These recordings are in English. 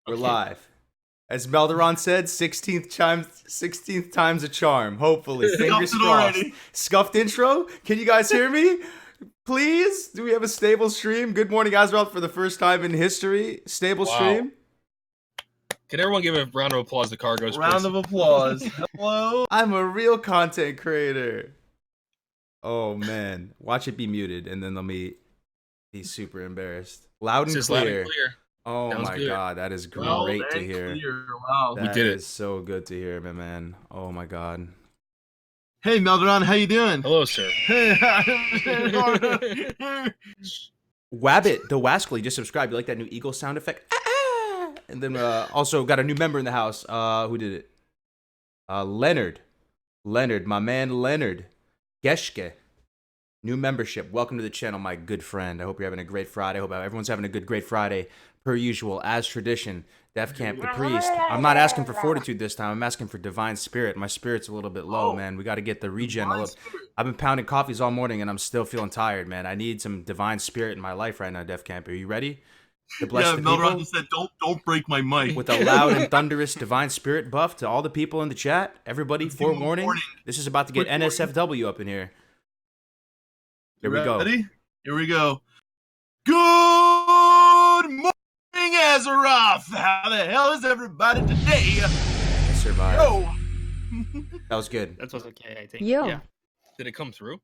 We're live. As Melderon said, 16th time's a charm. Hopefully, fingers crossed. Scuffed intro. Can you guys hear me? Please? Do we have a stable stream? Good morning, Azeroth, for the first time in history. Stable stream. Can everyone give a round of applause to Kargoz? Round of applause. Hello. I'm a real content creator. Oh man, watch it be muted, and then they'll be super embarrassed. Loud and clear. Oh Sounds my good. God, that is great to hear. Wow, that we did it. Is so good to hear, man. Oh my God. Hey, Melderon, how you doing? Hello, sir. Wabbit, the Wascally, just subscribed. You like that new eagle sound effect? And then also got a new member in the house. Who did it? Leonard, my man Leonard. Geschke. New membership. Welcome to the channel, my good friend. I hope you're having a great Friday. I hope everyone's having a great Friday. Per usual, as tradition, Defcamp the priest. I'm not asking for fortitude this time. I'm asking for divine spirit. My spirit's a little bit low, man. We got to get the regen a little. I've been pounding coffees all morning, and I'm still feeling tired, man. I need some divine spirit in my life right now, Defcamp. Are you ready? To bless the Melderon just said, don't break my mic. With a loud and thunderous divine spirit buff to all the people in the chat. Everybody, forewarning. This is about to get NSFW up in here. Here we go. Ready? Here we go. Good morning, Azeroth. How the hell is everybody today? I survived. Yo. That was good. That was okay, I think. Yo. Yeah. Did it come through?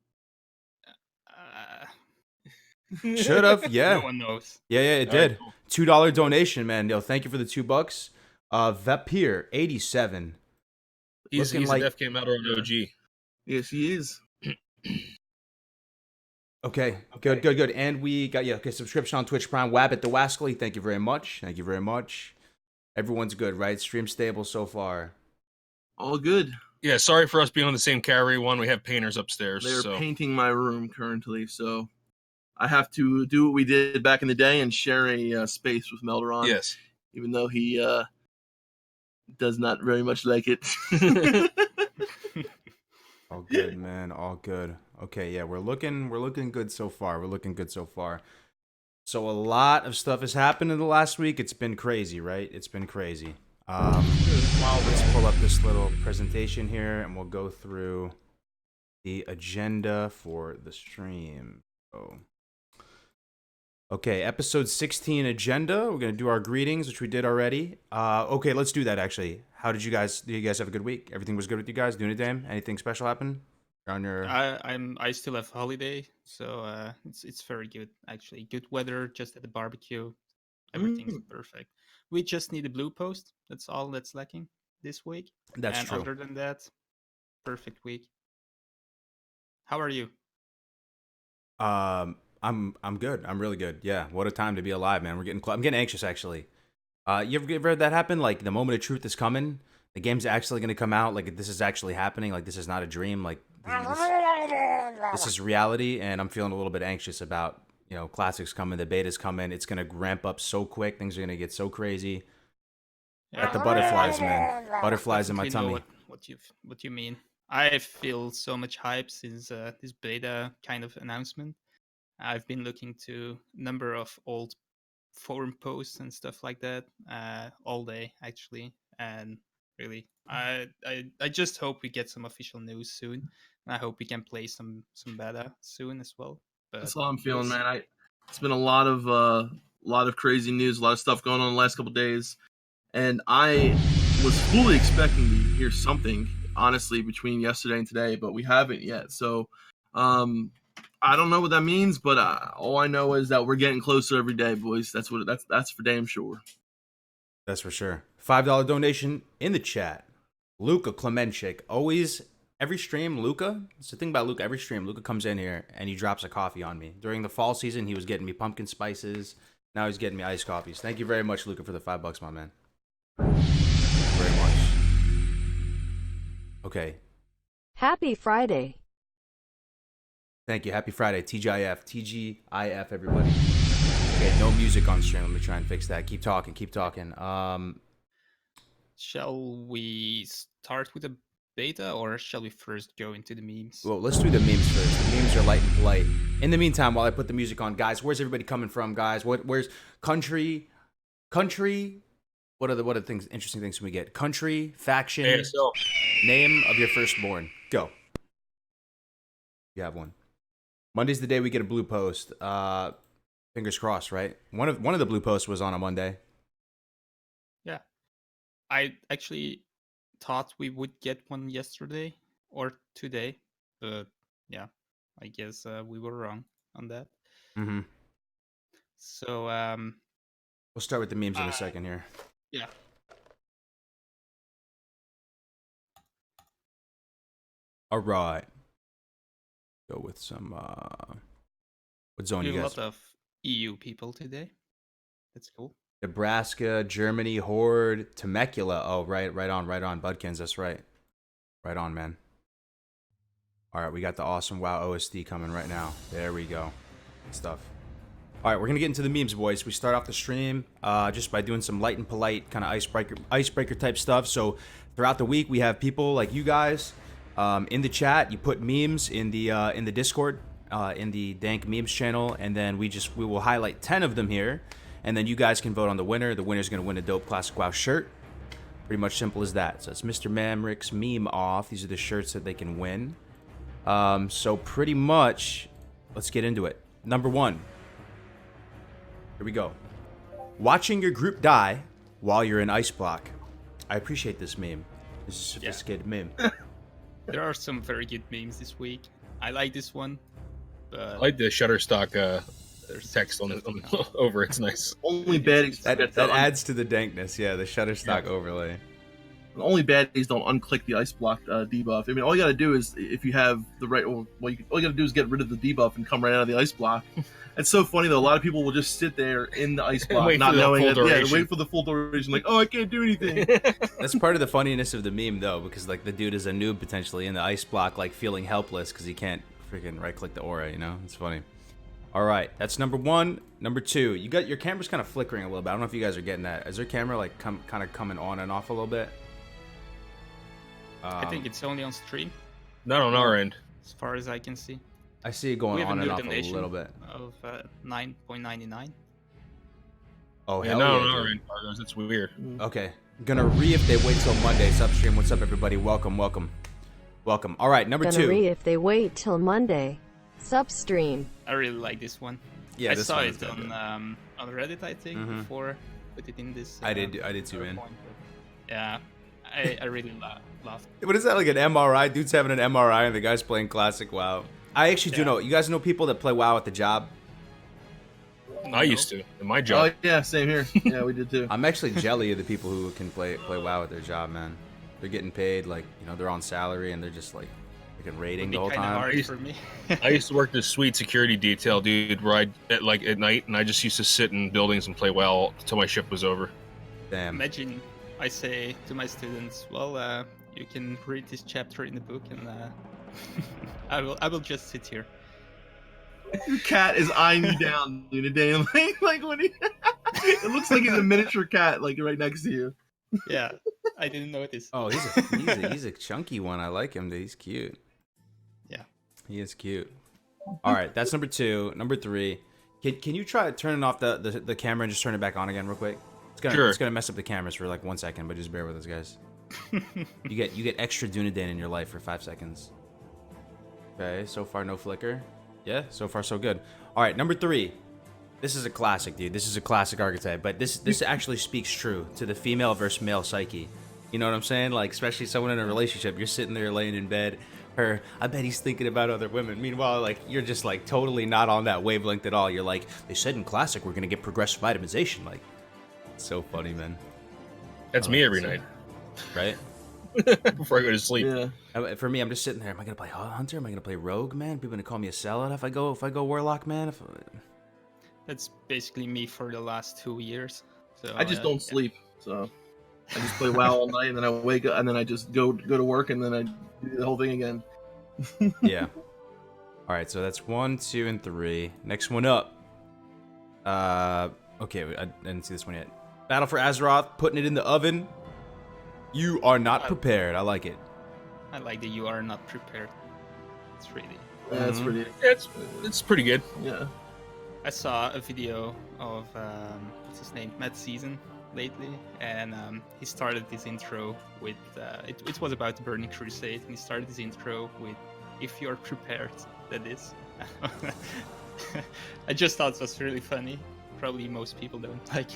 Should have, yeah. No one knows. Yeah, it did. Right, cool. $2 donation, man. Yo, thank you for the $2. Vapir 87. He's like... a Defcamp Melderon OG. Yes, he is. Okay, good. And we got subscription on Twitch Prime. Wabbit the Wascally, thank you very much. Everyone's good, right? Stream stable so far. All good. Yeah, sorry for us being on the same carry one. We have painters upstairs. They're painting my room currently, so I have to do what we did back in the day and share a space with Melderon. Yes. Even though he does not very much like it. All good, man. All good. Okay, yeah, we're looking good so far. So a lot of stuff has happened in the last week. It's been crazy, right? It's been crazy. Let's pull up this little presentation here, and we'll go through the agenda for the stream. Okay, episode 16 agenda. We're gonna do our greetings, which we did already. Okay, let's do that actually. Did you guys have a good week? Everything was good with you guys? Dunedain? Anything special happen on your? I still have holiday, so it's very good actually. Good weather, just at the barbecue. Everything's perfect. We just need a blue post. That's all that's lacking this week. That's true. Other than that, perfect week. How are you? I'm good. I'm really good. Yeah. What a time to be alive, man. I'm getting anxious actually. You ever had that happen? Like the moment of truth is coming. The game's actually going to come out. Like this is actually happening. Like this is not a dream. Like this is reality. And I'm feeling a little bit anxious about, classics coming. The beta's coming. It's going to ramp up so quick. Things are going to get so crazy. Got the butterflies, man. Butterflies in my tummy. What you mean? I feel so much hype since this beta kind of announcement. I've been looking to a number of old forum posts and stuff like that all day actually, and really I just hope we get some official news soon, and I hope we can play some beta soon as well. But that's all I'm feeling, man. It's been a lot of crazy news, a lot of stuff going on the last couple of days, and I was fully expecting to hear something honestly between yesterday and today, but we haven't yet. So I don't know what that means, but all I know is that we're getting closer every day, boys. That's for damn sure. That's for sure. $5 donation in the chat. Luca Klemenchik. Always, every stream, Luca. It's the thing about Luca. Every stream, Luca comes in here and he drops a coffee on me. During the fall season, he was getting me pumpkin spices. Now he's getting me iced coffees. Thank you very much, Luca, for the $5, my man. Thank you very much. Okay. Happy Friday. Thank you. Happy Friday. TGIF, everybody. Okay, no music on stream. Let me try and fix that. Keep talking. Shall we start with the beta, or shall we first go into the memes? Well, let's do the memes first. The memes are light and polite. In the meantime, while I put the music on, guys, where's everybody coming from, guys? Where's country? What are the things? Interesting things we get? Country, faction, ASL. name of your firstborn. Go. You have one. Monday's the day we get a blue post. Fingers crossed, right? One of the blue posts was on a Monday. Yeah. I actually thought we would get one yesterday or today, but yeah, I guess we were wrong on that. Mm-hmm. So We'll start with the memes in a second here. yeah. All right. Go with some. What zone you A guys? lot of EU people today. That's cool. Nebraska, Germany, Horde, Temecula. Oh, right on, Budkins. That's right. Right on, man. All right, we got the awesome WoW OSD coming right now. There we go. Good stuff. All right, we're gonna get into the memes, boys. We start off the stream just by doing some light and polite kind of icebreaker type stuff. So throughout the week, we have people like you guys in the chat. You put memes in the Discord, in the Dank Memes channel, and then we will highlight 10 of them here, and then you guys can vote on the winner. The winner's gonna win a dope Classic WoW shirt. Pretty much simple as that. So it's Mr. Mamrick's meme off. These are the shirts that they can win. So pretty much, let's get into it. Number 1. Here we go. Watching your group die while you're in ice block. I appreciate this meme. This is a sophisticated meme. There are some very good memes this week. I like this one. But I like the Shutterstock text on over. It's nice. Only baddies That adds to the dankness. Yeah, the Shutterstock overlay. only baddies don't unclick the ice block debuff. I mean, all you gotta do is if you have the right, all you gotta do is get rid of the debuff and come right out of the ice block. It's so funny though. A lot of people will just sit there in the ice block, not knowing it. Yeah, wait for the full duration. Like, oh, I can't do anything. That's part of the funniness of the meme, though, because like the dude is a noob potentially in the ice block, like feeling helpless because he can't freaking right-click the aura. You know, it's funny. All right, that's number 1. Number 2, you got your camera's kind of flickering a little bit. I don't know if you guys are getting that. Is your camera like kind of coming on and off a little bit? I think it's only on stream, Not on our end. as far as I can see. I see it We going have on a and new off a donation little bit. of 9.99. Oh, Yeah, hell not yeah, on our dude. end, Kargoz. That's weird. Okay, gonna if they wait till Monday. Substream, what's up, everybody? Welcome. All right, number Gonna 2. if they wait till Monday. Substream. I really like this one. Yeah, I this saw one it is good. on Reddit, I think, Mhm. before put it in this. I did too, man. PowerPoint, but yeah, I really laughed. What is that, like an MRI? Dude's having an MRI and the guy's playing classic WoW. I actually do know. You guys know people that play WoW at the job? I used to in my Oh job. yeah, same here. Yeah, we did too. I'm actually jelly of the people who can play WoW at their job, man. They're getting paid, like, you know, they're on salary and they're just like freaking raiding the whole Kind of time. hard for me. I used to work this sweet security detail, dude, where at night, and I just used to sit in buildings and play WoW until my shift was over. Damn. Imagine I say to my students, well, you can read this chapter in the book, and I will just sit here. Your cat is eyeing you down, Dunedain. Like when he, it looks like he's a miniature cat, like right next to you. Yeah, I didn't notice. Oh, he's a chunky one. I like him. He's cute. Yeah. He is cute. All right, that's number 2. Number 3. Can you try turning off the camera and just turn it back on again real quick? It's gonna mess up the cameras for like 1 second, but just bear with us, guys. You get extra Dunedain in your life for 5 seconds. Okay, so far no flicker. Yeah, so far so good. All right, number 3. This is a classic, dude. This is a classic archetype, but this actually speaks true to the female versus male psyche. You know what I'm saying? Like, especially someone in a relationship, you're sitting there laying in bed. I bet he's thinking about other women. Meanwhile, like, you're just like totally not on that wavelength at all. You're like, they said in classic we're gonna get progressive itemization. Like, it's so funny, man. That's me every night Right? before I go to sleep. Yeah. For me, I'm just sitting there. Am I gonna play Hunter? Am I gonna play Rogue, man? People gonna call me a sellout if I go Warlock, man. That's basically me for the last 2 years. So I just don't sleep, so I just play WoW all night, and then I wake up, and then I just go to work, and then I do the whole thing again. Yeah. All right, so that's 1, 2, and 3. Next one up. Okay, I didn't see this one yet. Battle for Azeroth, putting it in the oven. You are not prepared. I like it. I like that you are not prepared. It's really. Yeah, that's pretty. It's pretty good. Yeah. I saw a video of what's his name, Matt Season, lately, and he started his intro with it was about the Burning Crusade, and he started his intro with "If you're prepared," that is. I just thought it was really funny. Probably most people don't like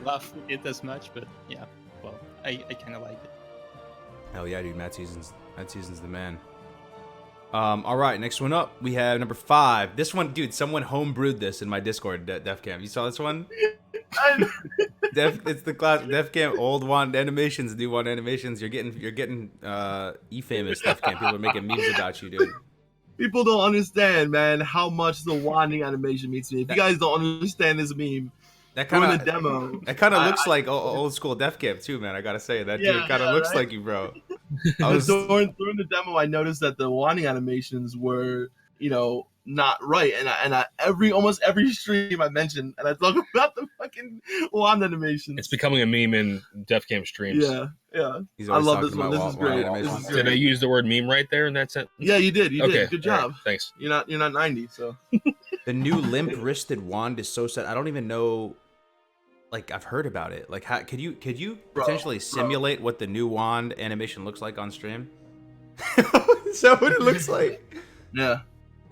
laugh at it as much, but yeah, well, I kind of like it. Hell yeah, dude. Matt Season's the man. All right, next one up, we have number 5. This one, dude, someone homebrewed this in my Discord, Defcamp. You saw this one? It's the class Defcamp old wand animations, new wand animations. You're getting e-famous, Defcamp. People are making memes about you, dude. People don't understand, man, how much the wanding animation means to me. If you guys don't understand this meme, That kind doing of the demo. That kind of looks like old school Defcamp too, man. I gotta say that dude kind of looks right? like you, bro. I was during the demo, I noticed that the wanding animations were, not right, and I almost every stream I mentioned, and I talk about the fucking wand animations. It's becoming a meme in Defcamp streams. Yeah. He's I always love talking this one. about This is wand great. animations. This is Did I great. use the word meme right there in that sentence? Yeah, you did. You Okay, did. Good all right, job. thanks. You're not 90, so. The new limp-wristed wand is so sad. I don't even know. Like, I've heard about it. Like, how could you potentially simulate what the new wand animation looks like on stream? Is that what it looks like? Yeah.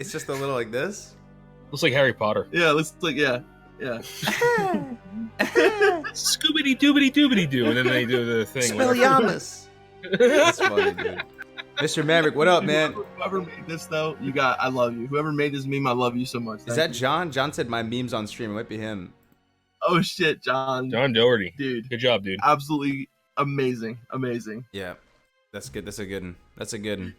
It's just a little like this. Looks like Harry Potter. Yeah. Looks like yeah. Scoobity doobity doobity doo, and then they do the thing. Spelliamus. That's funny, dude. Mr. Maverick, what up, man? Whoever made this though, I love you. Whoever made this meme, I love you so much. Is that John? John said my memes on stream. It might be him. Oh shit, John Doherty. Dude. Good job, dude. Absolutely amazing. Yeah, that's good. That's a good one.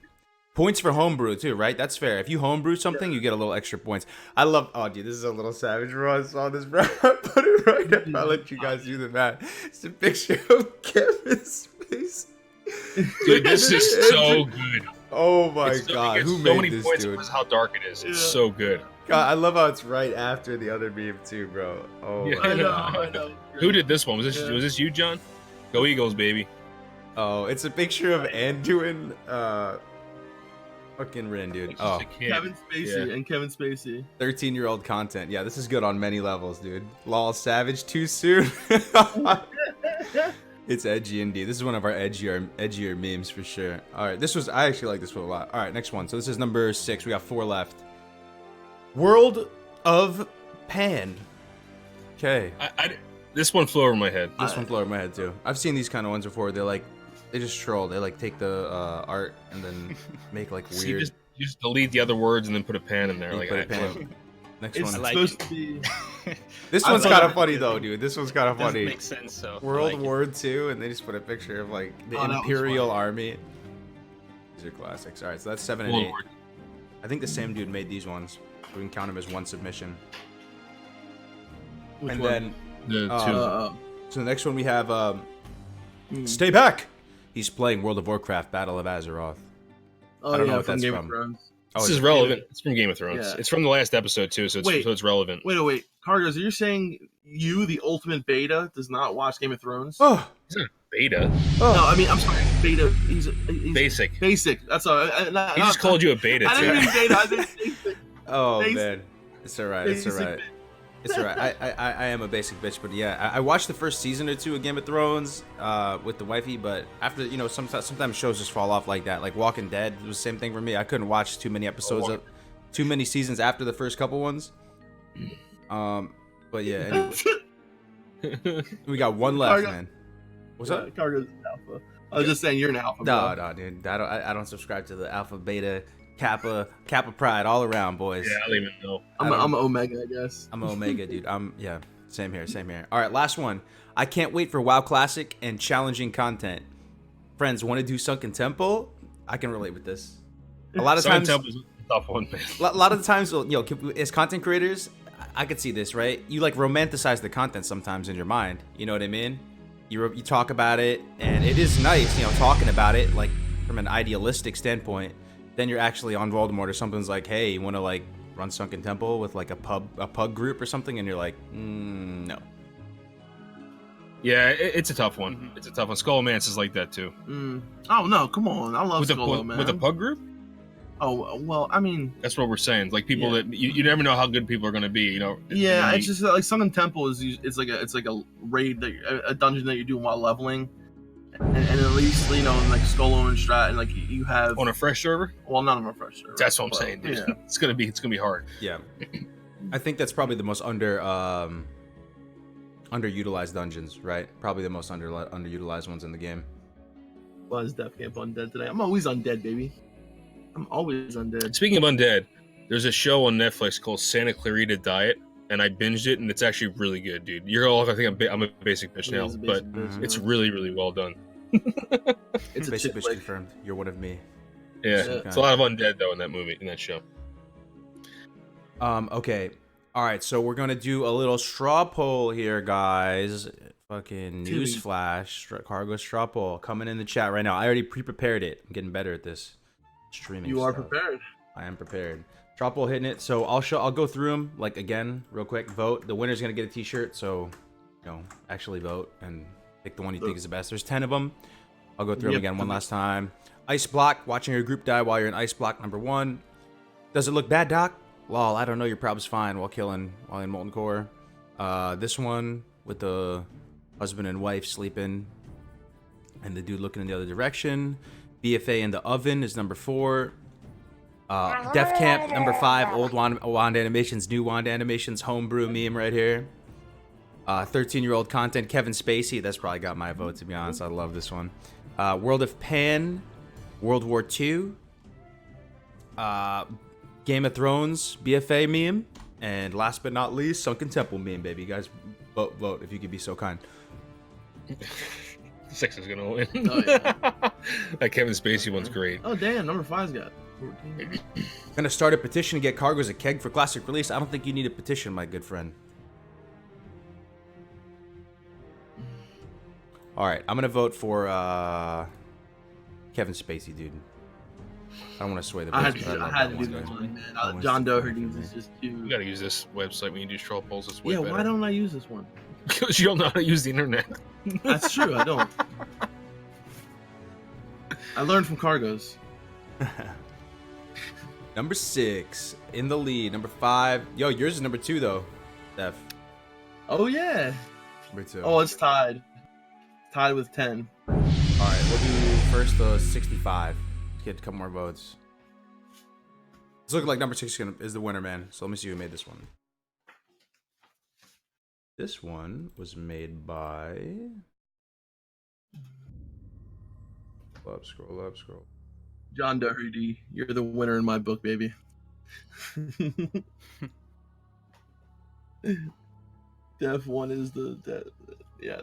Points for homebrew too, right? That's fair. If you homebrew something, you get a little extra points. I love. Oh, dude, this is a little savage, bro. I saw this, bro. I put it right up. I'll let you guys do the math. It's a picture of Kevin's face. Dude, this is so good. Oh my It's god, it gets who so made many this, points dude? because how dark it is. It's Yeah. so good. God, I love how it's right after the other meme too, bro. Oh, Yeah. my I God. know. Who did this one? Was Yeah. this you, John? Go Eagles, baby. Oh, it's a picture of Anduin, fucking Rin, dude. It's Oh, just a kid. Kevin Spacey Yeah. and Kevin Spacey. 13-year-old content. Yeah, this is good on many levels, dude. Lol, savage too soon. It's edgy indeed. This is one of our edgier memes for sure. All right, I actually like this one a lot. All right, next one. So this is number 6. We got 4 left. World of Pan. Okay. This one flew over my head. This one flew over my head too. I've seen these kind of ones before. They just troll. They take the art and then make like So you weird. just delete the other words and then put a pan in there. You Like put a I- pan. Next It's one. like supposed it. to be. This I one's love kind of it. funny though, dude. This one's kind of Doesn't funny. make sense. So I World like it. War II, and they just put a picture of like the Oh, that was Imperial funny. Army. These are classics. All right, so that's 7 and World 8. War- I think the same dude made these ones. We can count them as one submission. Which and one? then, The two. so the next one we have Hmm. Stay Back. He's playing World of Warcraft: Battle of Azeroth. Oh, I don't yeah, know what from that's Game from. of Thrones. Oh, This it's- is relevant. It's from Game of Thrones. Yeah. It's from the last episode too, so Wait. it's relevant. Wait. Kargoz, are you saying you, the ultimate beta, does not watch Game of Thrones? Oh, Beta, oh. No, I mean, I'm sorry, beta. He's basic. basic. That's all. He just called you a beta. I didn't too. mean beta. I said basic. Oh Basic- man, it's alright. It's Basic alright. bitch. It's alright. I am a basic bitch, but yeah, I watched the first season or 2 of Game of Thrones with the wifey, but after sometimes shows just fall off like that. Like Walking Dead was the same thing for me. I couldn't watch too many episodes of too many seasons after the first couple ones. But yeah, anyway, we got one left, man. What's up? Kargoz is alpha. I was just saying you're an alpha. No, bro. no, dude. I don't subscribe to the Alpha, Beta, Kappa pride all around, boys. Yeah, I don't even know. I'm I an Omega, I guess. I'm an Omega, dude. Yeah, same here. All right, last one. I can't wait for WoW Classic and challenging content. Friends, want to do Sunken Temple? I can relate with this. A lot of Sun times, Temple's a tough one, man. a lot of the times, as content creators, I could see this, right? You like romanticize the content sometimes in your mind. You know what I mean? You talk about it, and it is nice, talking about it like from an idealistic standpoint. Then you're actually on Voldemort or something's like, hey, you want to like run Sunken Temple with like a pug group or something, and you're like, no. Yeah, it's a tough one. Mhm. It's a tough one. Skullmance is like that too. Oh no, come on! I love With Skolo, man. a pug group? Oh well, I mean, That's what we're saying. Like people that you never know how good people are going to be. You know. yeah, it's just that, like Sun and Temple is it's like a raid that a dungeon that you do while leveling, and at least in like Skolo and Strat and like you have on a fresh server. Well, not on a fresh server. That's what I'm saying, dude. Yeah. It's gonna be hard. Yeah, I think that's probably the most underutilized dungeons, right? Probably the most underutilized ones in the game. Well, is Defcamp undead today? I'm always undead, baby. I'm always undead. Speaking of undead, there's a show on Netflix called Santa Clarita Diet, and I binged it, and it's actually really good, dude. You're all I think I'm a basic bitch now, but it's really, really well done. It's a basic chick bitch flick. confirmed. You're one of me. Yeah, it's a lot of undead though in that show. Okay. All right, so we're gonna do a little straw poll here, guys. Fucking newsflash, Kargoz straw poll coming in the chat right now. I already pre-prepared it. I'm getting better at this streaming. You are stuff. prepared. I am prepared. Straw poll hitting it. So I'll go through them like again real quick. Vote. The winner's gonna get a T-shirt. So actually vote and pick the one you think is the best. There's 10 of them. I'll go through them again one last time. Ice block. Watching your group die while you're in ice block number 1. Does it look bad, Doc? Lol, I don't know your prob's fine while in Molten Core. This one with the husband and wife sleeping and the dude looking in the other direction. BFA in the oven is number 4. Defcamp number 5. Old wand animations, new wand animations, homebrew meme right here. 13-year-old content, Kevin Spacey. That's probably got my vote, to be honest. I love this one. World of Pan, World War II. Game of Thrones BFA meme, and last but not least, Sunken Temple meme, baby. You guys vote if you could be so kind. 6 is gonna win. Oh, yeah. That Kevin Spacey one's great. Oh damn, number 5's got 14. Gonna start a petition to get Kargoz a keg for classic release. I don't think you need a petition, my good friend. All right, I'm gonna vote for Kevin Spacey, dude. I don't want to sway the votes. I had to do that one, man. John Doherty's is just too. You gotta use this website when you do straw polls. It's way Yeah, better. why don't I use this one? Because you don't know how to use the internet. That's true, I don't. I learned from Kargoz. Number 6 in the lead. Number 5. Yo, yours is number 2 though, Def. Oh yeah. Number 2. Oh, it's tied. Tied with 10. All right, we'll do first the 65. Get a couple more votes. It's looking like number 6 is the winner, man. So let me see who made this one. This one was made by. Scroll up. John Doherty, you're the winner in my book, baby. Def 1 is yeah,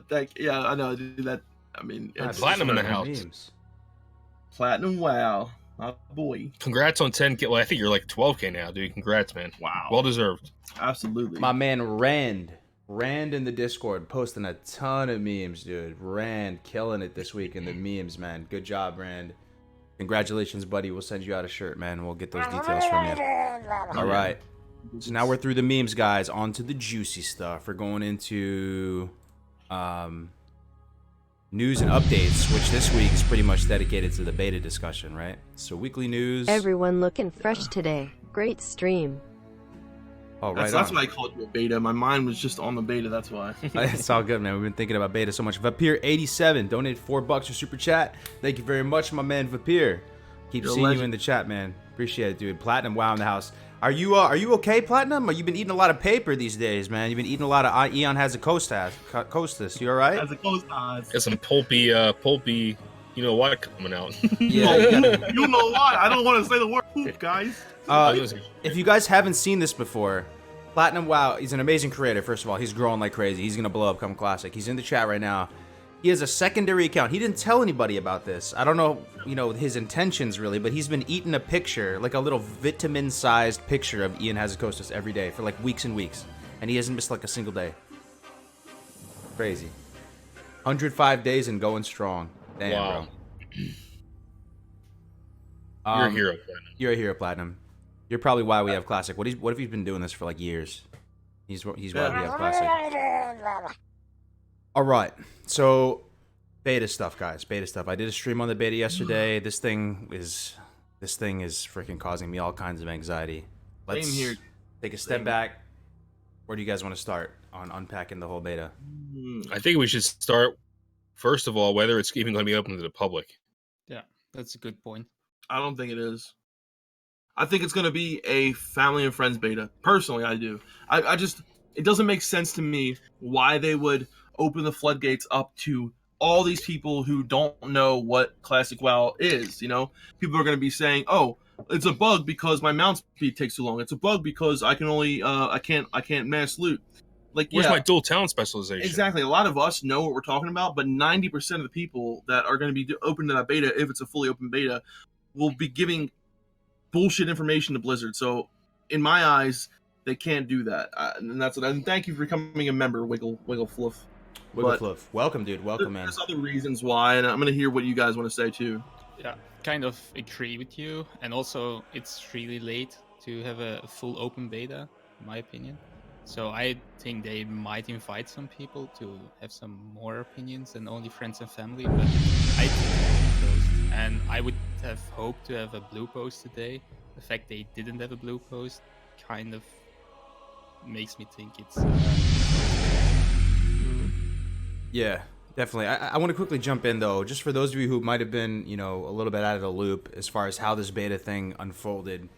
I know, dude. That I mean, it's Platinum in the house. Memes. Platinum. Wow, my boy. Congrats on 10K. Well, I think you're like 12K now, dude. Congrats, man. Wow, Well deserved. absolutely. My man Rand in the Discord posting a ton of memes, dude. Rand killing it this week in the memes, man. Good job, Rand. Congratulations, buddy. We'll send you out a shirt, man. We'll get those details from you. All right. So now we're through the memes, guys. On to the juicy stuff. We're going into news and updates, which this week is pretty much dedicated to the beta discussion, right? So weekly news. Everyone looking fresh today. Great stream. Oh, right. That's why I called you a beta. My mind was just on the beta. That's why. It's all good, man. We've been thinking about beta so much. Vapir87 donated $4 for super chat. Thank you very much, my man Vapir. Keep You're a seeing you legend. in the chat, man. Appreciate it, dude. Platinum, wow, in the house. Are you okay, Platinum? You've been eating a lot of paper these days, man. You've been eating a lot of Eon has a Costas. You all right? As a close eyes. Got some pulpy, you know what, coming out. Yeah. You know why? I don't want to say the word poop, guys. If you guys haven't seen this before, Platinum Wow, he's an amazing creator. First of all, he's growing like crazy. He's gonna blow up, come classic. He's in the chat right now. He has a secondary account. He didn't tell anybody about this. I don't know, his intentions really, but he's been eating a picture, like a little vitamin-sized picture of Ian Hazakostas every day for like weeks and weeks, and he hasn't missed like a single day. Crazy. 105 days and going strong. Damn, Wow. bro. You're a hero, Platinum. You're a hero, Platinum. You're probably why we have classic. What if he's been doing this for like years? He's why we have classic. All right, so beta stuff, guys. Beta stuff. I did a stream on the beta yesterday. This thing is This thing is freaking causing me all kinds of anxiety. Let's Same here. take a step Same. back. Where do you guys want to start on unpacking the whole beta? I think we should start, first of all, whether it's even going to be open to the public. Yeah, that's a good point. I don't think it is. I think it's going to be a family and friends beta. Personally, I do. I just, it doesn't make sense to me why they would open the floodgates up to all these people who don't know what Classic WoW is. You know, people are going to be saying, "Oh, it's a bug because my mount speed takes too long. It's a bug because I can only, I can't mass loot." Like, Where's yeah, my dual talent specialization? exactly. A lot of us know what we're talking about, but 90% of the people that are going to be open to that beta, if it's a fully open beta, will be giving bullshit information to Blizzard. So, in my eyes, they can't do that. And that's what. And thank you for becoming a member, Wiggle Fluff. But Fluff. Welcome, dude. Welcome, man. there's other reasons why, and I'm going to hear what you guys want to say too. Yeah, kind of agree with you. And also, it's really late to have a full open beta, in my opinion. So I think they might invite some people to have some more opinions than only friends and family. But I think it's closed. And I would have hoped to have a blue post today. The fact they didn't have a blue post kind of makes me think it's... Yeah, definitely. I want to quickly jump in, though, just for those of you who might have been, you know, a little bit out of the loop as far as how this beta thing unfolded.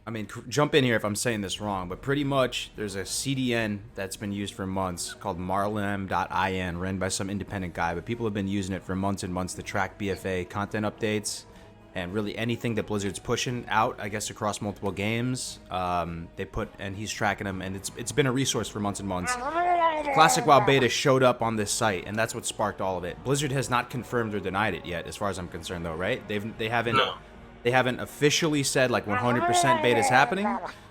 I mean, jump in here if I'm saying this wrong, but pretty much there's a CDN that's been used for months called marlem.in, run by some independent guy, but people have been using it for months and months to track BFA content updates and really anything that Blizzard's pushing out, I guess, across multiple games. They put, and he's tracking them, and it's been a resource for months and months. Classic WoW beta showed up on this site, and that's what sparked all of it. Blizzard has not confirmed or denied it yet, as far as I'm concerned, though, right? They haven't. No. They haven't officially said like 100% beta is happening,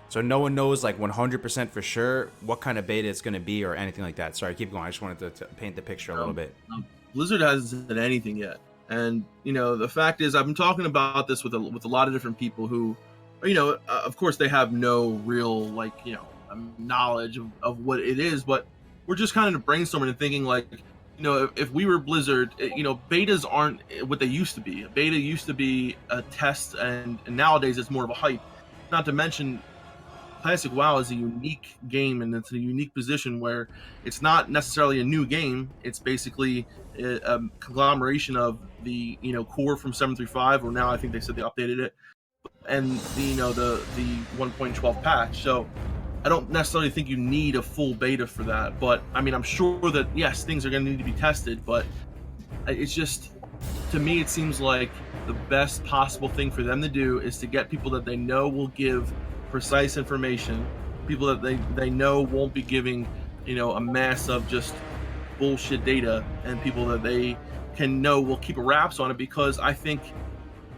so no one knows like 100% for sure what kind of beta it's going to be or anything like that. Sorry, keep going. I just wanted to paint the picture a little bit. Blizzard hasn't said anything yet, and you know the fact is I've been talking about this with a lot of different people who, you know, of course they have no real like knowledge of what it is, but we're just kind of brainstorming and thinking like, you know, if we were Blizzard, you know, betas aren't what they used to be. A beta used to be a test, and nowadays it's more of a hype. Not to mention, Classic WoW is a unique game, and it's a unique position where it's not necessarily a new game. It's basically a conglomeration of the, you know, core from 7.3.5, or now I think they said they updated it, and the, you know, the 1.12 patch. So I don't necessarily think you need a full beta for that, but I mean, I'm sure that yes, things are going to need to be tested, but it's just, to me, it seems like the best possible thing for them to do is to get people that they know will give precise information, people that they know won't be giving, you know, a mass of just bullshit data, and people that they can know will keep a wraps on it, because I think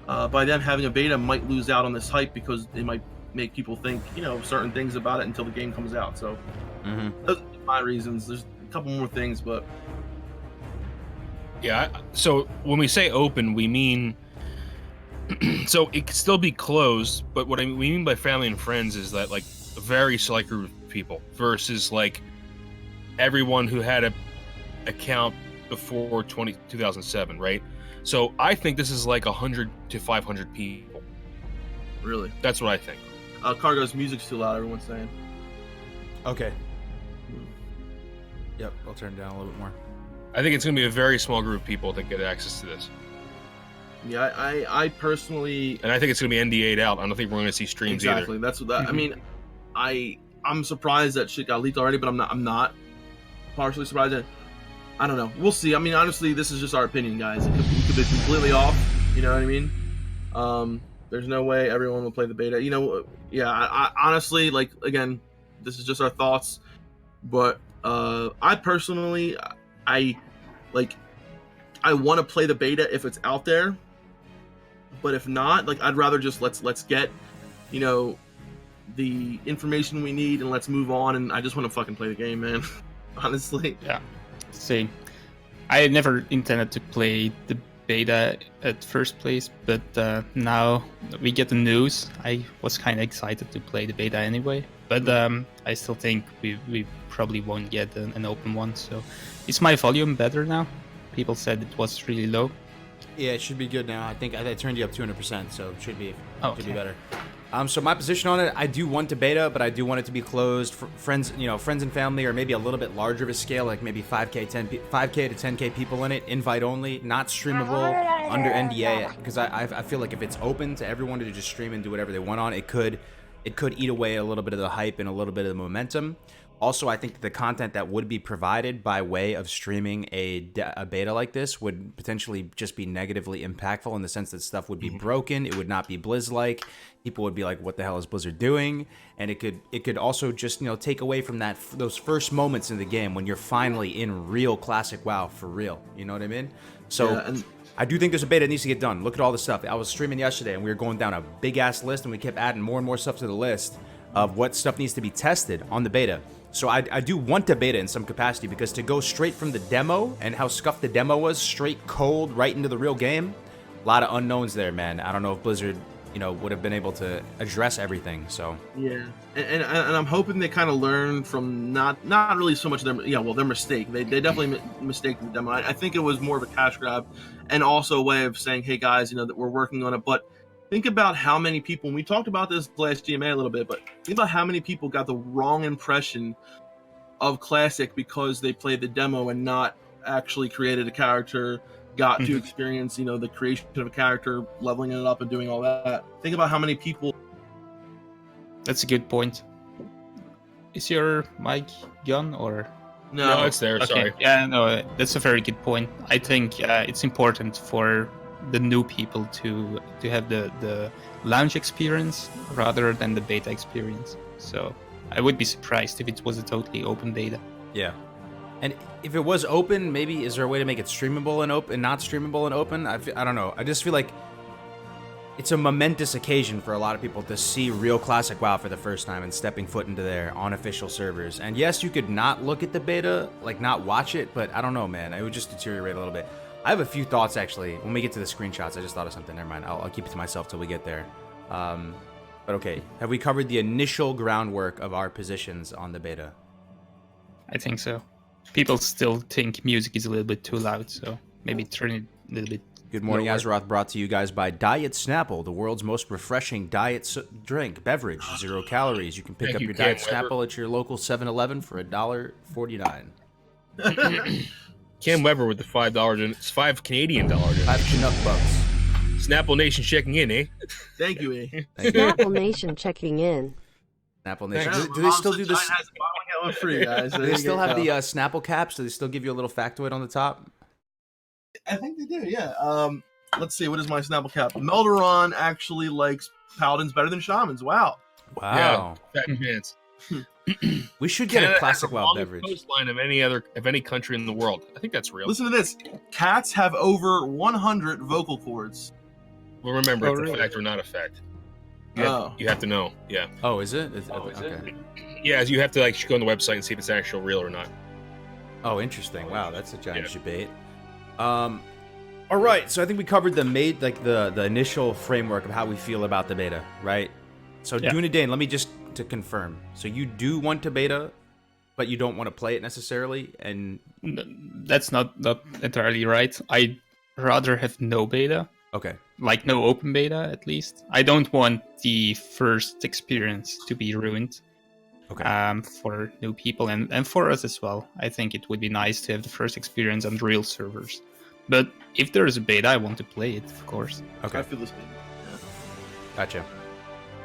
by them having a beta might lose out on this hype, because they might make people think, you know, certain things about it until the game comes out. So those are my reasons. There's a couple more things, but Yeah, so when we say open, we mean so it could still be closed, but what we mean by family and friends is that like a very select group of people versus like everyone who had a account before 2007, right? So I think this is like 100 to 500 people. really, That's what I think. Kargoz music's too loud. Everyone's saying. Okay. Yep, I'll turn it down a little bit more. I think it's going to be a very small group of people that get access to this. Yeah, I personally, And I think it's going to be NDA'd out. I don't think we're going to see streams exactly. either. That's what that. I mean, I'm surprised that shit got leaked already, but I'm not partially surprised that. I don't know. We'll see. I mean, honestly, this is just our opinion, guys. It could be completely off. You know what I mean? There's no way everyone will play the beta. You know, yeah. I honestly, like, again, this is just our thoughts, but I personally, I want to play the beta if it's out there, but if not, like, I'd rather just let's get, you know, the information we need and let's move on. And I just want to fucking play the game, man. Honestly. Yeah, same. I never intended to play the beta at first place, but now we get the news. I was kind of excited to play the beta anyway, but I still think we probably won't get an open one. So is my volume better now? People said it was really low. Yeah, it should be good now. I think I turned you up 200%, so it should be Okay. better. So my position on it, I do want to beta, but I do want it to be closed for friends, friends and family, or maybe a little bit larger of a scale, like maybe 5K to 10K people in it, invite only, not streamable, under NDA. Because I feel like if it's open to everyone to just stream and do whatever they want on, it could eat away a little bit of the hype and a little bit of the momentum. Also, I think that the content that would be provided by way of streaming a beta like this would potentially just be negatively impactful in the sense that stuff would be broken. It would not be Blizz-like. People would be like, "What the hell is Blizzard doing?" And it could also just take away from those first moments in the game when you're finally in real classic WoW for real. You know what I mean? So. Yeah, and I do think there's a beta that needs to get done. Look at all the stuff. I was streaming yesterday, and we were going down a big-ass list, and we kept adding more and more stuff to the list of what stuff needs to be tested on the beta. So I do want a beta in some capacity, because to go straight from the demo and how scuffed the demo was, straight cold, right into the real game, a lot of unknowns there, man. I don't know if Blizzard, would have been able to address everything, so. yeah, and I'm hoping they kind of learn from not really so much their mistake. They definitely mistaked the demo. I think it was more of a cash grab, and also a way of saying, hey guys, that we're working on it. But think about how many people, and we talked about this last GMA a little bit, but think about how many people got the wrong impression of Classic because they played the demo and not actually created a character, got to experience, the creation of a character, leveling it up and doing all that. Think about how many people. That's a good point. Is your mic gone or? No, it's there. Okay. Sorry. Yeah, no, that's a very good point. I think it's important for the new people to have the launch experience rather than the beta experience. So I would be surprised if it was a totally open beta. Yeah. And if it was open, maybe is there a way to make it streamable and open and not streamable and open? I don't know. I just feel like it's a momentous occasion for a lot of people to see real classic WoW for the first time and stepping foot into their unofficial servers. And yes, you could not look at the beta, like not watch it, but I don't know, man. It would just deteriorate a little bit. I have a few thoughts, actually. When we get to the screenshots, I just thought of something. Never mind. I'll keep it to myself till we get there. But okay, have we covered the initial groundwork of our positions on the beta? I think so. People still think music is a little bit too loud, so maybe turn it a little bit. Good morning, lower. Azeroth, brought to you guys by Diet Snapple, the world's most refreshing diet beverage. 0 calories. You can pick Thank up you, your Diet Cam Weber. Snapple at your local 7-Eleven for $1.49. Cam Weber with the $5 and it's $5 Canadian dollars. 5 Chinook bucks. Snapple Nation checking in, eh? Thank you, eh? Thank you. Snapple Nation checking in. Snapple Nation. Thanks. Do they still do this? Has a bottle get one free, guys. Do they still have the Snapple caps? Do they still give you a little factoid on the top? I think they do. Yeah. Let's see. What is my Snapple cap? Melderon actually likes paladins better than shamans. Wow. Wow. Yeah, fat pants. We should get Canada a classic has the WoW longest beverage. coastline of any country in the world. I think that's real. Listen to this. Cats have over 100 vocal cords. Well, remember, Oh, it's really? a fact or not a fact. Oh. You have to know. Yeah. Oh, is it? Oh, is okay. Yeah, you have to go on the website and see if it's actual real or not. Oh, interesting. Wow, that's a giant Yeah. debate. All right, so I think we covered the initial framework of how we feel about the beta, right? So Yeah. Dunedain, let me just to confirm. So you do want to beta, but you don't want to play it necessarily, and That's not entirely right. I'd rather have no beta, okay, like no open beta at least. I don't want the first experience to be ruined. okay. For new people and for us as well. I think it would be nice to have the first experience on real servers. But if there is a beta, I want to play it, of course. Okay, I feel this thing. gotcha.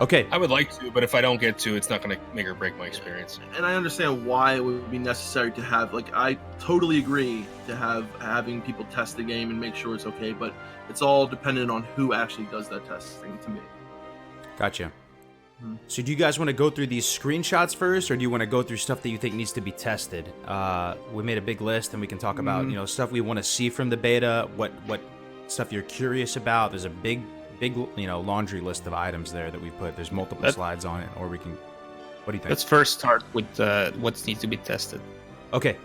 Okay, I would like to, but if I don't get to, it's not going to make or break my experience. And I understand why it would be necessary to have, I totally agree to having people test the game and make sure it's okay, but it's all dependent on who actually does that testing to me. gotcha. So do you guys want to go through these screenshots first, or do you want to go through stuff that you think needs to be tested? We made a big list, and we can talk about stuff we want to see from the beta, what stuff you're curious about. There's a big laundry list of items there that we put. There's multiple slides on it, or we can. What do you think? Let's first start with what needs to be tested. Okay,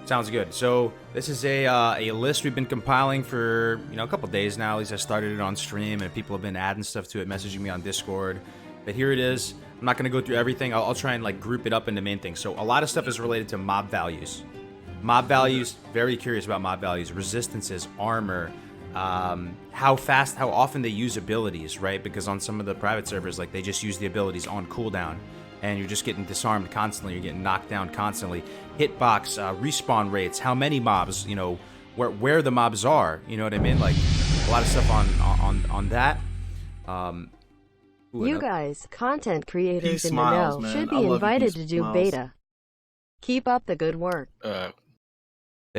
sounds good. So this is a list we've been compiling for a couple days now. At least I started it on stream, and people have been adding stuff to it, messaging me on Discord. But here it is. I'm not going to go through everything. I'll try and group it up into main things. So a lot of stuff is related to mob values. Mob values, very curious about mob values. Resistances, armor, how often they use abilities, right? Because on some of the private servers, like they just use the abilities on cooldown, and you're just getting disarmed constantly. You're getting knocked down constantly. Hitbox, respawn rates, how many mobs, you know, where the mobs are. You know what I mean? Like a lot of stuff on that. You guys, content creators Peace in smiles, the know, man. should I be love you, invited peace to do smiles. beta. Keep up the good work. Thank I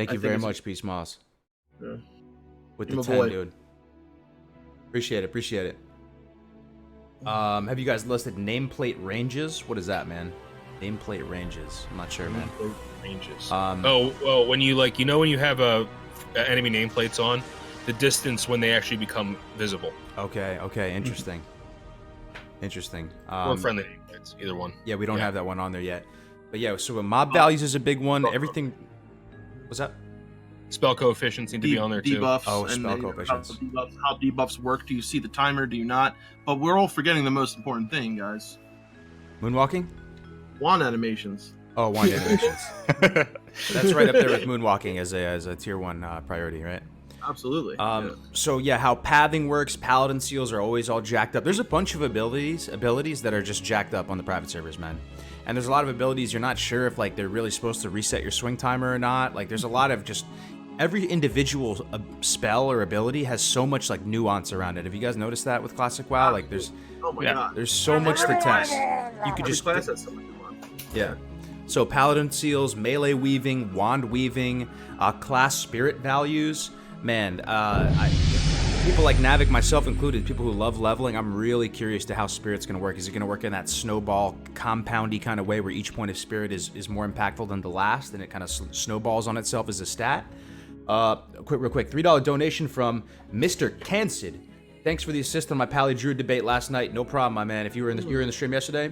you think very it's- much, Peace Miles. Yeah. With You're the my 10, boy. dude. Appreciate it. Have you guys listed nameplate ranges? What is that, man? Nameplate ranges. I'm not sure, man. Ranges. Um, well, when you when you have enemy nameplates on, the distance when they actually become visible. Okay, interesting. Interesting. Or friendly nameplates, either one. Yeah, we don't Yeah. have that one on there yet. But yeah, so mob values is a big one. Everything. What's that? Spell coefficients need to be on there too. Debuffs. Oh, and spell then coefficients. How debuffs work. Do you see the timer? Do you not? But we're all forgetting the most important thing, guys. Moonwalking? Wand animations. Oh, wand animations. That's right up there with moonwalking as a tier 1 priority, right? Absolutely. So yeah, how pathing works, paladin seals are always all jacked up. There's a bunch of abilities that are just jacked up on the private servers, man. And there's a lot of abilities you're not sure if like they're really supposed to reset your swing timer or not. Like there's a lot of just every individual spell or ability has so much like nuance around it. Have you guys noticed that with Classic WoW? Like there's Oh my Yeah. god. there's so much to test. You could Every just class has something to learn. yeah. So paladin seals, melee weaving, wand weaving, class spirit values. Man, people like Navik, myself included, people who love leveling, I'm really curious to how spirit's going to work. Is it going to work in that snowball, compoundy kind of way where each point of spirit is more impactful than the last, and it kind of snowballs on itself as a stat? Real quick, $3 donation from Mr. Cancid. Thanks for the assist on my Pally Druid debate last night. No problem, my man. If you were in the stream yesterday,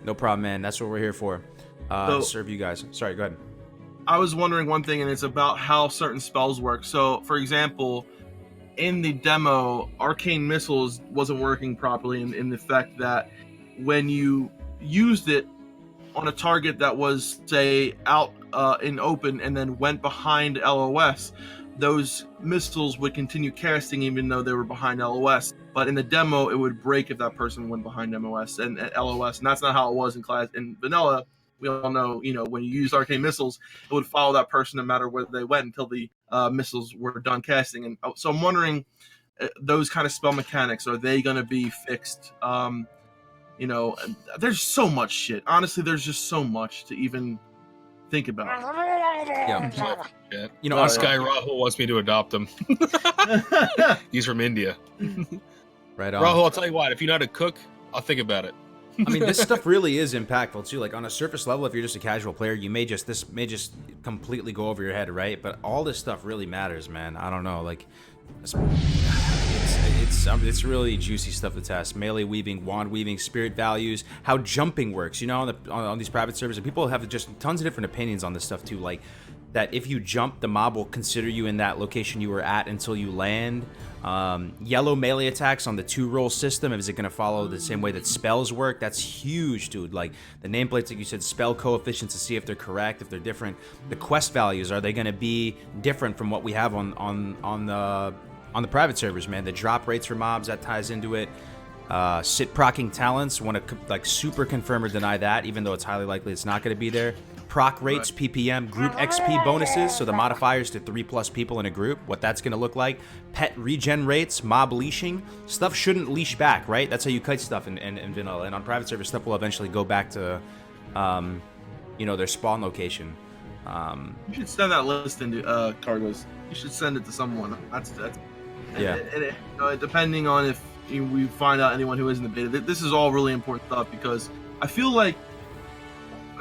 no problem, man. That's what we're here for. Serve you guys. Sorry, go ahead. I was wondering one thing, and it's about how certain spells work. So, for example, in the demo, Arcane Missiles wasn't working properly in the fact that when you used it on a target that was, say, out in open and then went behind LOS, those missiles would continue casting even though they were behind LOS. But in the demo, it would break if that person went behind MOS and LOS, and that's not how it was in vanilla. We all know, when you use arcane missiles, it would follow that person no matter where they went until the missiles were done casting. And so I'm wondering, those kind of spell mechanics, are they going to be fixed? There's so much shit. Honestly, there's just so much to even think about. Yeah. Yeah. This guy Rahul wants me to adopt him. He's from India. Right on. Rahul, I'll tell you what. If you know how to cook, I'll think about it. I mean, this stuff really is impactful too. Like on a surface level, if you're just a casual player, this may just completely go over your head, right? But all this stuff really matters, man. I don't know, like it's really juicy stuff to test. Melee weaving, wand weaving, spirit values, how jumping works. On these private servers, and people have just tons of different opinions on this stuff too. Like that, if you jump, the mob will consider you in that location you were at until you land. Yellow melee attacks on the 2-roll system, is it going to follow the same way that spells work? That's huge, dude. Like the nameplates, like you said, spell coefficients to see if they're correct, if they're different. The quest values, are they going to be different from what we have on the private servers, man? The drop rates for mobs, that ties into it. Sit procking talents, want to super confirm or deny that, even though it's highly likely it's not going to be there. Proc rates, PPM, group XP bonuses, so the modifiers to 3+ people in a group, what that's going to look like. Pet regen rates, mob leashing. Stuff shouldn't leash back, right? That's how you kite stuff in vanilla. And on private server, stuff will eventually go back to, their spawn location. You should send that list into Kargoz. You should send it to someone. That's Yeah. And depending on if we find out anyone who is in the beta, this is all really important stuff, because I feel like,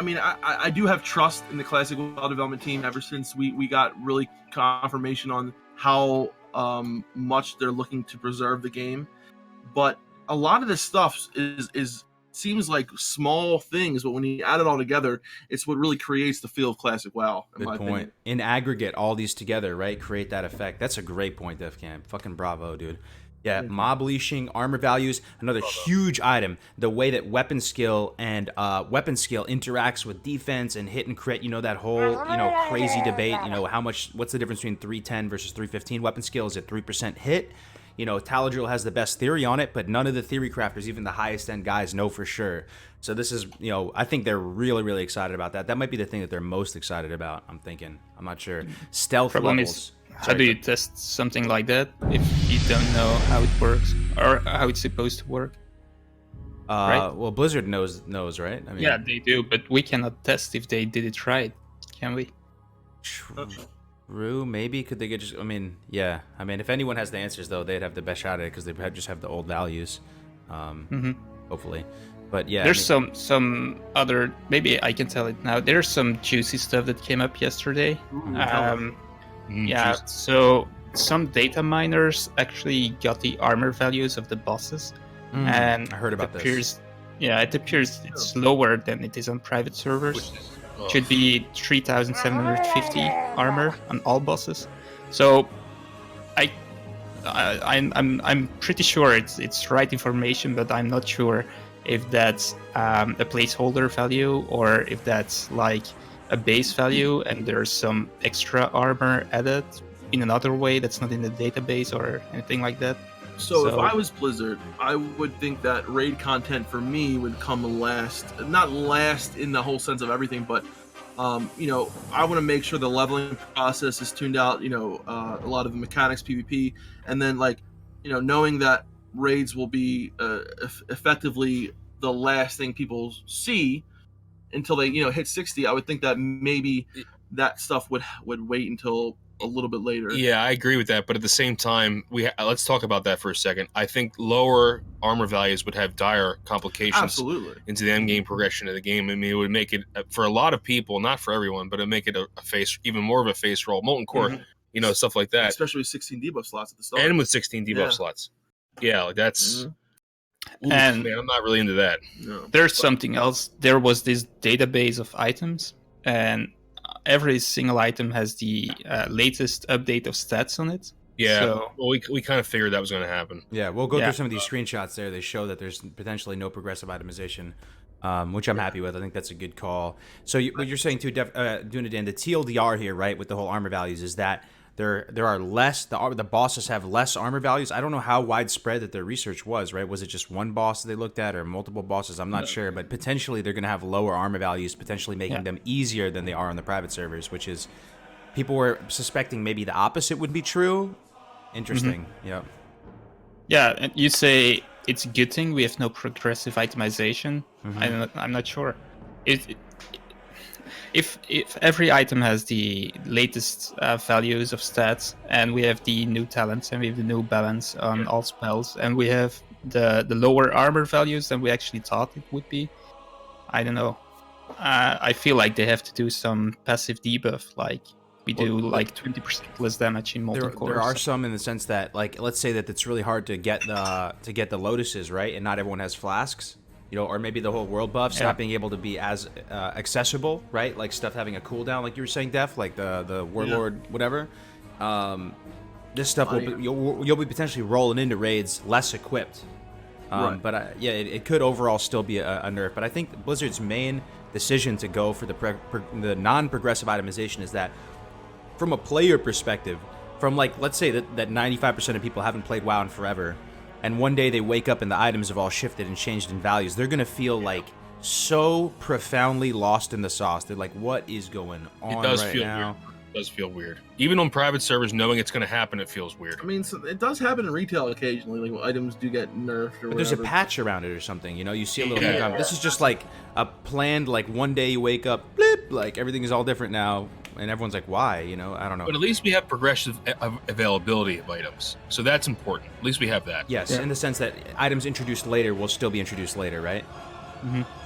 I do have trust in the Classic WoW development team ever since we got really confirmation on how much they're looking to preserve the game. But a lot of this stuff seems like small things, but when you add it all together, it's what really creates the feel of Classic WoW, in my Good point. opinion. In aggregate, all these together, right, create that effect. That's a great point, Defcamp. Fucking bravo, dude. Yeah, mob leashing, armor values, another huge item. The way that weapon skill and weapon skill interacts with defense and hit and crit. You know, that whole, crazy debate. What's the difference between 310 versus 315 weapon skill? Is it 3% hit? Taladrill has the best theory on it, but none of the theory crafters, even the highest end guys, know for sure. So this is, I think they're really, really excited about that. That might be the thing that they're most excited about, I'm thinking. I'm not sure. Stealth Problem levels. is, how do you test something like that if you don't know how it works or how it's supposed to work? Right? Well, Blizzard knows, right? I mean, Yeah, they do, but we cannot test if they did it right, can we? True, maybe. Could they get just... yeah. If anyone has the answers, though, they'd have the best shot at it because they just have the old values. Hopefully. But, yeah. There's some other... Maybe I can tell it now. There's some juicy stuff that came up yesterday. So some data miners actually got the armor values of the bosses. And I heard about this. Yeah, it appears it's lower than it is on private servers. Should be 3,750 armor on all bosses. So I'm pretty sure it's right information, but I'm not sure if that's a placeholder value or if that's like a base value and there's some extra armor added in another way that's not in the database or anything like that. So if I was Blizzard, I would think that raid content for me would come last. Not last in the whole sense of everything, but I want to make sure the leveling process is tuned out. A lot of the mechanics, PvP, and then knowing that raids will be effectively the last thing people see until they hit 60. I would think that maybe that stuff would wait until a little bit later. Yeah, I agree with that, but at the same time, let's talk about that for a second. I think lower armor values would have dire complications Absolutely. into the end game progression of the game. It would make it, for a lot of people, not for everyone, but it'd make it even more of a face roll. Molten Core, stuff like that. Especially with 16 debuff slots at the start. And with 16 debuff slots. Yeah, that's... And man, I'm not really into that. No. There's something else. There was this database of items, and every single item has the latest update of stats on it. Yeah, so, well, we kind of figured that was going to happen. Yeah, we'll go through some of these screenshots there. They show that there's potentially no progressive itemization, which I'm happy with. I think that's a good call. So what you're saying too, Dunedain, the TLDR here, right, with the whole armor values is that there are less, the bosses have less armor values. I don't know how widespread that their research was, right? Was it just one boss that they looked at or multiple bosses? I'm not sure, but potentially they're going to have lower armor values, potentially making them easier than they are on the private servers, which is, people were suspecting maybe the opposite would be true. Interesting. Yep. Yeah, and you say it's a good thing we have no progressive itemization. I'm not sure. If every item has the latest values of stats, and we have the new talents, and we have the new balance on all spells, and we have the lower armor values than we actually thought it would be, I don't know. I feel like they have to do some passive debuff, like we do, like 20% less damage in Molten Core. There are some in the sense that, like, let's say that it's really hard to get the lotuses, right? And not everyone has flasks. Or maybe the whole world buffs not being able to be as accessible, right? Like stuff having a cooldown, like you were saying, Def, like the warlord, whatever. This stuff you'll be potentially rolling into raids less equipped. Right. But it could overall still be a nerf. But I think Blizzard's main decision to go for the non-progressive itemization is that, from a player perspective, from let's say that 95% of people haven't played WoW in forever, and one day they wake up and the items have all shifted and changed in values, they're going to feel so profoundly lost in the sauce. They're like, what is going on right now? It does feel weird. Even on private servers, knowing it's going to happen, it feels weird. So it does happen in retail occasionally, like items do get nerfed or but there's a patch around it or something, you see a little bit of this is just like a planned, one day you wake up, blip, everything is all different now. And everyone's like, why? I don't know. But at least we have progressive availability of items. So that's important. At least we have that. Yes, in the sense that items introduced later will still be introduced later, right?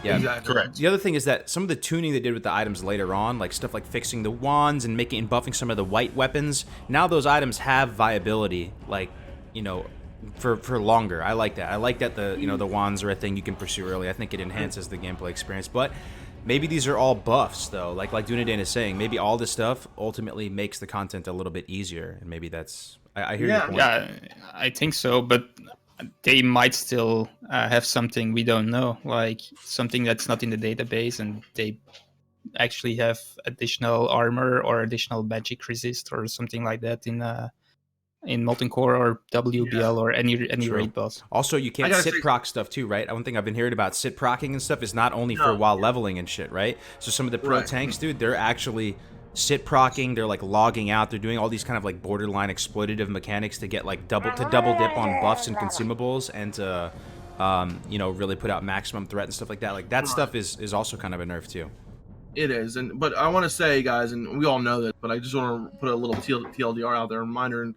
Yeah, exactly. Correct. The other thing is that some of the tuning they did with the items later on, like stuff like fixing the wands and buffing some of the white weapons, now those items have viability, for longer. I like that. I like that the wands are a thing you can pursue early. I think it enhances the gameplay experience. But maybe these are all buffs though. Like Dunedain is saying, maybe all this stuff ultimately makes the content a little bit easier, and maybe that's. I hear your point. Yeah, I think so, but they might still have something we don't know, like something that's not in the database, and they actually have additional armor or additional magic resist or something like that in Molten Core or WBL or any True. raid boss. Also, you can't sit proc stuff too, right? One thing I've been hearing about sit procking and stuff is not only for while leveling and shit, right? So some of the pro tanks, dude, they're actually sit procking. They're like logging out. They're doing all these kind of like borderline exploitative mechanics to get like double dip on buffs and consumables, and to really put out maximum threat and stuff like that. Like that stuff is also kind of a nerf too. It is, but I want to say, guys, and we all know this, but I just want to put a little TLDR out there, a reminder. And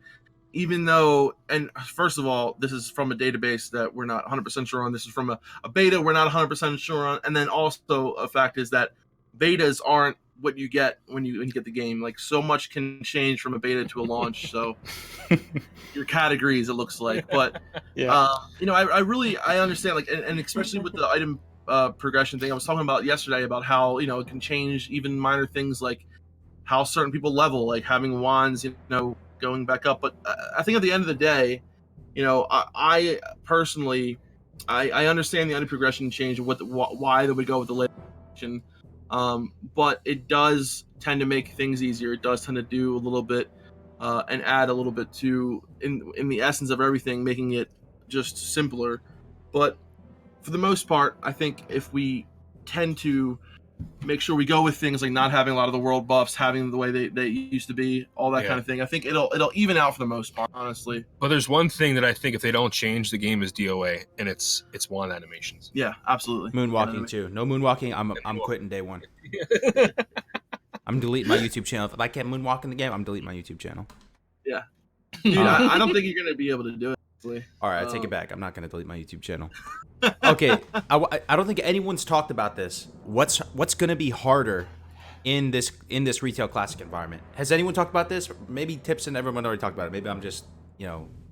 even though, and first of all, this is from a database that we're not 100% sure on. This is from a beta we're not 100% sure on. And then also a fact is that betas aren't what you get when you get the game. Like, so much can change from a beta to a launch. So your categories, it looks like. But I understand, like, and especially with the item progression thing I was talking about yesterday, about how it can change even minor things like how certain people level, like having wands, going back up. But I think at the end of the day, I personally I understand the item progression change and why they would go with the late. But it does tend to make things easier. It does tend to do a little bit and add a little bit to in the essence of everything, making it just simpler. But for the most part, I think if we tend to make sure we go with things like not having a lot of the world buffs, having the way they used to be, all that kind of thing, I think it'll even out for the most part, honestly. But there's one thing that I think if they don't change the game is DOA, and it's wand animations. Yeah, absolutely. Moonwalking too. No moonwalking. I'm quitting day one. I'm deleting my YouTube channel. If I can't moonwalk in the game, I'm deleting my YouTube channel. Yeah, dude, I don't think you're gonna be able to do it. Honestly. All right, I take it back. I'm not gonna delete my YouTube channel. Okay, I don't think anyone's talked about this. What's gonna be harder in this retail classic environment? Has anyone talked about this? Maybe Tips and everyone already talked about it. Maybe I'm just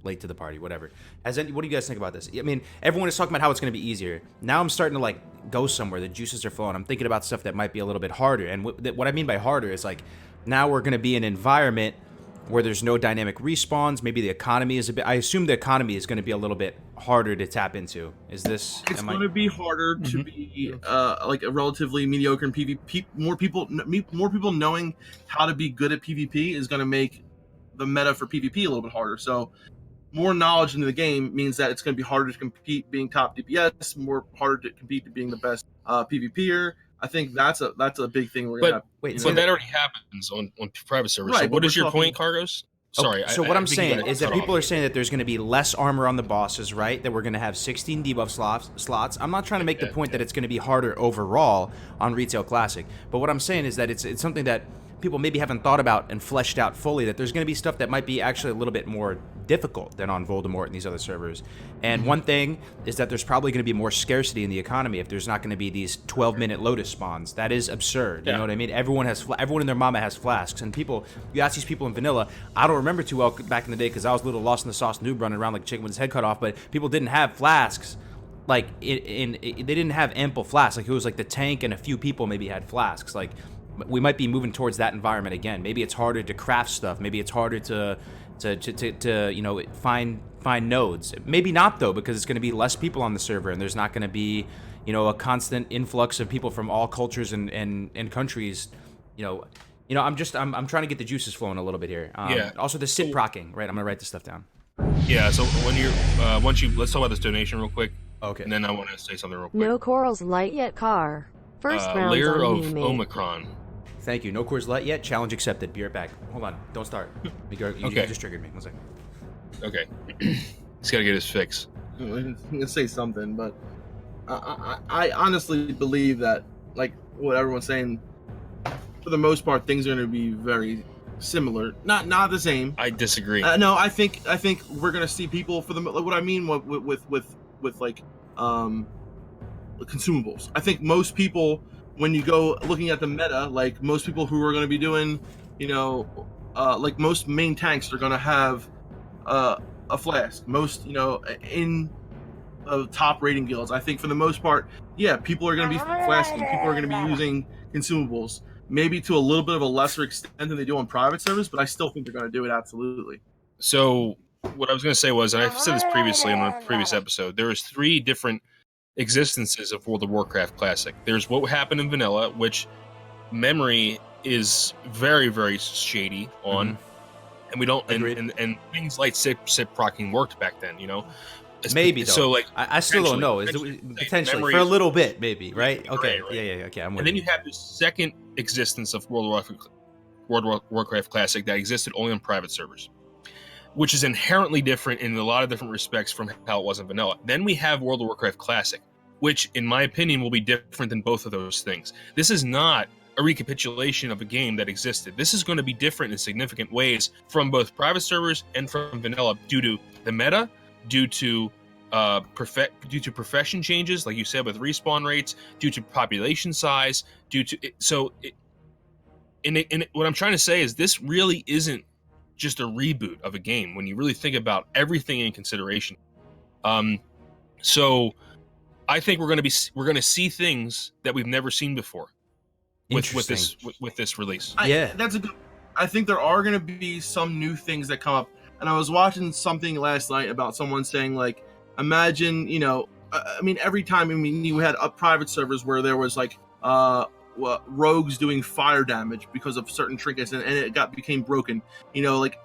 late to the party. Whatever. What do you guys think about this? I mean, everyone is talking about how it's gonna be easier. Now I'm starting to like go somewhere. The juices are flowing. I'm thinking about stuff that might be a little bit harder. And what I mean by harder is like now we're gonna be in an environment where there's no dynamic respawns. Maybe the economy is a bit. I assume the economy is going to be a little bit harder to tap into. Is this? It's going to be harder to be like a relatively mediocre in PvP. More people knowing how to be good at PvP is going to make the meta for PvP a little bit harder. So more knowledge into the game means that it's going to be harder to compete being top DPS, more harder to compete to being the best PvPer. I think that's a big thing we're gonna have. Wait, so that already happens on private servers. Right, so what is your point, Kargoz? Sorry. So what I'm saying is that people are saying that there's going to be less armor on the bosses, right? That we're going to have 16 debuff slots. I'm not trying to make the point that it's going to be harder overall on Retail Classic, but what I'm saying is that it's something that people maybe haven't thought about and fleshed out fully, that there's going to be stuff that might be actually a little bit more difficult than on Voldemort and these other servers. And one thing is that there's probably going to be more scarcity in the economy if there's not going to be these 12-minute Lotus spawns. That is absurd. You know what I mean? Everyone and their mama has flasks. And people, you ask these people in vanilla, I don't remember too well back in the day because I was a little lost in the sauce noob running around like a chicken with his head cut off, but people didn't have flasks. Like, they didn't have ample flasks. Like, it was like the tank and a few people maybe had flasks. Like, we might be moving towards that environment again. Maybe it's harder to craft stuff. Maybe it's harder to find nodes. Maybe not though, because it's going to be less people on the server, and there's not going to be a constant influx of people from all cultures and countries. I'm trying to get the juices flowing a little bit here. Also the sit procking, right? I'm gonna write this stuff down. Yeah. So when you're let's talk about this donation real quick. Okay. And then I want to say something real quick. No Corals Light Yet Car. First round Layer on of me, Omicron. Thank you. No Coors Light yet. Challenge accepted. Be right back. Hold on. Don't start. You just triggered me. 1 second. Okay. He's got to get his fix. I'm gonna say something, but I honestly believe that, like what everyone's saying, for the most part, things are going to be very similar. Not the same. I disagree. No, I think we're going to see people for what I mean with like consumables. I think most people, when you go looking at the meta, like most people who are going to be doing, like most main tanks are going to have a flask. Most, in top rating guilds. I think for the most part, yeah, people are going to be flasking. People are going to be using consumables, maybe to a little bit of a lesser extent than they do on private servers, but I still think they're going to do it absolutely. So what I was going to say was, and I've said this previously in a previous episode, there is 3 different existences of World of Warcraft Classic. There's what happened in vanilla, which memory is very, very shady on, and we don't, and things like SIP procking worked back then, you know. Maybe though. So like I still don't know. Is it potentially for a little bit, maybe, right? Okay, right. Yeah. Okay, I'm with and then you have the second existence of World of Warcraft Classic that existed only on private servers, which is inherently different in a lot of different respects from how it was in vanilla. Then we have World of Warcraft Classic, which, in my opinion, will be different than both of those things. This is not a recapitulation of a game that existed. This is going to be different in significant ways from both private servers and from vanilla due to the meta, due to profession changes, like you said, with respawn rates, due to population size, what I'm trying to say is this really isn't just a reboot of a game when you really think about everything in consideration. So I think we're going to see things that we've never seen before with this release. I think there are going to be some new things that come up. And I was watching something last night about someone saying, like, imagine, every time, you had private servers where there was like rogues doing fire damage because of certain trinkets, and it became broken. Like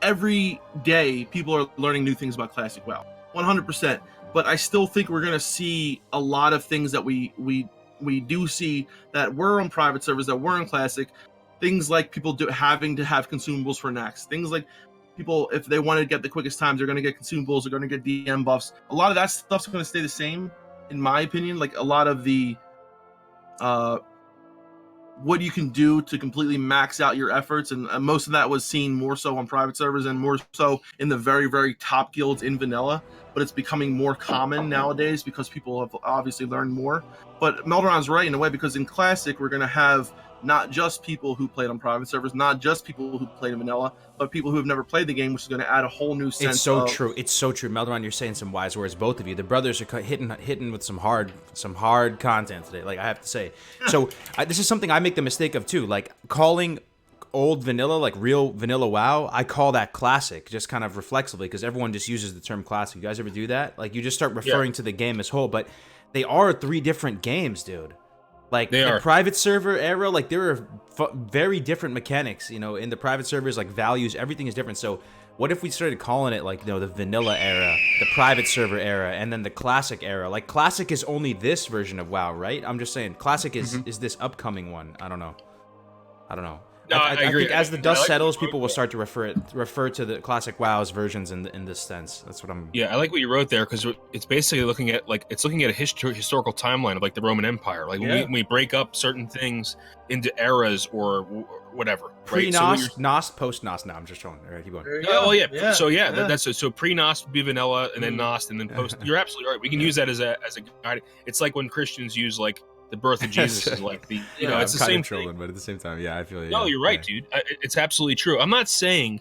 every day people are learning new things about Classic WoW, 100%. But I still think we're going to see a lot of things that we do see that were on private servers, that were in Classic. Things like people having to have consumables for Nax. Things like people, if they want to get the quickest times, they're going to get consumables, they're going to get DM buffs. A lot of that stuff's going to stay the same, in my opinion. Like a lot of the what you can do to completely max out your efforts, and most of that was seen more so on private servers and more so in the very, very top guilds in vanilla. But it's becoming more common nowadays because people have obviously learned more. But Melderon's right in a way, because in Classic we're going to have not just people who played on private servers, not just people who played in vanilla, but people who have never played the game, which is going to add a whole new sense. It's so true. It's so true. Melderon, you're saying some wise words, both of you. The brothers are hitting with some hard content today, like I have to say. So this is something I make the mistake of too, like calling old vanilla, like real vanilla WoW, I call that Classic, just kind of reflexively, because everyone just uses the term Classic. You guys ever do that? Like you just start referring to the game as whole, but they are 3 different games, dude. Like the private server era, like there are very different mechanics, in the private servers, like values, everything is different. So what if we started calling it like, the vanilla era, the private server era, and then the Classic era? Like Classic is only this version of WoW, right? I'm just saying Classic is this upcoming one. I don't know. No, I agree. think as the dust settles, people will start to refer to the Classic WoW's versions in this sense. That's what I'm. Yeah, I like what you wrote there, because it's basically looking at a historical timeline of like the Roman Empire. Like when we break up certain things into eras or whatever. Pre-Nost, right? Nost, post-Nost. No, I'm just trolling. All right, keep going. Yeah. So that's pre-Nost would be vanilla, and then Nost, and then post. You're absolutely right. We can use that as a guide. It's like when Christians use like the birth of Jesus is like the, it's the same trolling, thing. But at the same time, I feel you. No, you're right, dude. It's absolutely true. I'm not saying,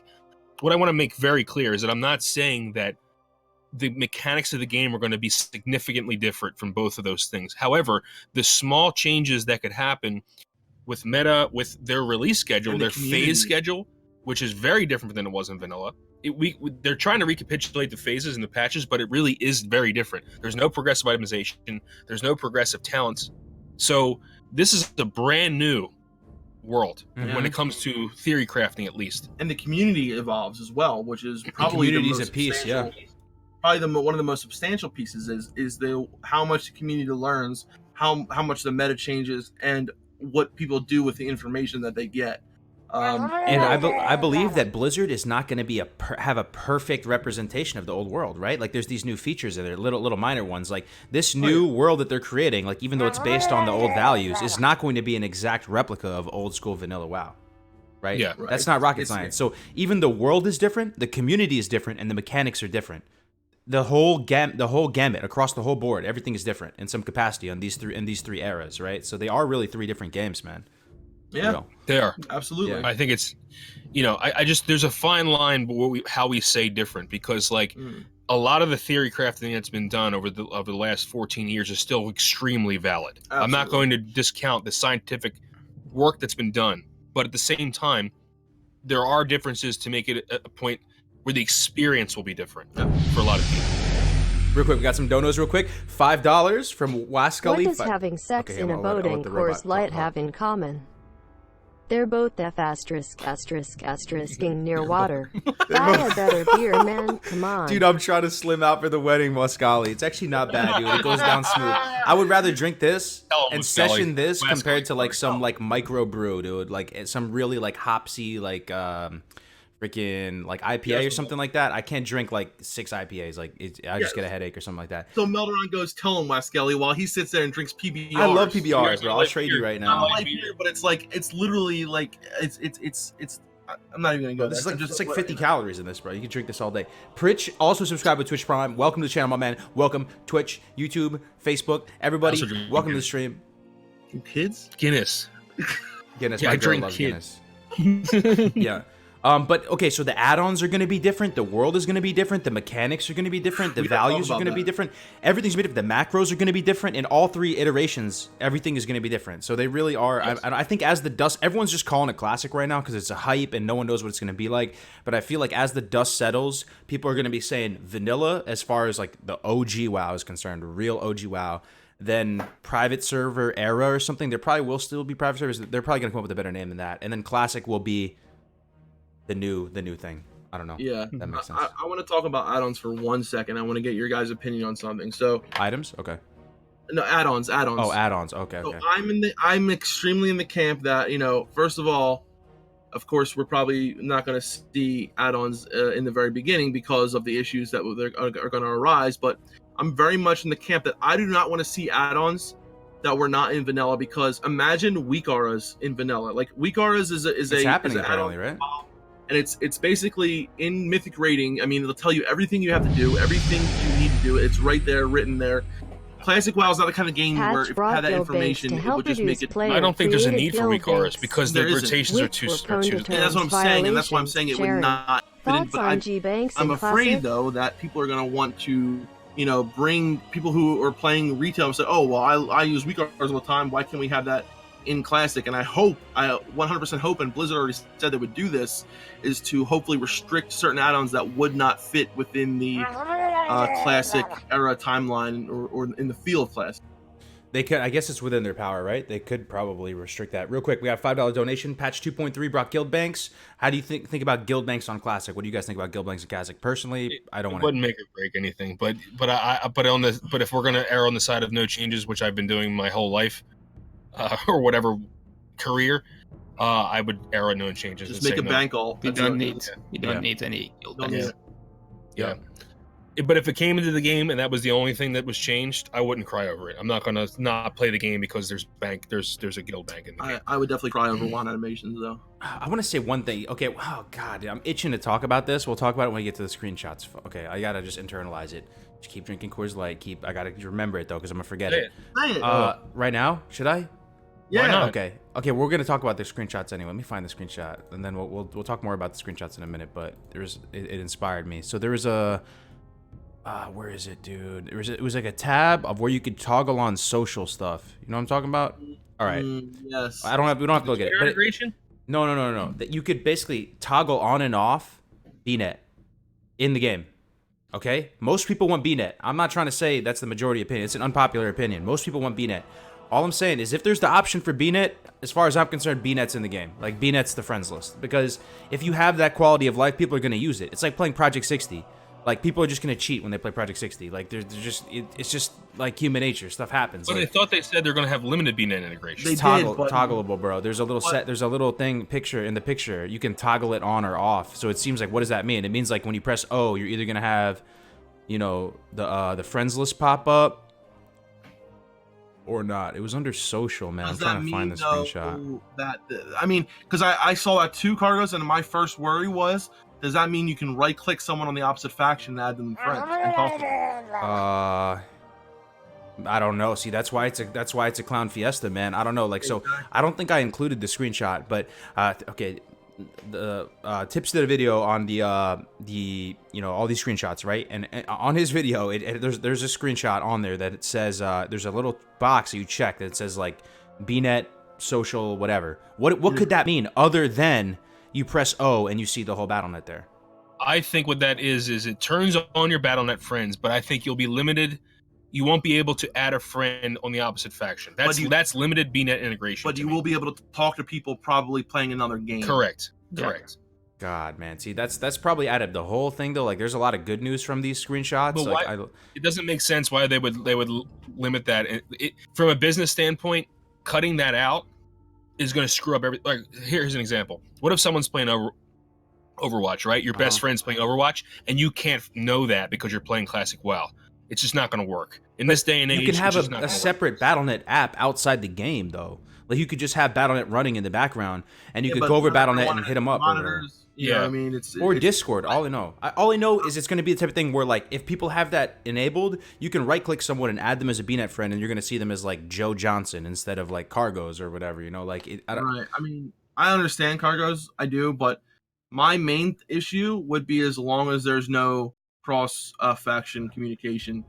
what I want to make very clear is that I'm not saying that the mechanics of the game are going to be significantly different from both of those things. However, the small changes that could happen with meta, with their release schedule, their phase schedule, which is very different than it was in vanilla. They're trying to recapitulate the phases and the patches, but it really is very different. There's no progressive itemization. There's no progressive talents. So this is a brand new world when it comes to theory crafting, at least. And the community evolves as well, which is probably the most piece. Yeah, probably one of the most substantial pieces is how much the community learns, how much the meta changes, and what people do with the information that they get. And I believe that Blizzard is not going to have a perfect representation of the old world, right? Like there's these new features in there, little minor ones. Like this new world that they're creating, like even though it's based on the old values, is not going to be an exact replica of old school vanilla WoW, right? Yeah, that's not rocket science. So even the world is different, the community is different, and the mechanics are different. The whole gamut across the whole board, everything is different in some capacity in these three eras, right? So they are really 3 different games, man. Yeah, they are. Absolutely. I think it's, I just, there's a fine line how we say different, because like a lot of the theory crafting that's been done over the last 14 years is still extremely valid. Absolutely. I'm not going to discount the scientific work that's been done, but at the same time, there are differences to make it a point where the experience will be different for a lot of people. Real quick, we got some donos real quick. $5 from Wascally. What does having sex Okay, in a I'll let boating the Coors robot Light talk. have in common? They're both F***ing near water. Buy a better beer, man. Come on. Dude, I'm trying to slim out for the wedding, Wascally. It's actually not bad, dude. It goes down smooth. I would rather drink this Tell 'em, and Wascally. session this Wascally. compared to like some like micro brew, dude. Like some really like hopsy like freaking like IPA or something like that. I can't drink like 6 IPAs. Like I just get a headache or something like that. So Melderon goes, tell him, Waskelly, while he sits there and drinks PBRs. I love PBRs, bro. I'll like trade beer. you right I now. like beer, but it's like, it's literally like, it's. I'm not even gonna go This is there. like, I'm it's like 50 calories in this, bro. You can drink this all day. Pritch also subscribe with Twitch Prime. Welcome to the channel, my man. Welcome Twitch, YouTube, Facebook, everybody. Also drink Welcome to beer. the stream. Kids? Guinness. Guinness, Yeah, my I girl drink loves Guinness. Guinness. Yeah. But okay, so the add-ons are going to be different. The world is going to be different. The mechanics are going to be different. The We gotta talk values are about going to be that. different. Everything's going to be different. The macros are going to be different. In all 3 iterations, everything is going to be different. So they really are. Yes. I think as the dust, everyone's just calling it classic right now because it's a hype and no one knows what it's going to be like. But I feel like as the dust settles, people are going to be saying vanilla as far as like the OG WoW is concerned, real OG WoW. Then private server era or something. There probably will still be private servers. They're probably going to come up with a better name than that. And then classic will be the new thing. I don't know. Yeah. That makes sense. I want to talk about add-ons for 1 second. I want to get your guys' opinion on something. So, Items? Okay. no, add-ons. Oh, add-ons. Okay, So okay. I'm extremely in the camp that, first of all, of course, we're probably not going to see add-ons in the very beginning because of the issues that are going to arise. But I'm very much in the camp that I do not want to see add-ons that were not in vanilla, because imagine weak auras in vanilla. Like, weak auras is It's happening an apparently, add-on, right? and it's basically in mythic rating. I mean, it'll tell you everything you have to do, everything you need to do. It's right there, written there. Classic WoW is not the kind of game where Patch if you brought had that guild banks information, to it help would just reduce make it. player I don't think there's a created need for guild weak auras banks, because There the isn't. rotations are which too. were prone to And that's what I'm saying, and that's why I'm saying it would Sharing. not fit in. Thoughts But on G banks I'm in afraid Classic? though that people are going to want to, bring people who are playing retail and say, oh well, I use weak auras all the time. Why can't we have that in Classic? And I 100% hope, and Blizzard already said they would do this, is to hopefully restrict certain add-ons that would not fit within the Classic era timeline or in the feel of Classic. They could. I guess it's within their power, right? They could probably restrict that. Real quick, we got $5 donation. Patch 2.3 brought guild banks. How do you think about guild banks on Classic? What do you guys think about guild banks on Classic? Personally, I don't It want to. wouldn't make or break anything, but if we're gonna err on the side of no changes, which I've been doing my whole life, or whatever career, I would err on no changes. Just and make say a no. bank all. You That's don't it. need any guild Don't banks. need it. Yeah. But if it came into the game and that was the only thing that was changed, I wouldn't cry over it. I'm not gonna not play the game because there's a guild bank in the game. I would definitely cry over WAN animations though. I want to say one thing. Okay. Oh God, I'm itching to talk about this. We'll talk about it when we get to the screenshots. Okay. I gotta just internalize it. Just keep drinking Coors Light. I gotta remember it though, because I'm gonna forget it. Say it. Right now, should I? Yeah. not? Okay. We're gonna talk about the screenshots anyway. Let me find the screenshot, and then we'll talk more about the screenshots in a minute. But it inspired me. So there was a. Where is it, dude? It was like a tab of where you could toggle on social stuff. You know what I'm talking about? All right. Yes. We don't have to look at it. Player But integration? no. That you could basically toggle on and off BNet in the game. Okay? Most people want BNet. I'm not trying to say that's the majority opinion. It's an unpopular opinion. Most people want BNet. All I'm saying is if there's the option for BNet, as far as I'm concerned, BNet's in the game. Like, BNet's the friends list. Because if you have that quality of life, people are going to use it. It's like playing Project 60. Like, people are just going to cheat when they play Project 60. Like, it's just like human nature. Stuff happens. But Like, I thought they said they're going to have limited BNet integration. They it's did, but- toggleable, bro. There's a little there's a little thing in the picture. You can toggle it on or off. So it seems like, what does that mean? It means like when you press O, you're either gonna have, the friends list pop up or not. It was under social, man. I'm Does trying that to find the mean, screenshot. though, I mean, because I saw that too, Kargoz, and my first worry was, does that mean you can right-click someone on the opposite faction and add them friends and talk to them? I don't know. See, that's why it's a clown fiesta, man. I don't know. Like, so Exactly. I don't think I included the screenshot, but okay. the tips to the video on the you know, all these screenshots, right? And on his video, there's a screenshot on there that it says there's a little box that you check that says like BNet social whatever. What could that mean other than you press O and you see the whole BattleNet there? I think what that is it turns on your BattleNet friends, but I think you'll be limited. You won't be able to add a friend on the opposite faction. That's limited BNet integration. But you will be able to talk to people probably playing another game. Correct. Yeah. Correct. God, man. See, that's probably out of the whole thing though. Like, there's a lot of good news from these screenshots. But like, it doesn't make sense why they would limit that. From a business standpoint, cutting that out is going to screw up everything. Like, here's an example. What if someone's playing Overwatch, right? Your best friend's playing Overwatch, and you can't know that because you're playing Classic WoW. It's just not going to work. In this day and age, you can have a separate BattleNet app outside the game, though. Like, you could just have BattleNet running in the background, and you could go over BattleNet and hit them up. Monitors, you know what I mean, it's Discord. All I know is it's going to be the type of thing where, like, if people have that enabled, you can right-click someone and add them as a BNet friend, and you're going to see them as like Joe Johnson instead of like Kargoz or whatever. You know, like right. I mean, I understand Kargoz, I do, but my main issue would be as long as there's no cross faction communication.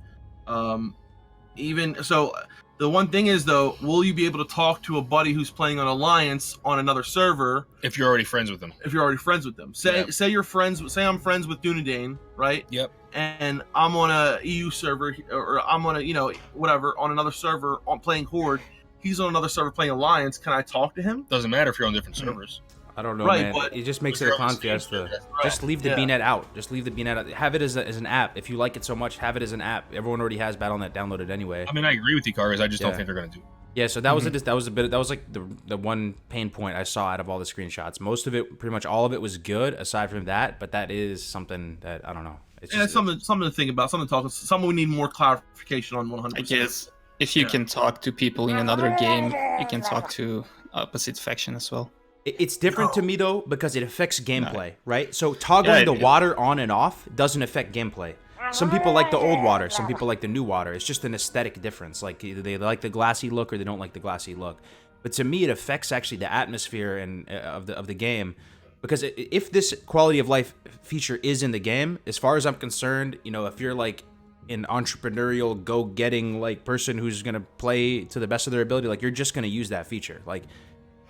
Even so, the one thing is though, will you be able to talk to a buddy who's playing on Alliance on another server if you're already friends with them? If you're already friends with them, say you're friends. Say I'm friends with Dunedain, right? Yep. And I'm on a EU server, or I'm on a whatever on another server on playing Horde. He's on another server playing Alliance. Can I talk to him? Doesn't matter if you're on different servers. I don't know, right, man. but it just makes it a clown fiesta. Right. Just leave the BNet out. Just leave the BNet out. Have it as an app. If you like it so much, have it as an app. Everyone already has BattleNet downloaded anyway. I mean, I agree with you, Kargoz. I just don't think they're going to do it. Yeah, so that was like the one pain point I saw out of all the screenshots. Most of it, pretty much all of it, was good aside from that. But that is something that I don't know. It's just, something to think about. Something to talk. Something we need more clarification on. 100%. I guess if you can talk to people in another game, you can talk to opposite faction as well. It's different to me though because it affects gameplay, right? So toggling the water on and off doesn't affect gameplay. Some people like the old water, some people like the new water. It's just an aesthetic difference. Like either they like the glassy look or they don't like the glassy look. But to me, it affects actually the atmosphere and of the game, because if this quality of life feature is in the game, as far as I'm concerned, if you're like an entrepreneurial go-getting like person who's gonna play to the best of their ability, like you're just gonna use that feature, like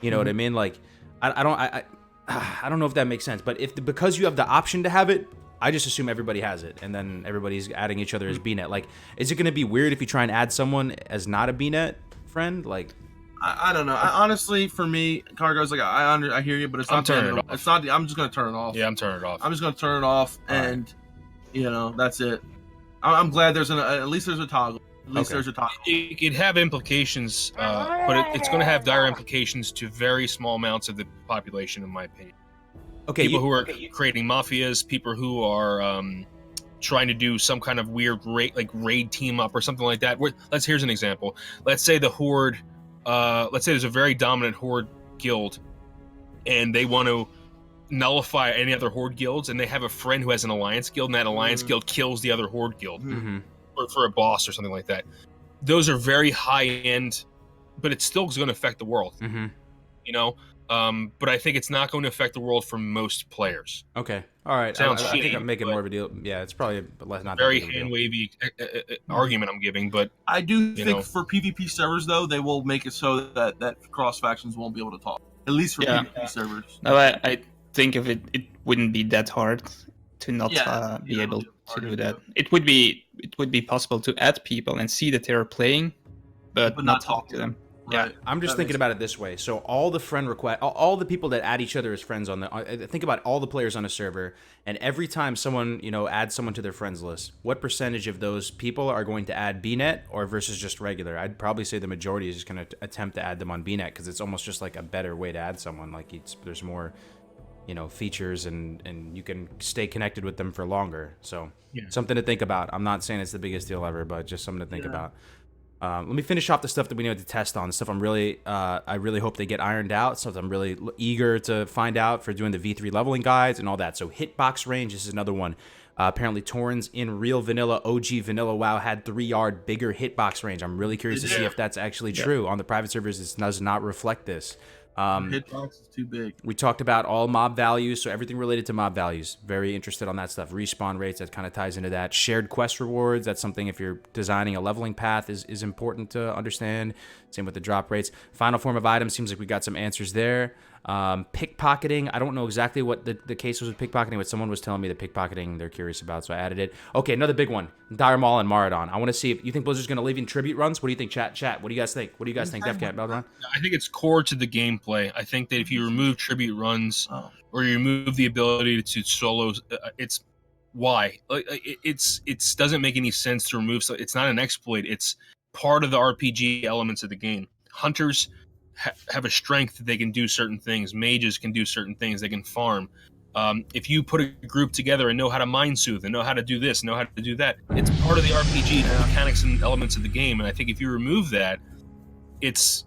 you know what I mean, like. I don't know if that makes sense, but because you have the option to have it, I just assume everybody has it, and then everybody's adding each other as BNet. Like, is it going to be weird if you try and add someone as not a BNet friend? Like, I don't know. Honestly, for me, Kargoz, like I hear you, but it's not. Turning it off. It's not. I'm just going to turn it off. Yeah, I'm turning it off. I'm just going to turn it off, and that's it. I'm glad there's at least there's a toggle. At least there's a toggle. It could have implications, but it's going to have dire implications to very small amounts of the population, in my opinion. Okay, people who are creating mafias, people who are trying to do some kind of weird raid team up or something like that. Here's an example. Let's say the Horde. Let's say there's a very dominant Horde guild, and they want to nullify any other Horde guilds, and they have a friend who has an Alliance guild, and that Alliance guild kills the other Horde guild. For a boss or something like that. Those are very high end, but it's still going to affect the world. But I think it's not going to affect the world for most players. Okay, all right. I think I'm making more of a deal. Yeah, it's probably not very hand wavy argument I'm giving, but I do think for PvP servers though, they will make it so that cross factions won't be able to talk. At least for PvP servers. No, I think if it wouldn't be that hard to not be able to do that. It would be possible to add people and see that they're playing, but not talk to them. Right. Yeah, I'm just thinking about it this way. So all the friend request, all the people that add each other as friends think about all the players on a server, and every time someone adds someone to their friends list, what percentage of those people are going to add BNet or versus just regular? I'd probably say the majority is just going to attempt to add them on BNet because it's almost just like a better way to add someone. Like there's more features and you can stay connected with them for longer. So something to think about. I'm not saying it's the biggest deal ever, but just something to think about. Let me finish off the stuff that we need to test on. Stuff I really hope they get ironed out. Stuff I'm really eager to find out for doing the V3 leveling guides and all that. So hitbox range, this is another one. Apparently Torrens in real vanilla, OG vanilla WoW had 3-yard bigger hitbox range. I'm really curious to see if that's actually true. On the private servers, it does not reflect this. Hitbox is too big. We talked about all mob values, so everything related to mob values. Very interested on that stuff. Respawn rates, that kind of ties into that. Shared quest rewards, that's something if you're designing a leveling path is important to understand. Same with the drop rates. Final form of items, seems like we got some answers there. Pickpocketing, I don't know exactly what the case was with pickpocketing, but someone was telling me that pickpocketing they're curious about, so I added it. Okay, another big one. Dire Maul and Maradon. I want to see if you think Blizzard's going to leave in tribute runs. What do you think, chat? What do you guys think? What do you guys think, Defcamp, Melderon? I think it's core to the gameplay. I think that if you remove tribute runs or you remove the ability to solo, it's why it doesn't make any sense to remove. So it's not an exploit. It's part of the RPG elements of the game. Hunters have a strength that they can do certain things. Mages can do certain things. They can farm. If you put a group together and know how to mind soothe and know how to do this, know how to do that, it's part of the RPG mechanics and elements of the game. And I think if you remove that, it's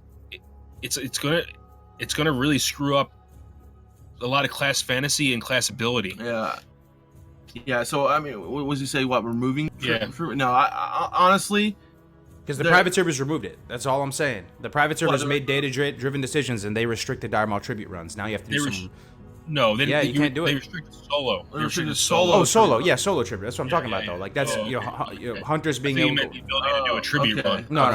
gonna really screw up a lot of class fantasy and class ability. Yeah. So I mean, what was he say? What removing? Yeah. No, I honestly. Because the private servers removed it. That's all I'm saying. The private servers made data-driven decisions, and they restricted Dire Maul tribute runs. Now you have to do some... No, you can't do it. They restricted solo. They restricted solo. Oh, solo. Yeah, solo tribute. That's what I'm talking about, though. Like, that's, hunters being able to... the ability to do a tribute run. No.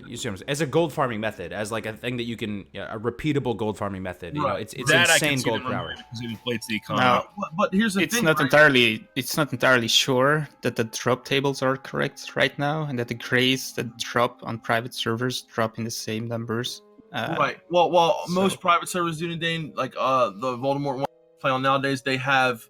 You see what I'm saying? As a gold farming method, as like a thing that you can... a repeatable gold farming method. You know, it's insane gold per hour. Because it inflates the economy. Now, but here's the thing. It's not entirely sure that the drop tables are correct right now, and that the grays that drop on private servers drop in the same numbers. Right. Well, most private servers, Dunedain, like the Voldemort one play on nowadays, they have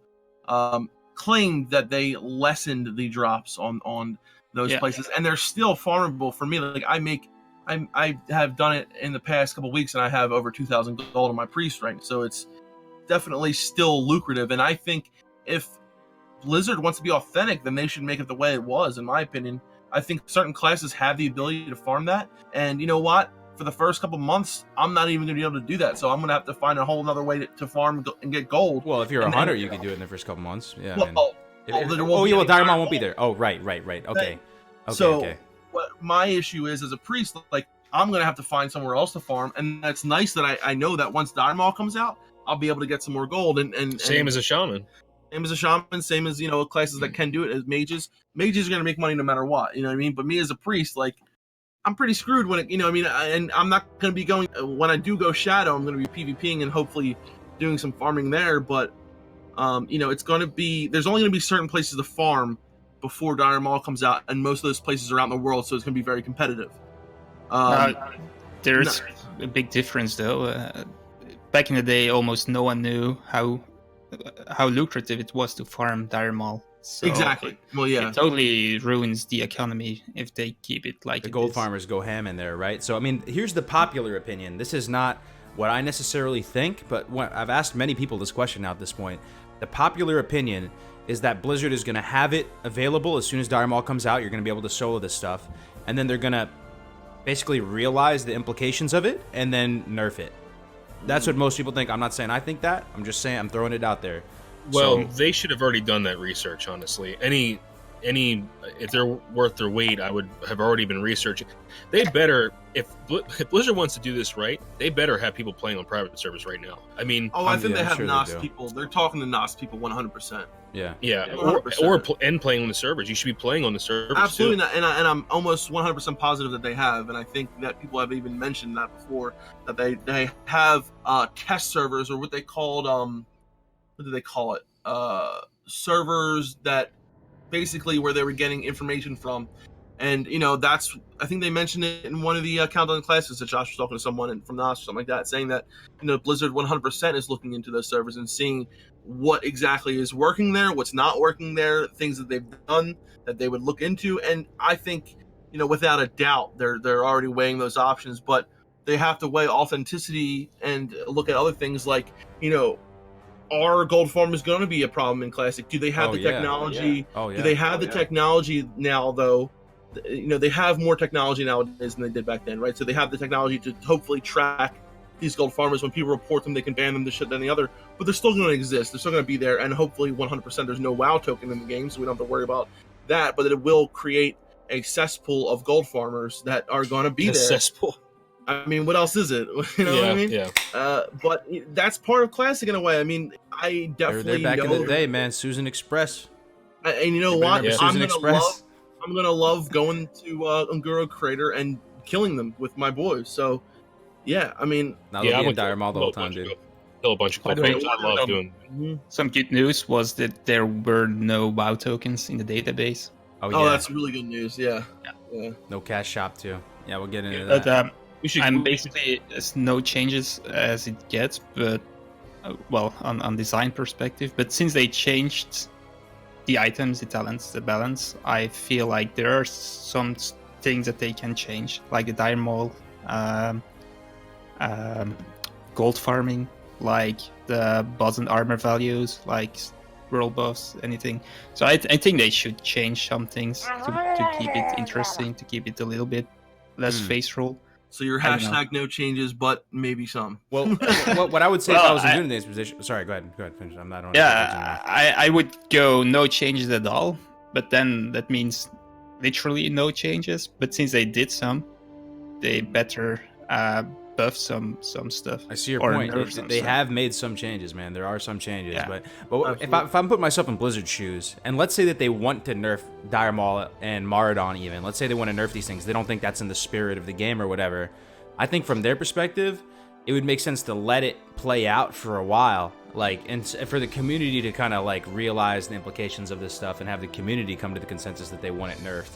claimed that they lessened the drops on those places, and they're still farmable for me. Like I have done it in the past couple weeks, and I have over 2,000 gold on my priest rank, so it's definitely still lucrative. And I think if Blizzard wants to be authentic, then they should make it the way it was. In my opinion, I think certain classes have the ability to farm that, and you know what? For the first couple months, I'm not even going to be able to do that. So I'm going to have to find a whole other way to farm and get gold. Well, if you're a hunter, you can do it in the first couple months. Yeah. Dire Maul won't be there. Oh, right. Okay. So what my issue is, as a priest, like I'm going to have to find somewhere else to farm. And that's nice that I know that once Dire Maul comes out, I'll be able to get some more gold. And same as a shaman. Same as, classes that can do it as mages. Mages are going to make money no matter what. You know what I mean? But me as a priest, like, I'm pretty screwed when and I'm not going to be going, when I do go Shadow, I'm going to be PvPing and hopefully doing some farming there, but, it's going to be, there's only going to be certain places to farm before Dire Maul comes out, and most of those places are out in the world, so it's going to be very competitive. There's a big difference, though. Back in the day, almost no one knew how lucrative it was to farm Dire Maul. So exactly. Well, yeah. It totally ruins the economy if they keep it like the gold farmers go ham in there, right? So, I mean, here's the popular opinion. This is not what I necessarily think, but I've asked many people this question now at this point. The popular opinion is that Blizzard is going to have it available as soon as Dire Maul comes out. You're going to be able to solo this stuff, and then they're going to basically realize the implications of it and then nerf it. That's what most people think. I'm not saying I think that. I'm just saying I'm throwing it out there. Well, they should have already done that research, honestly. Any if they're worth their weight, I would have already been researching. They better, if Blizzard wants to do this right, they better have people playing on private servers right now. I mean, I think they have NOS people. They're talking to NOS people 100%. Yeah, or playing on the servers. You should be playing on the servers. Absolutely, not. And I'm almost 100% positive that they have. And I think that people have even mentioned that before, that they have test servers, or what they called what do they call it? Servers that basically where they were getting information from. And, that's, I think they mentioned it in one of the countdown classes that Josh was talking to someone from NOS or something like that, saying that, Blizzard 100% is looking into those servers and seeing what exactly is working there, what's not working there, things that they've done that they would look into. And I think, without a doubt, they're already weighing those options, but they have to weigh authenticity and look at other things like, are gold farmers going to be a problem in Classic? Do they have the technology? Oh, yeah. Do they have the technology now, though? They have more technology nowadays than they did back then, right? So they have the technology to hopefully track these gold farmers. When people report them, they can ban them, this shit, then the other. But they're still going to exist. They're still going to be there. And hopefully 100% there's no WoW token in the game, so we don't have to worry about that. But it will create a cesspool of gold farmers that are going to be there. Cesspool. I mean, what else is it? You know what I mean? Yeah. But that's part of Classic in a way. I mean, I definitely They're back know. in the day, man. Susan Express. And you know Everybody what? remember I'm Susan gonna Express? love going to Unguro Crater and killing them with my boys. So, yeah, I mean, Now Yeah, they'll be I'm in Dire Maul the whole time, dude. Kill a bunch of By the way, Cloakroach. I love doing. Some good news was that there were no WoW tokens in the database. Oh, oh, yeah. that's really good news. Yeah. No cash shop, too. Yeah, we'll get into But that. We should. I'm basically as no changes as it gets, but well, on design perspective. But since they changed the items, the talents, the balance, I feel like there are some things that they can change, like the Dire Maul, gold farming, like the boss and armor values, like world buffs, anything. So I think they should change some things to keep it interesting, to keep it a little bit less face roll. So your I don't know. hashtag no changes, but maybe some. Well, what I would say if Well, I was in Dunedain's position... Sorry, go ahead, finish. I'm not on Yeah, I would go no changes at all, but then that means literally no changes. But since they did some, they better buff some stuff. I see your or point. nerf some They stuff. have made some changes, man. There are some changes, Yeah. but if Absolutely. I'm putting myself in Blizzard's shoes, and let's say that they want to nerf Dire Maul and Maradon, even let's say they want to nerf these things, they don't think that's in the spirit of the game or whatever. I think from their perspective, it would make sense to let it play out for a while, like, and for the community to kind of like realize the implications of this stuff and have the community come to the consensus that they want it nerfed.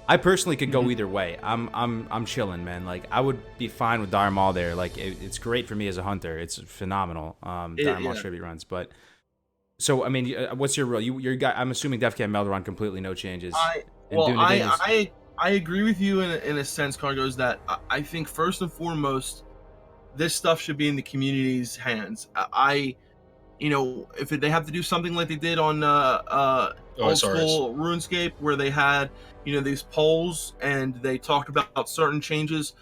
I personally could go either way. I'm chilling, man. Like, I would be fine with Dire Maul there. Like, it's great for me as a hunter. It's phenomenal. Dire Maul tribute runs, but so I mean, what's your rule? You're guy. I'm assuming Defcamp Melderon completely no changes. And Dunedain is- I agree with you in a sense, Kargoz, that I think first and foremost, this stuff should be in the community's hands. You know, if they have to do something like they did on old school RuneScape, where they had, you know, these polls and they talked about certain changes,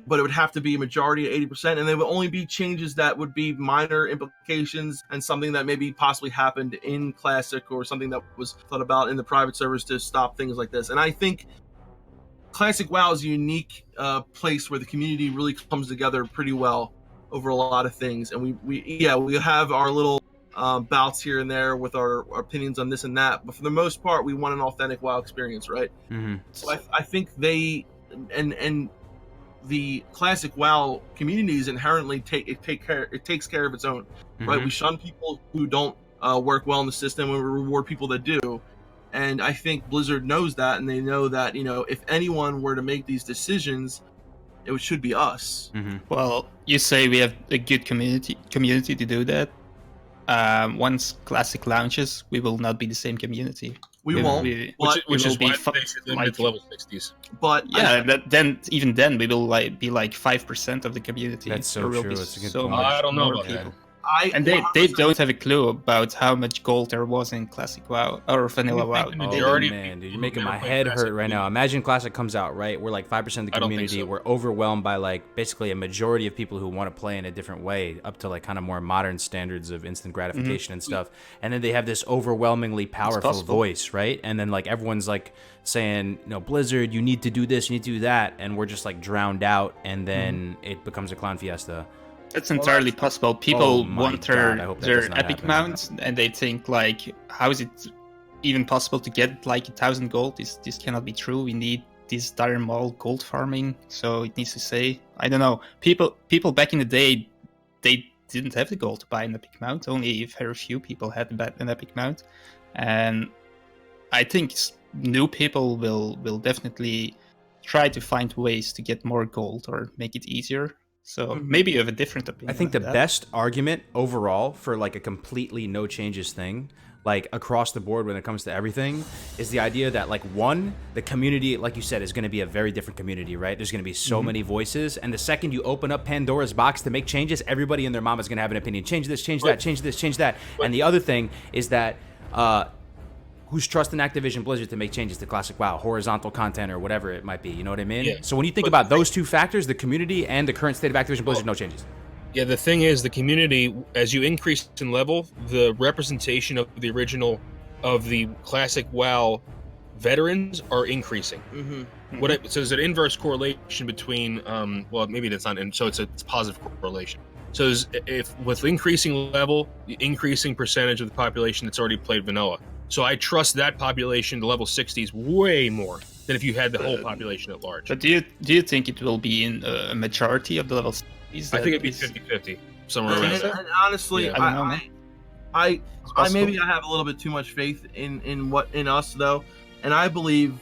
but it would have to be a majority of 80%, and they would only be changes that would be minor implications and something that maybe possibly happened in Classic or something that was thought about in the private servers to stop things like this. And I think Classic WoW is a unique place where the community really comes together pretty well over a lot of things, and we have our little bouts here and there with our opinions on this and that, but for the most part, we want an authentic WoW experience, right? Mm-hmm. So I think they and the Classic WoW communities inherently takes care of its own, right? Mhm. We shun people who don't work well in the system, and we reward people that do. And I think Blizzard knows that, and they know that, you know, if anyone were to make these decisions, it should be us. Mm-hmm. Well, you say we have a good community to do that. Once Classic launches, we will not be the same community. We won't. Which is why fu- they should limit like- to level 60s. But Yeah, then we will be like 5% of the community. That's so There will true. be It's a good so point. much I don't know more about that. people. and they don't have a clue about how much gold there was in Classic WoW or Vanilla WoW. The Oh, majority of man, dude, you're people making never my play head Classic hurt right now. Imagine Classic comes out, right? We're like 5% of the I don't think community. so. We're overwhelmed by like basically a majority of people who want to play in a different way, up to like kind of more modern standards of instant gratification and stuff. And then they have this overwhelmingly powerful possible. voice, right? And then like everyone's like saying, you know, Blizzard, you need to do this, you need to do that, and we're just like drowned out, and then it becomes a clown fiesta. That's entirely possible. People Oh my want God, I hope that does their not epic happen. mount, and they think like, how is it even possible to get like 1,000 gold? This cannot be true. We need this Dire Maul gold farming, so it needs to say. I don't know. People back in the day, they didn't have the gold to buy an epic mount. Only very few people had an epic mount, and I think new people will definitely try to find ways to get more gold or make it easier. So maybe you have a different opinion. I think the on that. best argument overall for like a completely no changes thing, like across the board when it comes to everything, is the idea that like one, the community, like you said, is going to be a very different community, right? There's going to be so many voices, and the second you open up Pandora's box to make changes, everybody and their mama is going to have an opinion. Change this, change that, change this, change that. And the other thing is that who's trusting Activision Blizzard to make changes to Classic WoW, horizontal content or whatever it might be, you know what I mean? Yeah. So when you think about those two factors, the community and the current state of Activision Blizzard, no changes. Yeah, the thing is, the community, as you increase in level, the representation of the original, of the Classic WoW veterans are increasing. Mm-hmm. So there's an inverse correlation between, well, maybe that's not, so it's a positive correlation. So if with increasing level, the increasing percentage of the population that's already played vanilla. So I trust that population to level 60s way more than if you had the whole population at large. But do you think it will be in a majority of the level 60s? I think it'd be 50-50, somewhere around there. And honestly, Yeah. I don't know, man. I possible. maybe I have a little bit too much faith in us though, and I believe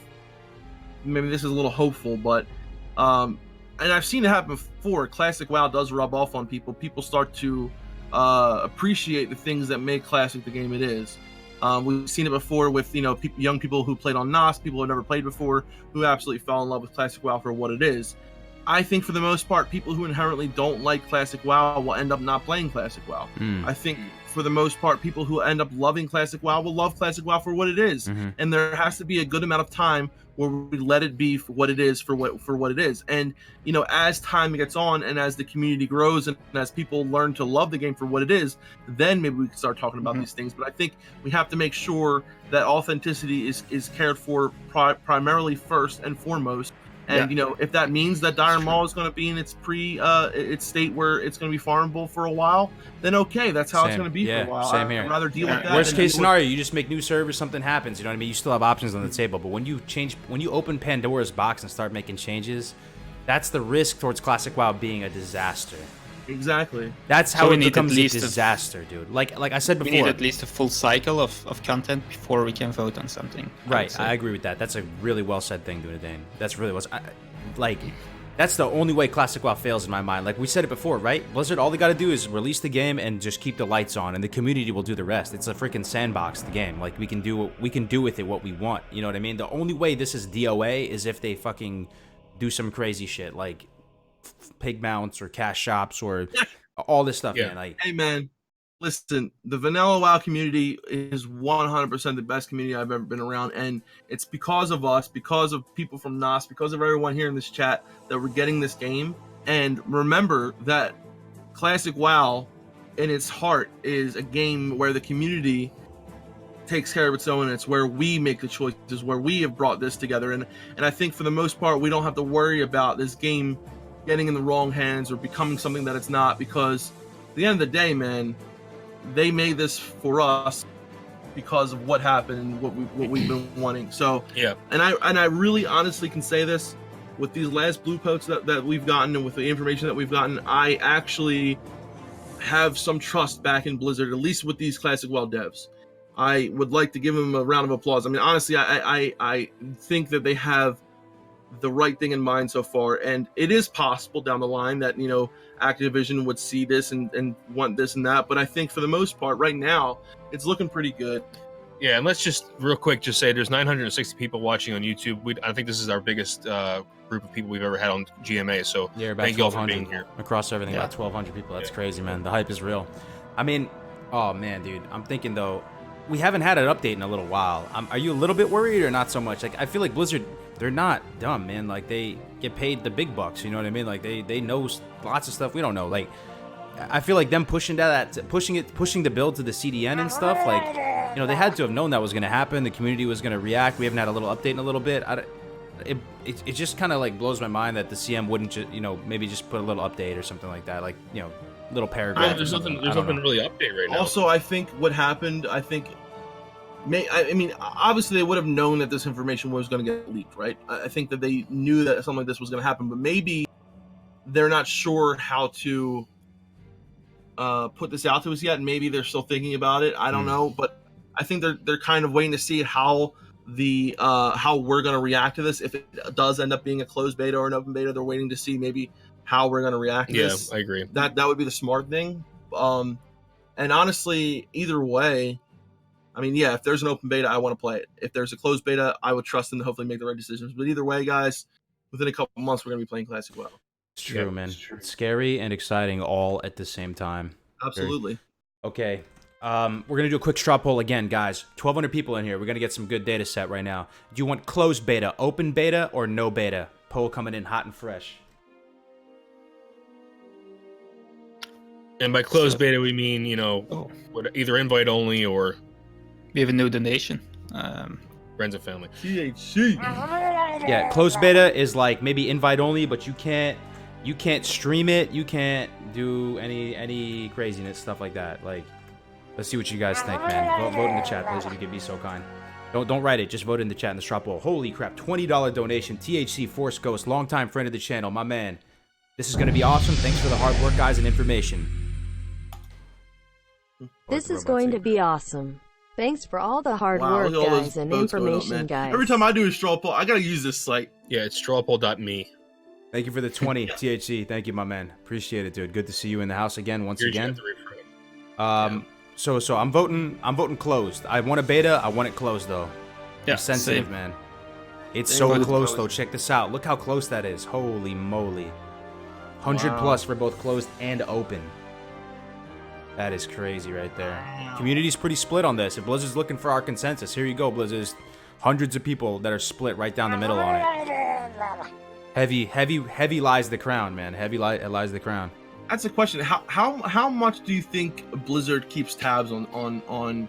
maybe this is a little hopeful, but and I've seen it happen before. Classic WoW does rub off on people. People start to appreciate the things that make Classic the game it is. We've seen it before with young people who played on NOS, people who have never played before, who absolutely fell in love with Classic WoW for what it is. I think for the most part, people who inherently don't like Classic WoW will end up not playing Classic WoW. I think for the most part, people who end up loving Classic WoW will love Classic WoW for what it is. And there has to be a good amount of time where we let it be for what it is, for what it is. And as time gets on and as the community grows and as people learn to love the game for what it is, then maybe we can start talking about these things. But I think we have to make sure that authenticity is cared for primarily first and foremost. And if that means that Dire Maul is going to be in its its state where it's going to be farmable for a while, then okay, that's how it's going to be for a while. Same here. I'd rather deal with that. Worst case scenario, you just make new servers, something happens. You know what I mean? You still have options on the table. But when you open Pandora's box and start making changes, that's the risk towards Classic WoW being a disaster. Exactly. That's how So we it need becomes at a least disaster, dude. Like I said We before. need at least a full cycle of content before we can vote on something. Right, I agree with that. That's a really well said thing, Dunedain. That's really well said. That's the only way Classic WoW fails in my mind. Like we said it before, right? Blizzard, all they got to do is release the game and just keep the lights on, and the community will do the rest. It's a freaking sandbox, the game. Like we can do with it what we want. You know what I mean? The only way this is DOA is if they fucking do some crazy shit, like pig mounts or cash shops or all this stuff, man. Like, hey, man, listen, the Vanilla WoW community is 100% the best community I've ever been around, and it's because of us, because of people from NOS, because of everyone here in this chat that we're getting this game. And remember that Classic WoW, in its heart, is a game where the community takes care of its own, and it's where we make the choices, where we have brought this together. And I think for the most part, we don't have to worry about this game getting in the wrong hands or becoming something that it's not, because at the end of the day, man, they made this for us because of what happened and what we've been wanting. So and I really honestly can say this with these last blue pokes that we've gotten and with the information that we've gotten, I actually have some trust back in Blizzard, at least with these Classic WoW devs. I would like to give them a round of applause. I mean, honestly, I think that they have the right thing in mind so far, and it is possible down the line that Activision would see this and want this and that, but I think for the most part right now it's looking pretty good. Yeah, and let's just real quick just say there's 960 people watching on YouTube. I think this is our biggest group of people we've ever had on GMA, so thank you all for being here. Across everything, about 1,200 people. That's crazy, man. The hype is real. I mean, oh man, dude, I'm thinking though, we haven't had an update in a little while. Are you a little bit worried or not so much? Like, I feel like Blizzard, they're not dumb, man. Like, they get paid the big bucks, you know what I mean? Like, they know lots of stuff we don't know. Like, I feel like them pushing the build to the CDN and stuff, like, they had to have known that was going to happen. The community was going to react. We haven't had a little update in a little bit. It just kind of, like, blows my mind that the CM wouldn't just, maybe just put a little update or something like that. Like, little paragraph. There's nothing really update right now. Also, I think what happened, I mean, obviously they would have known that this information was going to get leaked, right? I think that they knew that something like this was going to happen, but maybe they're not sure how to put this out to us yet. Maybe they're still thinking about it. I don't know, but I think they're kind of waiting to see how we're going to react to this. If it does end up being a closed beta or an open beta, they're waiting to see maybe how we're going to react to this. Yeah, I agree. That would be the smart thing. And honestly, either way, I mean, yeah, if there's an open beta, I want to play it. If there's a closed beta, I would trust them to hopefully make the right decisions. But either way, guys, within a couple months, we're going to be playing Classic WoW. It's true, man. It's scary and exciting all at the same time. Absolutely. Okay. We're going to do a quick straw poll again, guys. 1,200 people in here. We're going to get some good data set right now. Do you want closed beta, open beta, or no beta? Poll coming in hot and fresh. And by closed beta, we mean, either invite only or... We have a new donation. friends and family. THC. Yeah, closed beta is like maybe invite only, but you can't stream it. You can't do any craziness stuff like that. Like, let's see what you guys think, man. Vote in the chat, please, if you could be so kind. Don't write it. Just vote in the chat in the strap bowl. Holy crap! $20 donation. THC Force Ghost, longtime friend of the channel, my man. This is gonna be awesome. Thanks for the hard work, guys, and information. This is going to be awesome. Thanks for all the hard work, look at all guys, those and votes going up, information, man. guys. Every time I do a straw poll, I gotta use this site. Yeah, it's strawpoll.me. Thank you for the 20 THC. Thank you, my man. Appreciate it, dude. Good to see you in the house again, once again. So I'm voting closed. I want a beta. I want it closed though. Yeah, I'm sensitive, same. man. It's Same so with close closed. though. Check this out. Look how close that is. Holy moly. 100 Wow. plus for both closed and open. That is crazy right there. Community's pretty split on this. If Blizzard's looking for our consensus, here you go, Blizzard's hundreds of people that are split right down the middle on it. Heavy lies the crown, man. Lies the crown. That's a question. How much do you think Blizzard keeps tabs on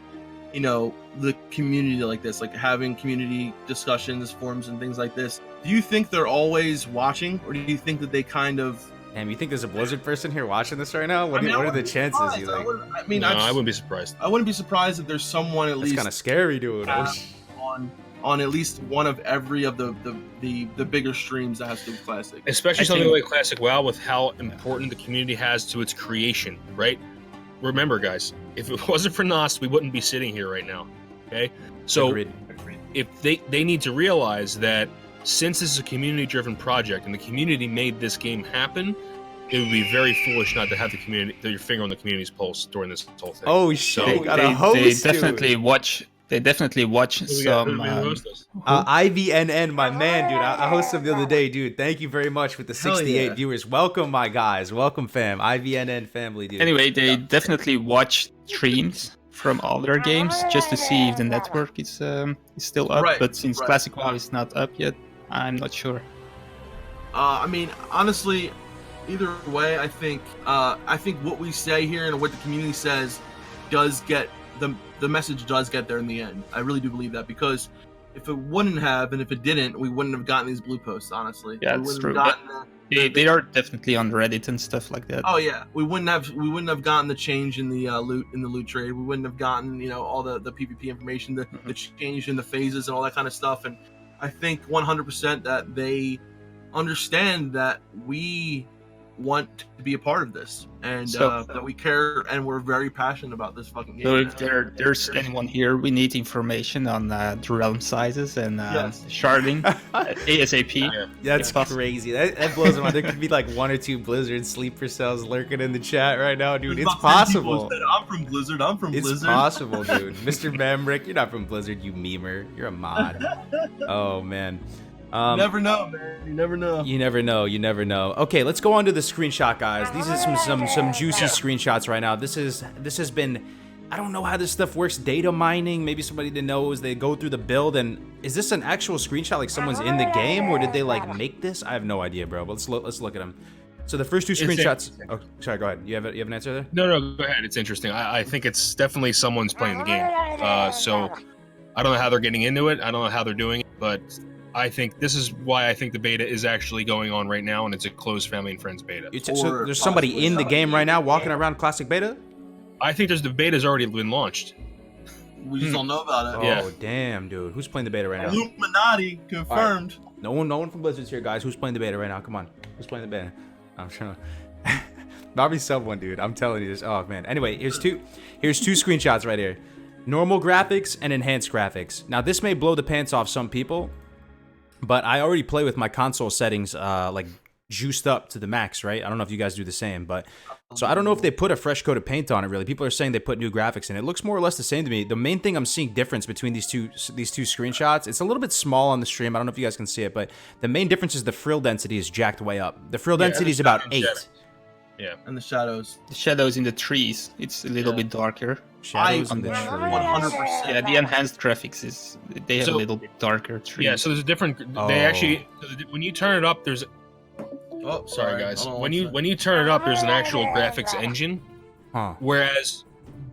you know, the community like this, like having community discussions, forums, and things like this? Do you think they're always watching, or do you think that they kind of? Damn, you think there's a Blizzard person here watching this right now? What I mean, are I the wouldn't be chances? surprised. You like? I wouldn't be surprised. I wouldn't be surprised if there's someone at That's least kind of scary, dude. on at least one of every of the bigger streams that has to do with Classic. Especially I something think- like Classic WoW, with how important the community has to its creation, right? Remember, guys, if it wasn't for Nost, we wouldn't be sitting here right now. Okay, so Agreed. if they need to realize that since this is a community-driven project and the community made this game happen, it would be very foolish not to have your finger on the community's pulse during this whole thing. Oh shit! They- We got a host. They definitely watch. They definitely watch Who we got? Who some. do we host us? IVNN, my man, dude. I hosted him the other day, dude. Thank you very much with the Hell 68 yeah. viewers. Welcome, my guys. Welcome, fam. IVNN family, dude. Anyway, they definitely watch streams from other games just to see if the network is still up. Right, But since right. Classic WoW is not up yet, I'm not sure. I mean, honestly, either way, I think what we say here and what the community says does get the message does get there in the end. I really do believe that, because if it wouldn't have, and if it didn't, we wouldn't have gotten these blue posts. Honestly, Yeah, we it's wouldn't true. have gotten They are definitely on Reddit and stuff like that. Oh yeah, we wouldn't have gotten the change in the loot trade. We wouldn't have gotten, you know, all the PvP information, the change in the phases and all that kind of stuff. And I think 100% that they understand that we want to be a part of this, and So- that we care, and we're very passionate about this fucking game. So if there's anyone here, we need information on the realm sizes and Yes. sharding ASAP. Yeah. That's If possible. crazy. That blows my mind. There could be like 1 or 2 Blizzard sleeper cells lurking in the chat right now, dude. There's It's about 10 people possible. who said, I'm from Blizzard. I'm from It's Blizzard. possible, dude. Mr. Mamrick, you're not from Blizzard, you memer. You're a mod. Oh man. You never know, man. You never know. You never know. You never know. Okay, let's go on to the screenshot, guys. These are some juicy screenshots right now. This has been. I don't know how this stuff works. Data mining. Maybe somebody that knows. They go through the build, and is this an actual screenshot? Like someone's in the game, or did they like make this? I have no idea, bro. But let's look at them. So the first 2 screenshots. Oh, sorry. Go ahead. You have an answer there? No, go ahead. It's interesting. I think it's definitely someone's playing the game. So I don't know how they're getting into it. I don't know how they're doing it, but I think this is why I think the beta is actually going on right now, and it's a closed family and friends beta. So there's somebody in the game right now walking around Classic Beta? I think the beta's already been launched. We just don't know about it. Oh, Yeah. damn, dude. Who's playing the beta right now? Illuminati confirmed. No one from Blizzard's here, guys. Who's playing the beta right now? Come on. Who's playing the beta? I'm trying to... Probably someone, dude. I'm telling you this. Oh, man. Anyway, here's two screenshots right here. Normal graphics and enhanced graphics. Now, this may blow the pants off some people, but I already play with my console settings like juiced up to the max, right? I don't know if you guys do the same, but so I don't know if they put a fresh coat of paint on it. Really, people are saying they put new graphics in it. It looks more or less the same to me. The main thing I'm seeing difference between these two screenshots, it's a little bit small on the stream. I don't know if you guys can see it, but the main difference is the frill density is jacked way up. The frill density is about 8. Yeah. And the shadows. The shadows in the trees, it's a little bit darker. Shadows in the I- trees. 100%. Yeah, the enhanced graphics they have So- a little bit darker trees. Yeah, so there's a different. Oh. They actually, when you turn it up, there's. Oh, Sorry, guys. Hold on When one you sec. when you turn it up, there's an actual graphics engine. Huh. Whereas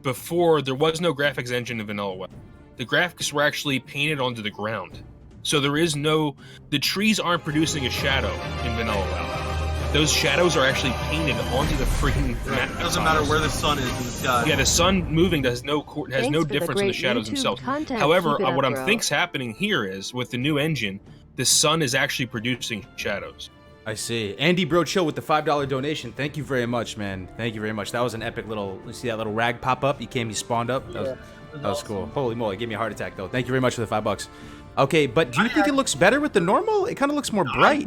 before there was no graphics engine in Vanilla Web. the graphics were actually painted onto the ground. So the trees aren't producing a shadow in vanilla WoW. Those shadows are actually painted onto the freaking map. It doesn't matter where the sun is in the sky. Yeah, the sun moving has no Thanks difference in the shadows themselves. Content. However, Keep it up, what I bro. think's happening here is with the new engine, the sun is actually producing shadows. I see. Andy Bro Chill with the $5 donation. Thank you very much, man. Thank you very much. That was an epic little. You see that little rag pop up? He spawned up. That was cool. Holy moly, gave me a heart attack though. Thank you very much for the $5. Okay, but do you think it looks better with the normal? It kind of looks more bright.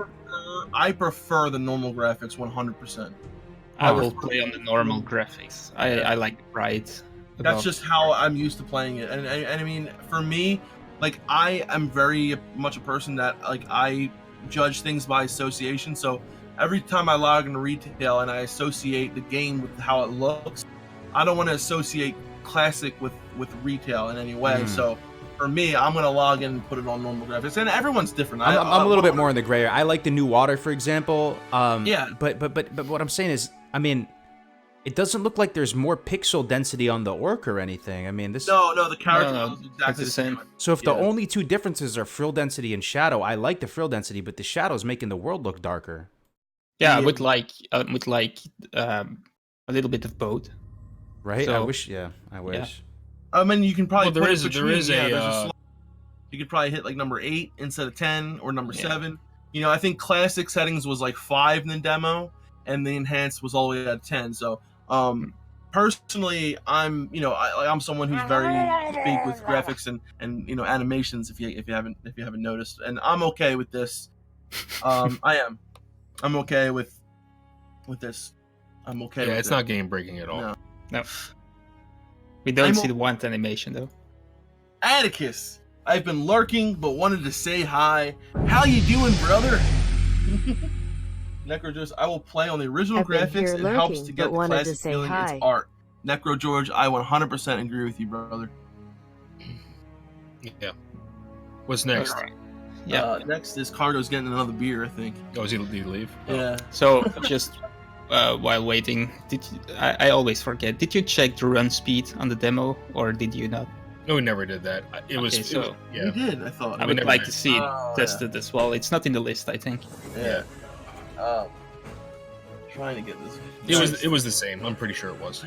I prefer the normal graphics 100%. I will play on the normal graphics. I like the bright. That's just how I'm used to playing it. And I mean, for me, like, I am very much a person that, like, I judge things by association. So every time I log into retail and I associate the game with how it looks, I don't want to associate classic with retail in any way. So for me, I'm gonna log in and put it on normal graphics, and everyone's different. I'm a little bit more in the gray area. I like the new water, for example. Yeah. But what I'm saying is, I mean, it doesn't look like there's more pixel density on the orc or anything. I mean, this. No, the character is it's exactly the same. So if the only two differences are frill density and shadow, I like the frill density, but the shadow's making the world look darker. Yeah, I would like a little bit of both. Right? So- I wish. I mean, you can probably. Well, put it there between, is a, there's uh, slot. You could probably hit like number 8 instead of 10 or number 7. You know, I think classic settings was like 5 in the demo, and the enhanced was all the way at 10. So, personally, I'm someone who's very big with graphics and animations. If you haven't noticed, and I'm okay with this. I'm okay with this. I'm okay. Yeah, with it's it. not game breaking at all. No. No. We don't see the want animation though. Atticus, I've been lurking, but wanted to say hi. How you doing, brother? Necro George, I will play on the original I've been graphics. here It helps lurking, to but get the wanted to classic say feeling. hi. It's art. Necro George, I 100% agree with you, brother. Yeah. What's next? Yeah. Next is Kargoz getting another beer, I think. Oh, did he leave? Yeah. So just while waiting, I always forget. Did you check the run speed on the demo, or did you not? No, we never did that. You did, I thought. I would never like did. to see it Oh, tested as well. It's not in the list, I think. Yeah. Trying to get this. It was the same. I'm pretty sure it was.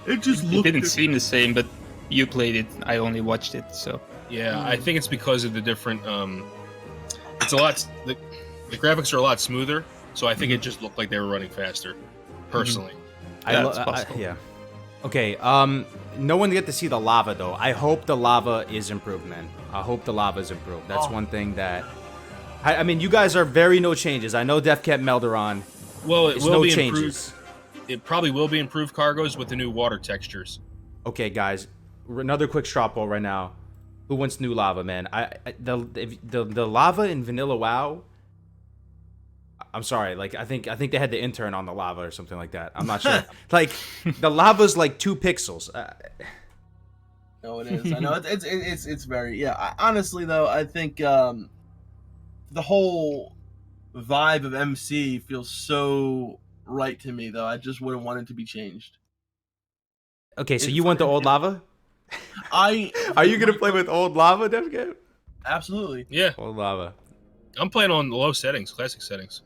It just It looked. didn't seem the same, but you played it. I only watched it, so Yeah, I think it's because of the different. It's a lot. The graphics are a lot smoother, so I think it just looked like they were running faster. Personally, Yeah, it's possible. Yeah. Okay. No one get to see the lava though. I hope the lava is improved, man. I hope the lava is improved. That's one thing that. I mean, you guys are very no changes. I know Defcamp Melderon. well, it It's will no be changes. improved. It probably will be improved Kargoz with the new water textures. Okay, guys. Another quick straw poll right now. Who wants new lava, man? The lava in Vanilla WoW. I'm sorry, like I think they had the intern on the lava or something like that. I'm not sure. Like the lava's like 2 pixels. No, it is. I know it's very honestly though, I think the whole vibe of MC feels so right to me though. I just wouldn't want it to be changed. Okay, so you want the old lava? Are you gonna play with old lava, Defcamp? Absolutely. Yeah, Old lava. I'm playing on low settings, classic settings.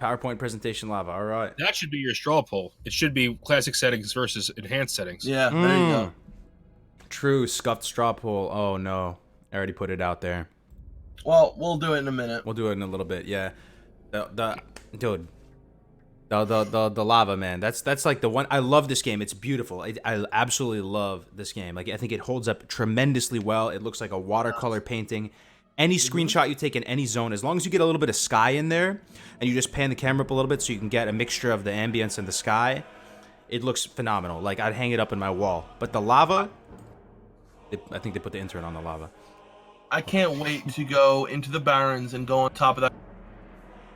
PowerPoint presentation lava. All right. That should be your straw poll. It should be classic settings versus enhanced settings. Yeah, there you go. True scuffed straw poll. Oh no, I already put it out there. Well, we'll do it in a minute. We'll do it in a little bit. Yeah. The lava, man. That's like the one. I love this game. It's beautiful. I absolutely love this game. Like I think it holds up tremendously well. It looks like a watercolor painting. Any screenshot you take in any zone, as long as you get a little bit of sky in there, and you just pan the camera up a little bit so you can get a mixture of the ambience and the sky, it looks phenomenal. Like I'd hang it up in my wall. But the lava, I think they put the intern on the lava. I can't wait to go into the Barrens and go on top of that.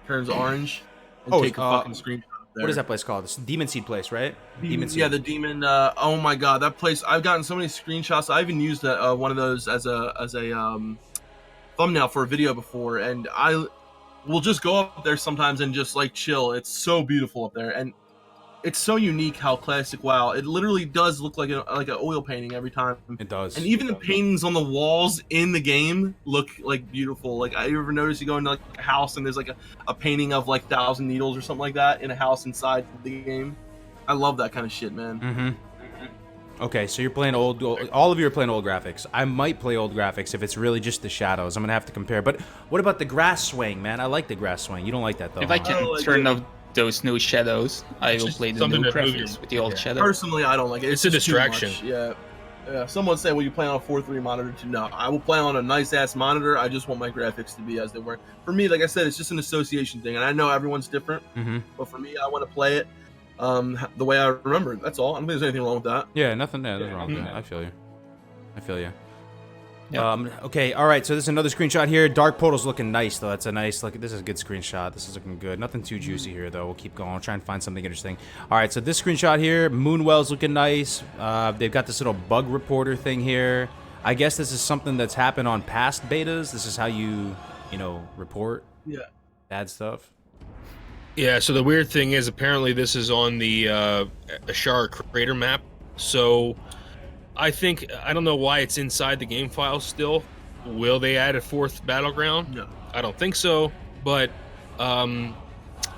Turns orange and take a fucking screenshot there. What is that place called? It's Demon Seed place, right? Demon Seed. Yeah, the demon. Oh my god, that place! I've gotten so many screenshots. I even used one of those as a thumbnail for a video before, and I will just go up there sometimes and just like chill. It's so beautiful up there, and it's so unique how classic WoW. It literally does look like an oil painting every time. It does. And even the paintings on the walls in the game look like beautiful. Like, I ever notice you go into like a house and there's like a painting of like 1,000 Needles or something like that in a house inside the game. I love that kind of shit, man. Mm-hmm. Okay, so you're playing old. All of you are playing old graphics. I might play old graphics if it's really just the shadows. I'm gonna have to compare. But what about the grass swaying, man? I like the grass swaying. You don't like that though. If I huh? can turn off those new shadows, I will play the something new to move graphics with the old shadows. Personally, I don't like it. It's a just too distraction. much. Yeah. Someone say, "Will you play on a 4:3 monitor?" Too. No, I will play on a nice ass monitor. I just want my graphics to be as they were. For me, like I said, it's just an association thing, and I know everyone's different. Mm-hmm. But for me, I want to play it the way I remember it. That's all. I don't think there's anything wrong with that. Yeah, nothing. Yeah, nothing wrong with that. I feel you. I feel you. Yeah. Okay, all right. So this is another screenshot here. Dark Portal's looking nice, though. That's a nice look. This is a good screenshot. This is looking good. Nothing too juicy here, though. We'll keep going. I'll try and find something interesting. All right. So this screenshot here, Moonwell's looking nice. They've got this little bug reporter thing here. I guess this is something that's happened on past betas. This is how you report bad stuff. Yeah, so the weird thing is apparently this is on the Ashara crater map. So I don't know why it's inside the game file still. Will they add a 4th battleground? No. I don't think so, but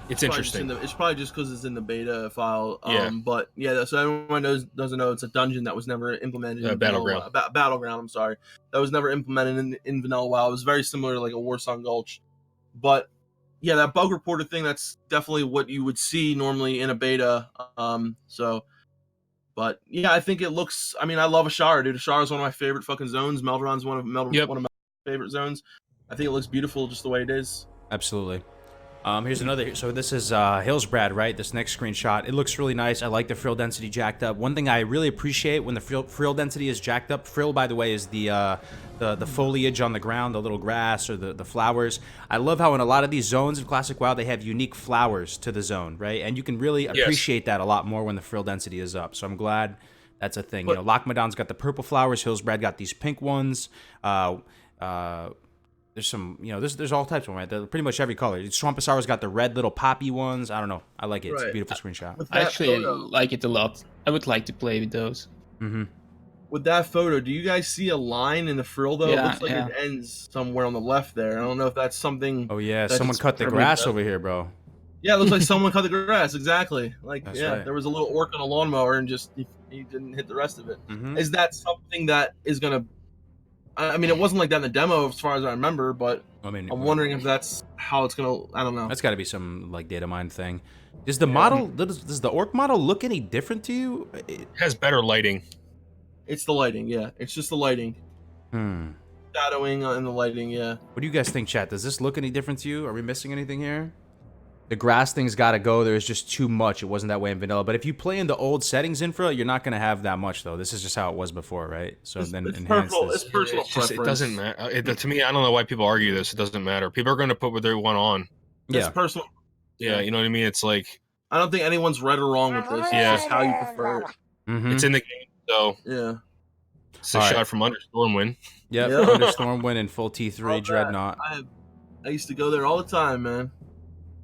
it's interesting. It's probably just because it's in the beta file. Yeah. But yeah, so everyone doesn't know it's a dungeon that was never implemented in Battleground. Battleground, I'm sorry. That was never implemented in vanilla WoW. It was very similar to like a Warsong Gulch. But yeah, that bug reporter thing, that's definitely what you would see normally in a beta. But yeah, I think it looks. I mean, I love Ashara, dude. Ashara is one of my favorite fucking zones. Melderon's one of my favorite zones. I think it looks beautiful just the way it is. Absolutely. Here's another. So this is Hillsbrad, right? This next screenshot. It looks really nice. I like the frill density jacked up. One thing I really appreciate when the frill density is jacked up. Frill, by the way, is the foliage on the ground, the little grass or the flowers. I love how in a lot of these zones in Classic WoW they have unique flowers to the zone, right? And you can really appreciate that a lot more when the frill density is up. So I'm glad that's a thing. But, Lochmadon's got the purple flowers. Hillsbrad got these pink ones. There's some, there's all types of them, right? They're pretty much every color. Swampasara's got the red little poppy ones. I don't know. I like it. It's a beautiful screenshot. I actually like it a lot. I would like to play with those. Mm-hmm. With that photo, do you guys see a line in the frill, though? Yeah, It looks like it ends somewhere on the left there. I don't know if that's something... Oh, yeah. that Someone it's cut the permanent. grass over here, bro. Yeah, it looks like someone cut the grass. Exactly. Like, That's yeah, right. there was a little orc on a lawnmower and just he didn't hit the rest of it. Mm-hmm. Is that something that is going to... I mean, it wasn't like that in the demo as far as I remember, but I mean, I'm wondering if that's how it's going to... I don't know. That's got to be some, like, data mine thing. Does the model... Does the orc model look any different to you? It has better lighting. It's the lighting, yeah. It's just the lighting. Shadowing and the lighting, yeah. What do you guys think, chat? Does this look any different to you? Are we missing anything here? The grass thing's got to go. There's just too much. It wasn't that way in vanilla. But if you play in the old settings infra, you're not going to have that much, though. This is just how it was before, right? So It's then personal It's just, preference. it doesn't matter. To me, I don't know why people argue this. It doesn't matter. People are going to put what they want on. It's Yeah. personal. Yeah, you know what I mean? It's like, I don't think anyone's right or wrong with this. Yeah. It's just how you prefer it. Mm-hmm. it's in the game, so Yeah. it's a All right. shot from under Stormwind. Yep. Yeah. Under Stormwind and full T3 Love that. Dreadnought. I used to go there all the time, man.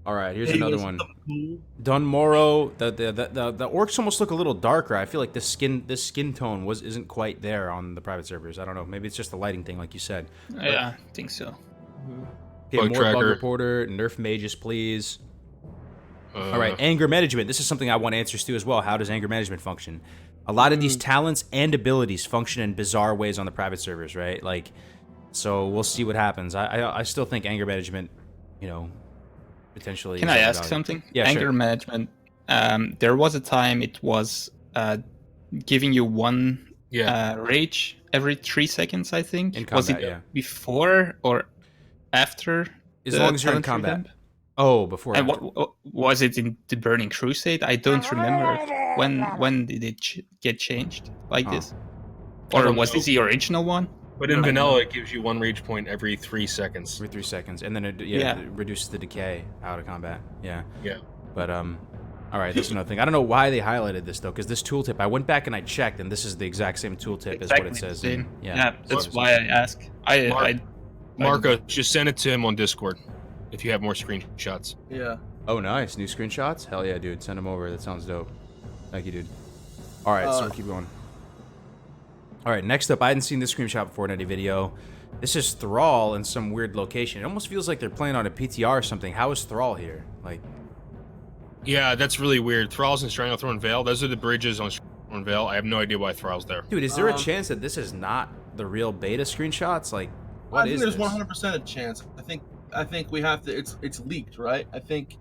All right, here's Hey, another it's one. something cool. Dunmorrow, the orcs almost look a little darker. I feel like this skin tone isn't quite there on the private servers. I don't know. Maybe it's just the lighting thing, like you said. Yeah, I think so. Okay, Bug more bug tracker. reporter, nerf mages, please. All right, anger management. This is something I want answers to as well. How does anger management function? A lot of these talents and abilities function in bizarre ways on the private servers, right? Like, so we'll see what happens. I still think anger management, potentially. Can is I of ask value. something? Yeah, Anger sure. management. There was a time it was giving you one rage every 3 seconds, I think. In Was combat, it yeah. before or after? As the long as you're in talent combat. revamp? Oh, before. And what was it in the Burning Crusade? I don't remember. When did it get changed like this? I Or don't was know. this the original one? But in vanilla, it gives you one rage point every 3 seconds. Every 3 seconds, and then it Yeah. reduces the decay out of combat. Yeah. Yeah. But all right, that's another thing. I don't know why they highlighted this though, because this tooltip, I went back and I checked, and this is the exact same tooltip as what it says. Same. In, Yeah, that's why I ask. Marco, just send it to him on Discord if you have more screenshots. Yeah. Oh, nice. New screenshots? Hell yeah, dude. Send them over. That sounds dope. Thank you, dude. All right, so we'll keep going. All right, next up, I hadn't seen this screenshot before in any video. This is Thrall in some weird location. It almost feels like they're playing on a PTR or something. How is Thrall here? Like, Yeah, that's really weird. Thrall's in Stranglethorn Vale. Those are the bridges on Stranglethorn Vale. I have no idea why Thrall's there. dude, is there a chance that this is not the real beta screenshots? Like, what is I this? think there's 100% a chance. I think we have to. It's leaked, right? I think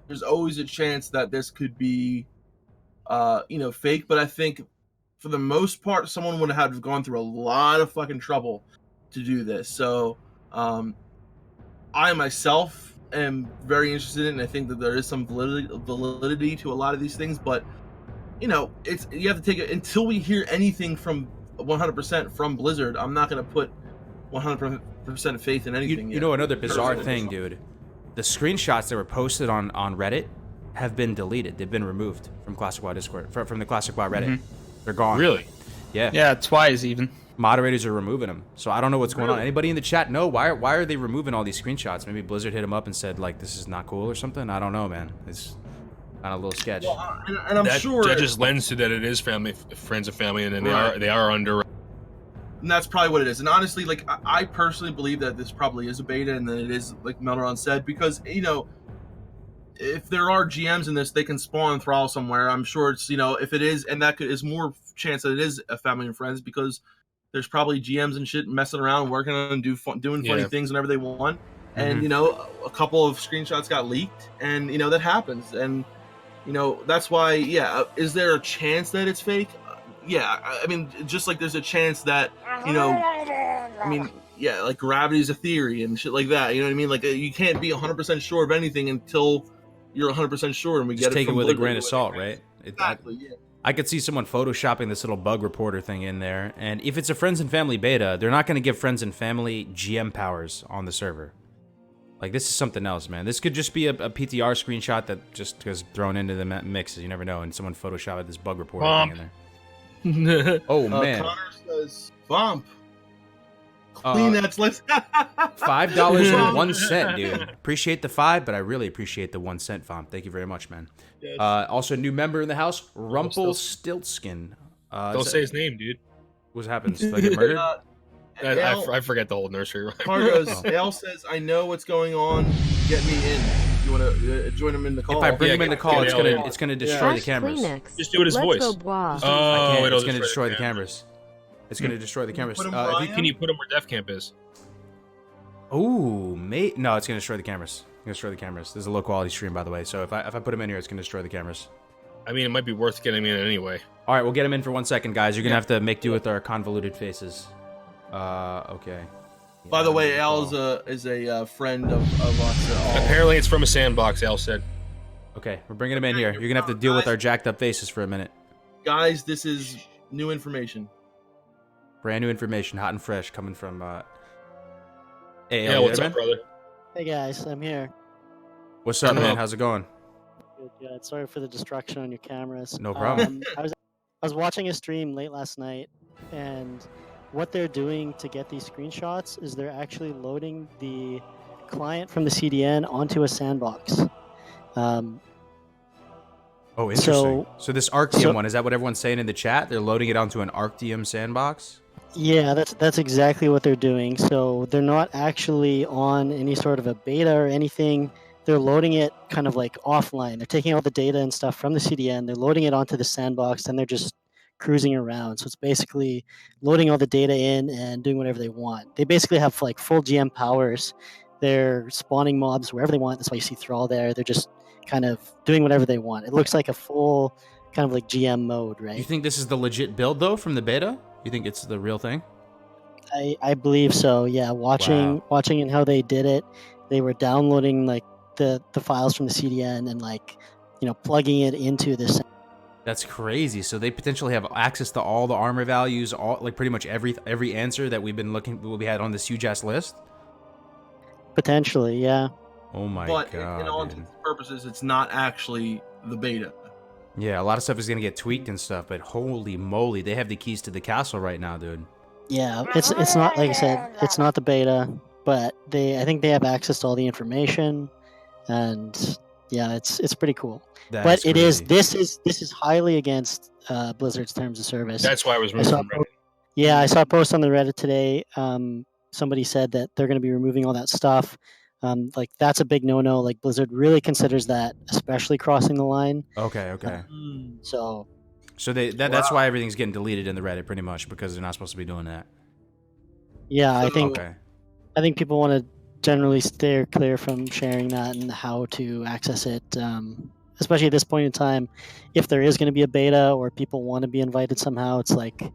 there's always a chance that this could be, fake. But I think for the most part, someone would have gone through a lot of fucking trouble to do this. So, I myself am very interested in it, and I think that there is some validity to a lot of these things. But you have to take it until we hear anything from 100% from Blizzard. I'm not going to put 100% faith in anything. You know, another bizarre thing, dude. The screenshots that were posted on Reddit have been deleted. They've been removed from Classic WoW Discord, from the Classic WoW Reddit. They're gone. Really? Yeah. Yeah, twice even. Moderators are removing them. So I don't know what's going on. Anybody in the chat know why are they removing all these screenshots? Maybe Blizzard hit them up and said, like, this is not cool or something. I don't know, man. It's kind of a little sketch. Well, and I'm sure that just lends to that it is friends and family, and then they are under. And that's probably what it is. And honestly, like, I personally believe that this probably is a beta, and that it is, like Melderon said, because if there are GMs in this, they can spawn Thrall somewhere. I'm sure it's if it is, and that is more chance that it is a family and friends, because there's probably GMs and shit messing around, working on doing funny things whenever they want. And a couple of screenshots got leaked, and that happens. And that's why. Yeah, is there a chance that it's fake? Yeah, I mean, just like there's a chance that like gravity's a theory and shit like that. You know what I mean? Like, you can't be 100% sure of anything until you're 100% sure, and we just get take it it with a grain of salt, right? Exactly. Yeah. I could see someone photoshopping this little bug reporter thing in there, and if it's a friends and family beta, they're not going to give friends and family GM powers on the server. Like, this is something else, man. This could just be a PTR screenshot that just was thrown into the mix. You never know, and someone photoshopped this bug reporter thing in there. Oh man! Connor says, "Bump." Kleenex, let's. $5.01, dude. Appreciate the 5, but I really appreciate the 1 cent, Fomp. Thank you very much, man. Yes. Also, new member in the house, Rumpelstiltskin. Don't say his name, dude. What happens? Did I get murdered? I forget the whole nursery rhyme. Kargoz, Al says, "I know what's going on. Get me in. You want to join him in the call?" If I bring him in the call, it's gonna destroy the cameras. Kleenex. Just do it his voice. Let's go blah. It's gonna destroy the cameras. It's gonna destroy the cameras. Can you put him where Defcamp is? Oh, mate. No, it's gonna destroy the cameras. There's a low quality stream, by the way. So if I put him in here, it's gonna destroy the cameras. I mean, it might be worth getting him in anyway. All right, we'll get him in for 1 second, guys. You're gonna have to make do with our convoluted faces. Okay. By the way, Al is a friend of us. Apparently, it's from a sandbox. Al said. Okay, we're bringing him in here. You're gonna have to deal with our jacked up faces for a minute. Guys, this is new information. Brand new information, hot and fresh, coming from. Hey, yeah, what's up, brother? Hey guys, I'm here. What's up, man? How's it going? Good. Sorry for the destruction on your cameras. No problem. I was watching a stream late last night, and what they're doing to get these screenshots is they're actually loading the client from the CDN onto a sandbox. Oh, interesting. So this Arctium one, is that what everyone's saying in the chat? They're loading it onto an Arctium sandbox? Yeah, that's exactly what they're doing. So they're not actually on any sort of a beta or anything. They're loading it kind of like offline. They're taking all the data and stuff from the CDN. They're loading it onto the sandbox, and they're just cruising around. So it's basically loading all the data in and doing whatever they want. They basically have like full GM powers. They're spawning mobs wherever they want. That's why you see Thrall there. They're just kind of doing whatever they want. It looks like a full kind of like GM mode, right? You think this is the legit build though from the beta? You think it's the real thing? I believe so. Yeah, watching and how they did it, they were downloading like the files from the CDN and like plugging it into this. That's crazy. So they potentially have access to all the armor values, all like pretty much every answer that we had on this huge ass list. Potentially, yeah. Oh my god. But in all intents and purposes, it's not actually the beta. Yeah, a lot of stuff is gonna get tweaked and stuff, but holy moly, they have the keys to the castle right now, dude. Yeah, it's not, like I said, it's not the beta, but I think they have access to all the information, and Yeah, it's pretty cool. That But it is crazy. this is highly against Blizzard's terms of service. That's why I was I saw removed from Reddit. Yeah, I saw a post on the Reddit today. Somebody said that they're going to be removing all that stuff. Like that's a big no-no. Like Blizzard really considers that, especially crossing the line. Okay. So So that's why everything's getting deleted in the Reddit, pretty much, because they're not supposed to be doing that. yeah, I think Okay. people want to generally steer clear from sharing that and how to access it. Especially at this point in time, if there is going to be a beta or people want to be invited somehow, it's like,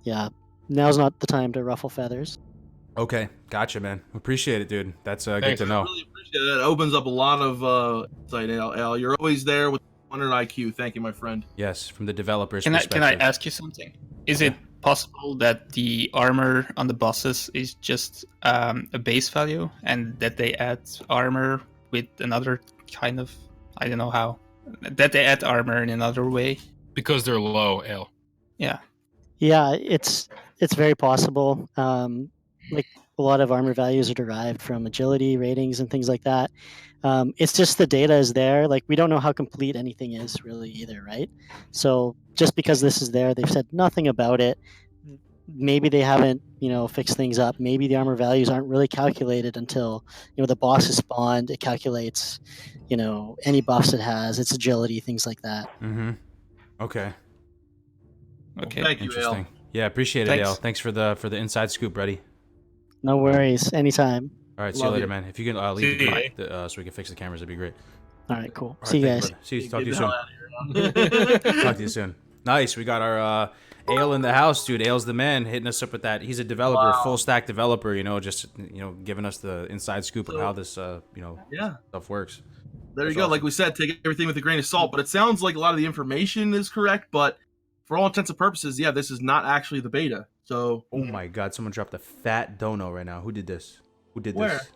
yeah, now's not the time to ruffle feathers. Okay. Gotcha, man. Appreciate it, dude. That's good Thanks. to I know. really appreciate it. It opens up a lot of insight, Al. You're always there with 100 IQ. Thank you, my friend. Yes, from the developer's Can perspective. I ask you something? Is it possible that the armor on the bosses is just a base value, and that they add armor with another kind of, I don't know how, that they add armor in another way? Because they're low, L. Yeah, it's very possible. Like a lot of armor values are derived from agility ratings and things like that. It's just the data is there. Like we don't know how complete anything is really either, right? So just because this is there, they've said nothing about it. Maybe they haven't, fixed things up. Maybe the armor values aren't really calculated until, the boss is spawned. It calculates, any buffs it has, its agility, things like that. Mm-hmm. Okay. Okay. Thank you, Al. Interesting. Yeah, appreciate it, Thanks. Dale. Thanks for the inside scoop, buddy. No worries. Anytime. All right, see you Love later, you. man. If you can leave the See group ya. so we can fix the cameras, that'd be great. All right, cool. All right, See you thank guys. brother. See you. Get Talk to you the soon. hell out of here, Talk to you soon. Nice. We got our Ale in the house, dude. Ale's the man, hitting us up with that. He's a developer, Wow. full stack developer. Just giving us the inside scoop on So- how this Yeah. stuff works. There you That's go. awesome. Like we said, take everything with a grain of salt. But it sounds like a lot of the information is correct. But for all intents and purposes, yeah, this is not actually the beta. So Oh my God! Someone dropped a fat dono right now. Who did this? Who did Where? this?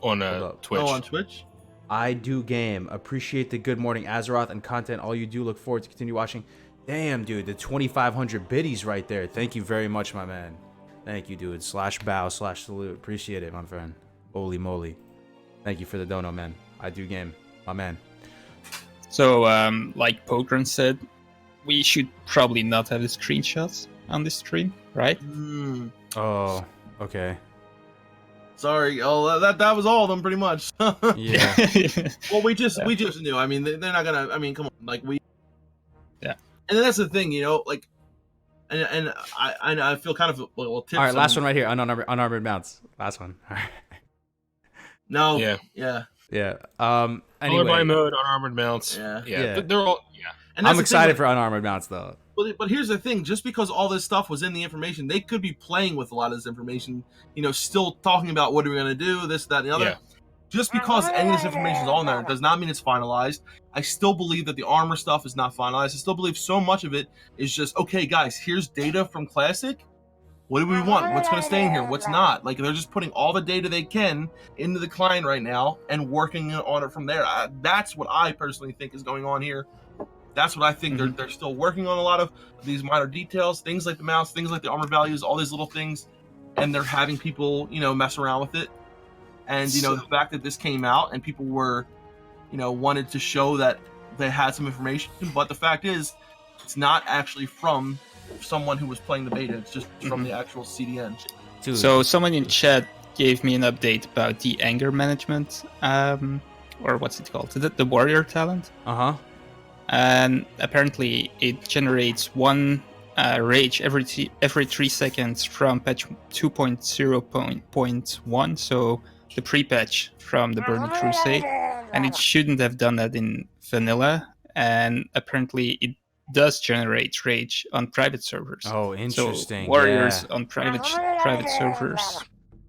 On Hold up. Twitch. on Twitch. I do game. Appreciate the good morning Azeroth and content. All you do. Look forward to continue watching. Damn, dude, the 2,500 biddies right there. Thank you very much, my man. Thank you, dude. /bow/salute. Appreciate it, my friend. Holy moly. Thank you for the dono, man. I do game, my man. So, like Pokran said, we should probably not have the screenshots on this stream, right? Oh, okay. Sorry. Oh, that was all of them pretty much. Yeah. Well, we just knew. I mean, they're not gonna. I mean, come on. Like we. Yeah. And then that's the thing, like, and I feel kind of a little tips. All right, last one right here. Unarmored mounts. Last one. All right. No. Yeah. Yeah. Yeah. Color by Anyway, mode, unarmored mounts. Yeah. Yeah. They're all. Yeah. And that's I'm the excited thing, for unarmored mounts though. But here's the thing: just because all this stuff was in the information, they could be playing with a lot of this information. Still talking about what are we going to do, this, that, and the other. Yeah. Just because any of this information is on there does not mean it's finalized. I still believe that the armor stuff is not finalized. I still believe so much of it is just, okay, guys, here's data from Classic. What do we want? What's going to stay in here? What's not? Like, they're just putting all the data they can into the client right now and working on it from there. That's what I personally think is going on here. That's what I think. They're still working on a lot of these minor details, things like the mounts, things like the armor values, all these little things, and they're having people, mess around with it. And, the fact that this came out and people were, wanted to show that they had some information, but the fact is, it's not actually from someone who was playing the beta. It's just from the actual CDN. Dude. So someone in chat gave me an update about the anger management, or what's it called? The warrior talent. Uh-huh. And apparently it generates one rage every 3 seconds from patch 2.0.1, so the pre-patch from the Burning Crusade, and it shouldn't have done that in vanilla, and apparently it does generate rage on private servers. Oh, interesting. So warriors Yeah. on private servers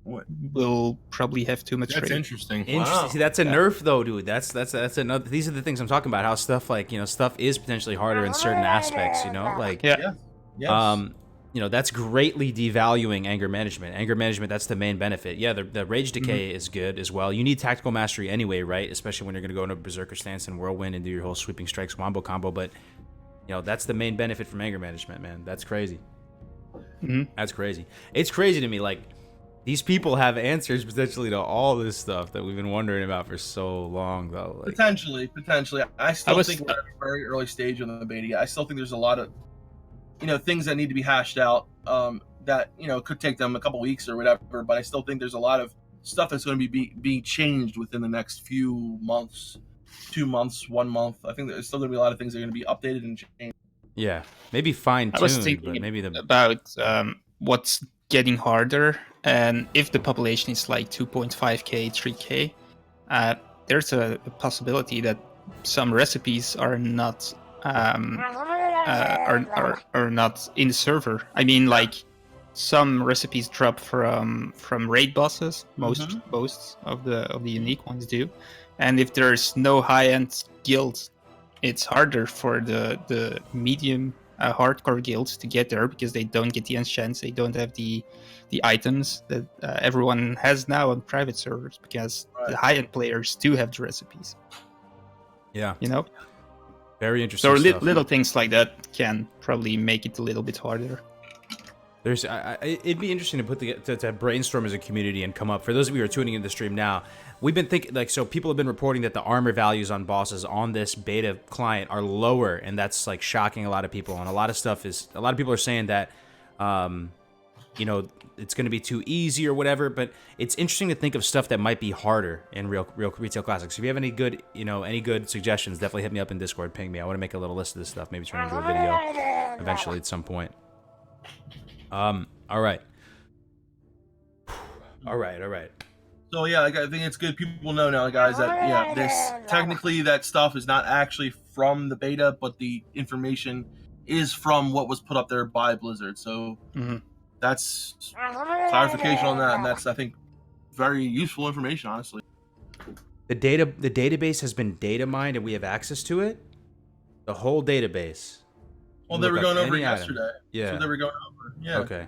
will probably have too much That's rage. interesting. Interesting. Wow. See, that's a nerf though, dude. That's another. These are the things I'm talking about. How stuff like stuff is potentially harder in certain aspects. Like Yeah. Yes. That's greatly devaluing anger management. Anger management, that's the main benefit. Yeah, the rage decay is good as well. You need tactical mastery anyway, right? Especially when you're going to go into berserker stance and whirlwind and do your whole sweeping strikes wombo combo. But that's the main benefit from anger management, man. That's crazy. Mhm. That's crazy. It's crazy to me. Like These people have answers potentially to all this stuff that we've been wondering about for so long, though. Like, Potentially. I still was- think we're at a very early stage in the beta. I still think there's a lot of, things that need to be hashed out. That could take them a couple weeks or whatever. But I still think there's a lot of stuff that's going to be changed within the next few months, 2 months, 1 month. I think there's still going to be a lot of things that are going to be updated and changed. yeah, maybe fine I was tuned, thinking but maybe the about what's getting harder, and if the population is like 2.5k, 3k, there's a possibility that some recipes are not are not in the server. I mean, like some recipes drop from raid bosses. Most of the unique ones do, and if there's no high-end guild, it's harder for the medium hardcore guilds to get there because they don't get the enchants, they don't have the items that everyone has now on private servers, because the high-end players do have the recipes. yeah, very So interesting stuff. little things like that can probably make it a little bit harder. There's, it'd be interesting to to brainstorm as a community and come up. For those of you who are tuning into the stream now, we've been thinking, so people have been reporting that the armor values on bosses on this beta client are lower, and that's like shocking a lot of people. And a lot of people are saying that, it's going to be too easy or whatever. But it's interesting to think of stuff that might be harder in real retail classics. If you have any good, any good suggestions, definitely hit me up in Discord, ping me. I want to make a little list of this stuff, maybe turn it into a video eventually at some point. All right. So yeah, I think it's good people know now, guys, that this technically that stuff is not actually from the beta, but the information is from what was put up there by Blizzard. So that's clarification on that, and that's, I think, very useful information, honestly. The database has been data mined, and we have access to it. The whole database. Well, they were going over it item. yesterday. Yeah. So they were going over. Yeah. Okay.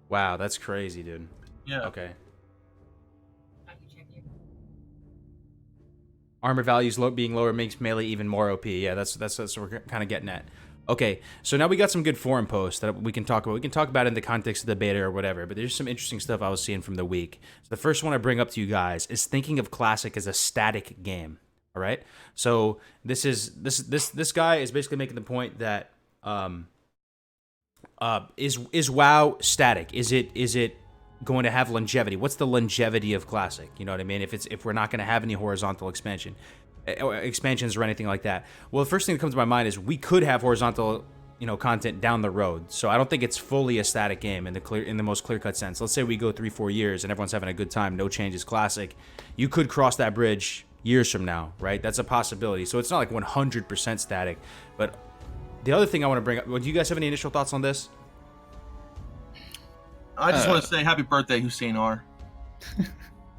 Wow, that's crazy, dude. Yeah. Okay. Armor values being lower makes melee even more OP. Yeah, that's what we're kind of getting at. Okay, so now we got some good forum posts that we can talk about. We can talk about it in the context of the beta or whatever, but there's some interesting stuff I was seeing from the week. So the first one I bring up to you guys is thinking of Classic as a static game. All right, so this guy is basically making the point that is WoW static? Is it going to have longevity? What's the longevity of Classic? You know what I mean? If we're not going to have any horizontal expansions or anything like that. Well, the first thing that comes to my mind is we could have horizontal, content down the road. So I don't think it's fully a static game in the most clear-cut sense. Let's say we go 3-4 years and everyone's having a good time, no changes, Classic. You could cross that bridge years from now, right? That's a possibility. So it's not like 100% static. But the other thing I want to bring up, do you guys have any initial thoughts on this? I just want to say happy birthday, Hussein R.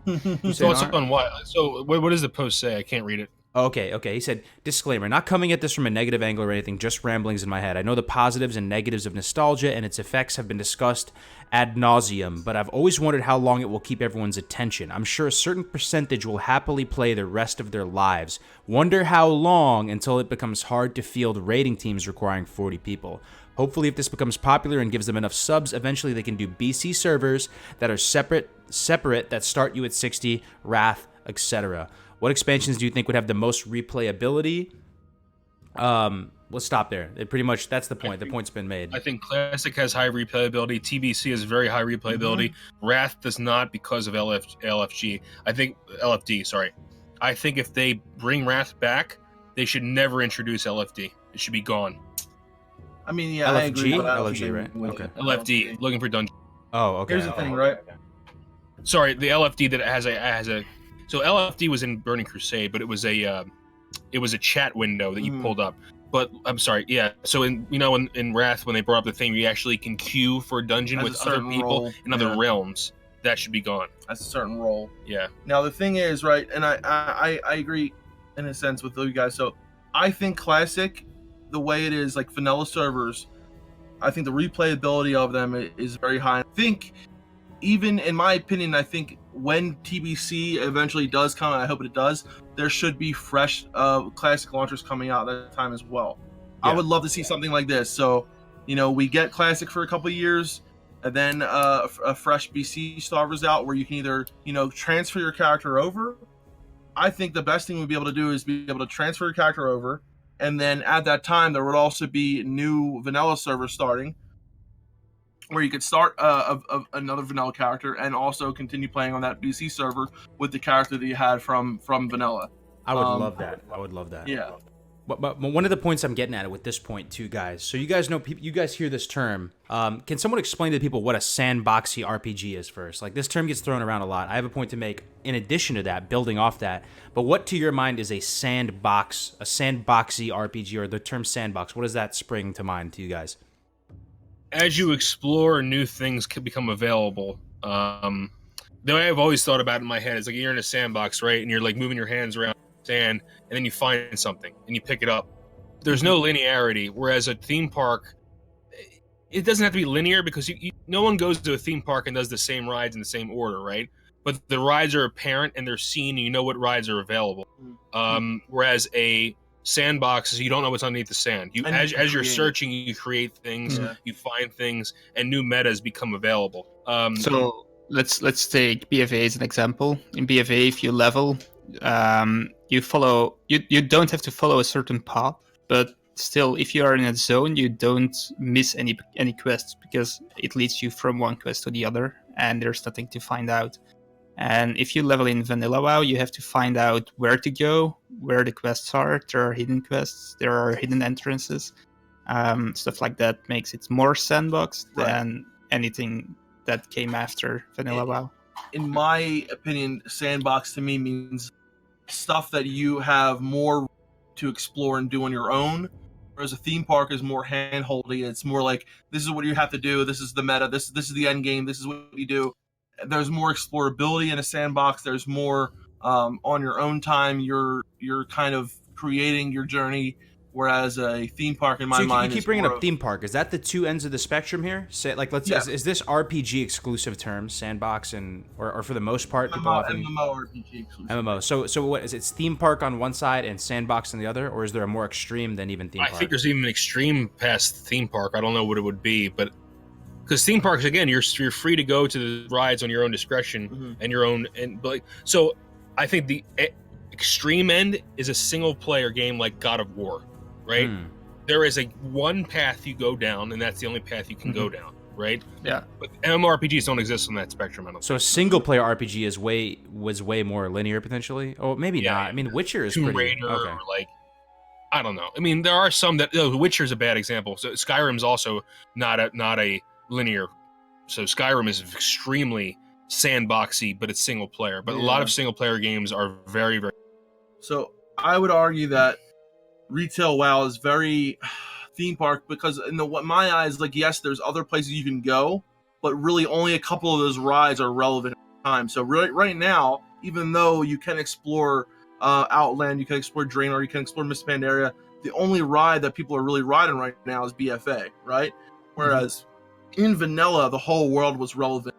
So it's on what? So what does the post say? I can't read it. Okay. He said, disclaimer, not coming at this from a negative angle or anything, just ramblings in my head. I know the positives and negatives of nostalgia and its effects have been discussed ad nauseum, but I've always wondered how long it will keep everyone's attention. I'm sure a certain percentage will happily play the rest of their lives. Wonder how long until it becomes hard to field raiding teams requiring 40 people. Hopefully, if this becomes popular and gives them enough subs, eventually they can do BC servers that are separate that start you at 60, Wrath, etc. What expansions do you think would have the most replayability? Let's stop there. That's the point. The point's been made. I think Classic has high replayability. TBC has very high replayability. Wrath does not because of LFG. I think LFD. Sorry. I think if they bring Wrath back, they should never introduce LFD. It should be gone. I mean, yeah, I agree. LFG, right? Okay. LFD, looking for dungeon. Oh, okay. Here's the thing, right? Sorry, the LFD that has a. So LFD was in Burning Crusade, but it was a chat window that you pulled up. But I'm sorry, yeah. So in Wrath, when they brought up the thing, you actually can queue for a dungeon As with a certain other people role, in other realms. That should be gone. That's a certain role. Yeah. Now the thing is, right, and I agree in a sense with you guys. So I think Classic, the way it is, like vanilla servers, I think the replayability of them is very high. I think, even in my opinion, I think when TBC eventually does come, and I hope it does, there should be fresh Classic launchers coming out at that time as well. Yeah. I would love to see something like this. So, we get Classic for a couple of years, and then a fresh BC starters out where you can either transfer your character over. I think the best thing we'd be able to do is be able to transfer your character over, and then at that time there would also be new vanilla servers starting, where you could start another vanilla character and also continue playing on that BC server with the character that you had from vanilla. I would love that. I would love that. Yeah. But one of the points I'm getting at with this point too, guys. So you guys know, you guys hear this term. Can someone explain to people what a sandboxy RPG is first? Like, this term gets thrown around a lot. I have a point to make in addition to that, building off that. But what to your mind is a sandboxy RPG, or the term sandbox? What does that spring to mind to you guys? As you explore, new things can become available. The way I've always thought about it in my head is like you're in a sandbox, right? And you're like moving your hands around sand, and then you find something and you pick it up. There's no linearity, whereas a theme park, it doesn't have to be linear, because no one goes to a theme park and does the same rides in the same order, right? But the rides are apparent and they're seen, and you know what rides are available. Whereas a sandbox is you don't know what's underneath the sand. As you're searching, you create things, you find things, and new metas become available. So let's take BFA as an example. In BFA, if you level, you follow. You don't have to follow a certain path, but still, if you are in a zone, you don't miss any quests, because it leads you from one quest to the other, and there's nothing to find out. And if you level in Vanilla WoW, you have to find out where to go, where the quests are. There are hidden quests, there are hidden entrances. Stuff like that makes it more sandbox than anything that came after Vanilla WoW. In my opinion, sandbox to me means stuff that you have more to explore and do on your own. Whereas a theme park is more hand-holdy. It's more like, this is what you have to do, this is the meta, this is the end game, this is what you do. There's more explorability in a sandbox. There's more on your own time. You're kind of creating your journey, whereas a theme park, in my mind, you keep bringing up theme park. Is that the two ends of the spectrum here? Say, like, is this RPG exclusive term, sandbox, or for the most part, people often MMORPG exclusive. MMO. So what is it? It's theme park on one side and sandbox on the other, or is there a more extreme than even theme park? I think there's even an extreme past theme park. I don't know what it would be, but because theme parks, again, you're free to go to the rides on your own discretion and your own, so I think the extreme end is a single player game like God of War, right? There is one path you go down, and that's the only path you can go down, right? Yeah. But MMORPGs don't exist on that spectrum. I don't So think. a single player RPG was way more linear potentially. Oh, maybe not. I mean, Witcher is Tomb pretty. Raider, Okay. or I don't know. I mean, there are some that Witcher's a bad example. So Skyrim's also not a linear. So Skyrim is extremely sandboxy, but it's single player. But a lot of single player games are very, very. So I would argue that retail WoW is very theme park, because in my eyes, like, yes, there's other places you can go, but really only a couple of those rides are relevant at the time. So right now, even though you can explore Outland, you can explore Draenor, you can explore Mist Pandaria, the only ride that people are really riding right now is BFA, right? Whereas in vanilla, the whole world was relevant.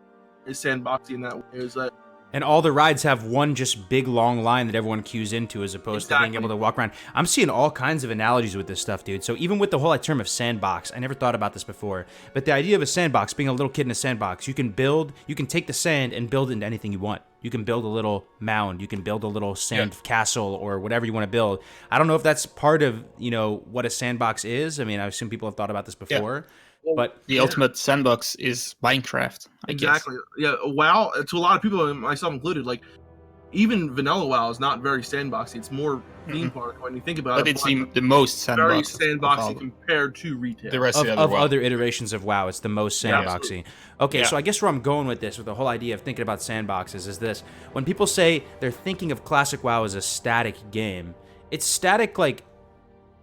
It's sandboxy in that way. Is that And all the rides have one just big long line that everyone queues into, as opposed to being able to walk around. I'm seeing all kinds of analogies with this stuff, dude. So even with the whole term of sandbox, I never thought about this before, but the idea of a sandbox, being a little kid in a sandbox, you can take the sand and build into anything you want. You can build a little mound, you can build a little sand castle, or whatever you want to build. I don't know if that's part of, what a sandbox is. I mean, I assume people have thought about this before. But the ultimate sandbox is Minecraft, I guess. Yeah, WoW, to a lot of people, myself included, like, even vanilla WoW is not very sandboxy. It's more theme park when you think about it. But it's the most sandboxy. Very sandboxy compared to retail. The rest of other iterations of WoW, it's the most sandboxy. Okay, so I guess where I'm going with this, with the whole idea of thinking about sandboxes, is this. When people say they're thinking of classic WoW as a static game, it's static, like,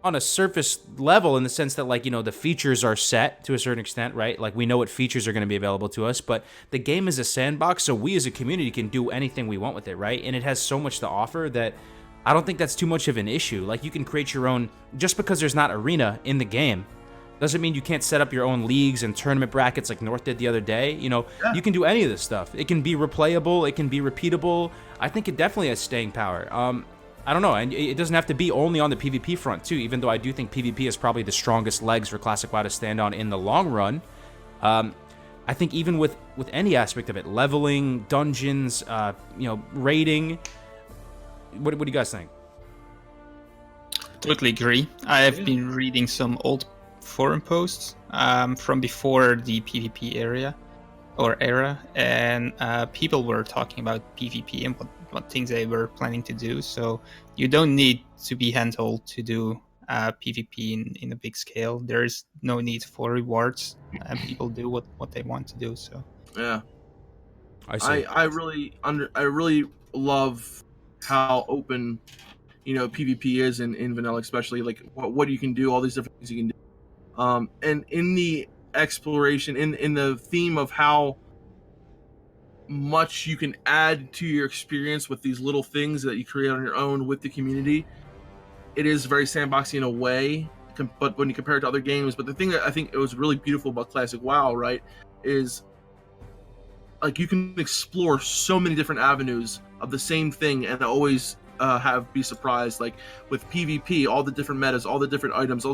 on a surface level, in the sense that, like, the features are set to a certain extent, right? Like, we know what features are going to be available to us, but the game is a sandbox, so we as a community can do anything we want with it, right? And it has so much to offer that I don't think that's too much of an issue. Like, you can create your own, just because there's not arena in the game doesn't mean you can't set up your own leagues and tournament brackets like North did the other day. You can do any of this stuff. It can be replayable, it can be repeatable. I think it definitely has staying power. I don't know, and it doesn't have to be only on the PvP front, too, even though I do think PvP is probably the strongest legs for Classic WoW to stand on in the long run. I I think even with any aspect of it, leveling, dungeons, raiding. What do you guys think? Totally agree. I have been reading some old forum posts from before the PvP era, and people were talking about PvP and what things they were planning to do. So you don't need to be handheld to do PvP in a big scale. There is no need for rewards, and people do what they want to do. So Yeah, I see. I really love how open, PvP is in vanilla, especially like what you can do, all these different things you can do. And in the exploration, in the theme of how much you can add to your experience with these little things that you create on your own with the community, it is very sandboxy in a way, but when you compare it to other games. But the thing that I think it was really beautiful about Classic WoW, right, is like you can explore so many different avenues of the same thing and always be surprised. Like with PvP, all the different metas, all the different items,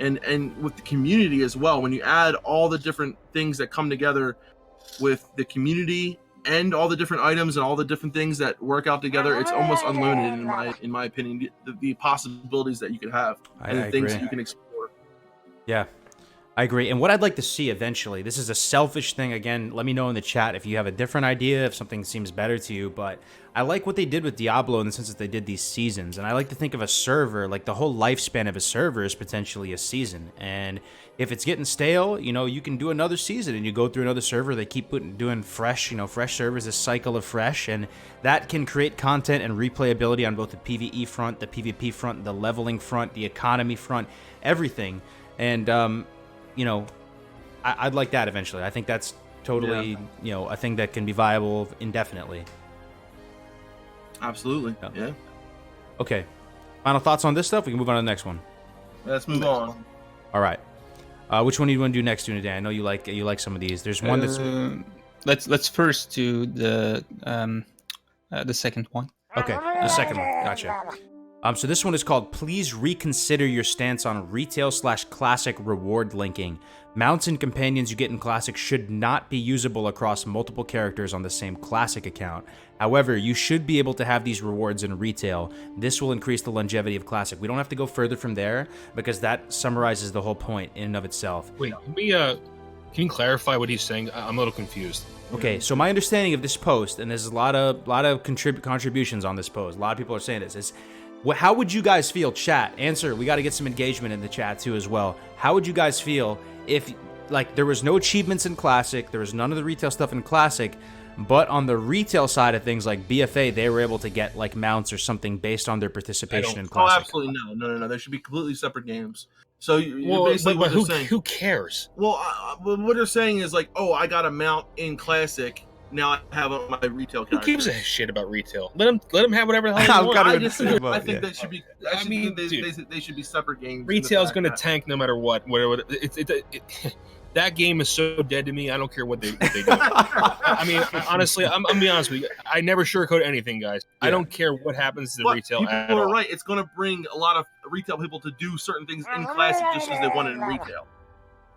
and with the community as well. When you add all the different things that come together with the community and all the different items and all the different things that work out together, it's almost unlimited in my opinion. The possibilities that you could have and the things that you can explore. Yeah, I agree. And what I'd like to see eventually, this is a selfish thing again, let me know in the chat if you have a different idea, if something seems better to you, but I like what they did with Diablo in the sense that they did these seasons. And I like to think of a server, like the whole lifespan of a server is potentially a season. And if it's getting stale, you can do another season and you go through another server. They keep doing fresh, fresh servers, a cycle of fresh. And that can create content and replayability on both the PvE front, the PvP front, the leveling front, the economy front, everything. And, I'd like that eventually. I think that's totally, a thing that can be viable indefinitely. Absolutely. Yeah. Okay. Final thoughts on this stuff? We can move on to the next one. Let's move on. All right. Which one do you want to do next, Dunedain? I know you like some of these. There's one that's. Let's first do the second one. Okay, the second one. Gotcha. So this one is called Please Reconsider Your Stance on Retail/Classic Reward Linking. Mounts and companions you get in Classic should not be usable across multiple characters on the same Classic account. However, you should be able to have these rewards in Retail. This will increase the longevity of Classic. We don't have to go further from there because that summarizes the whole point in and of itself. Wait, can you clarify what he's saying? I'm a little confused. Okay, so my understanding of this post, and there's a lot of contributions on this post. A lot of people are saying this is. How would you guys feel, chat? Answer. We got to get some engagement in the chat too as well. How would you guys feel if there was no achievements in Classic, there was none of the retail stuff in Classic, but on the retail side of things like BFA, they were able to get mounts or something based on their participation in Classic? Oh, absolutely no. They should be completely separate games. So basically, who cares? Well, what they're saying is I got a mount in Classic. Now I have my retail character. Who gives a shit about retail? Let them have whatever the hell they want. I think that should be. They should be separate games. Retail's going to tank no matter what. That game is so dead to me. I don't care what they do. I mean, honestly, I'm gonna be honest with you. I never sugarcoat anything, guys. Yeah. I don't care what happens to retail. People are right. It's going to bring a lot of retail people to do certain things in Classic just as they want it in retail.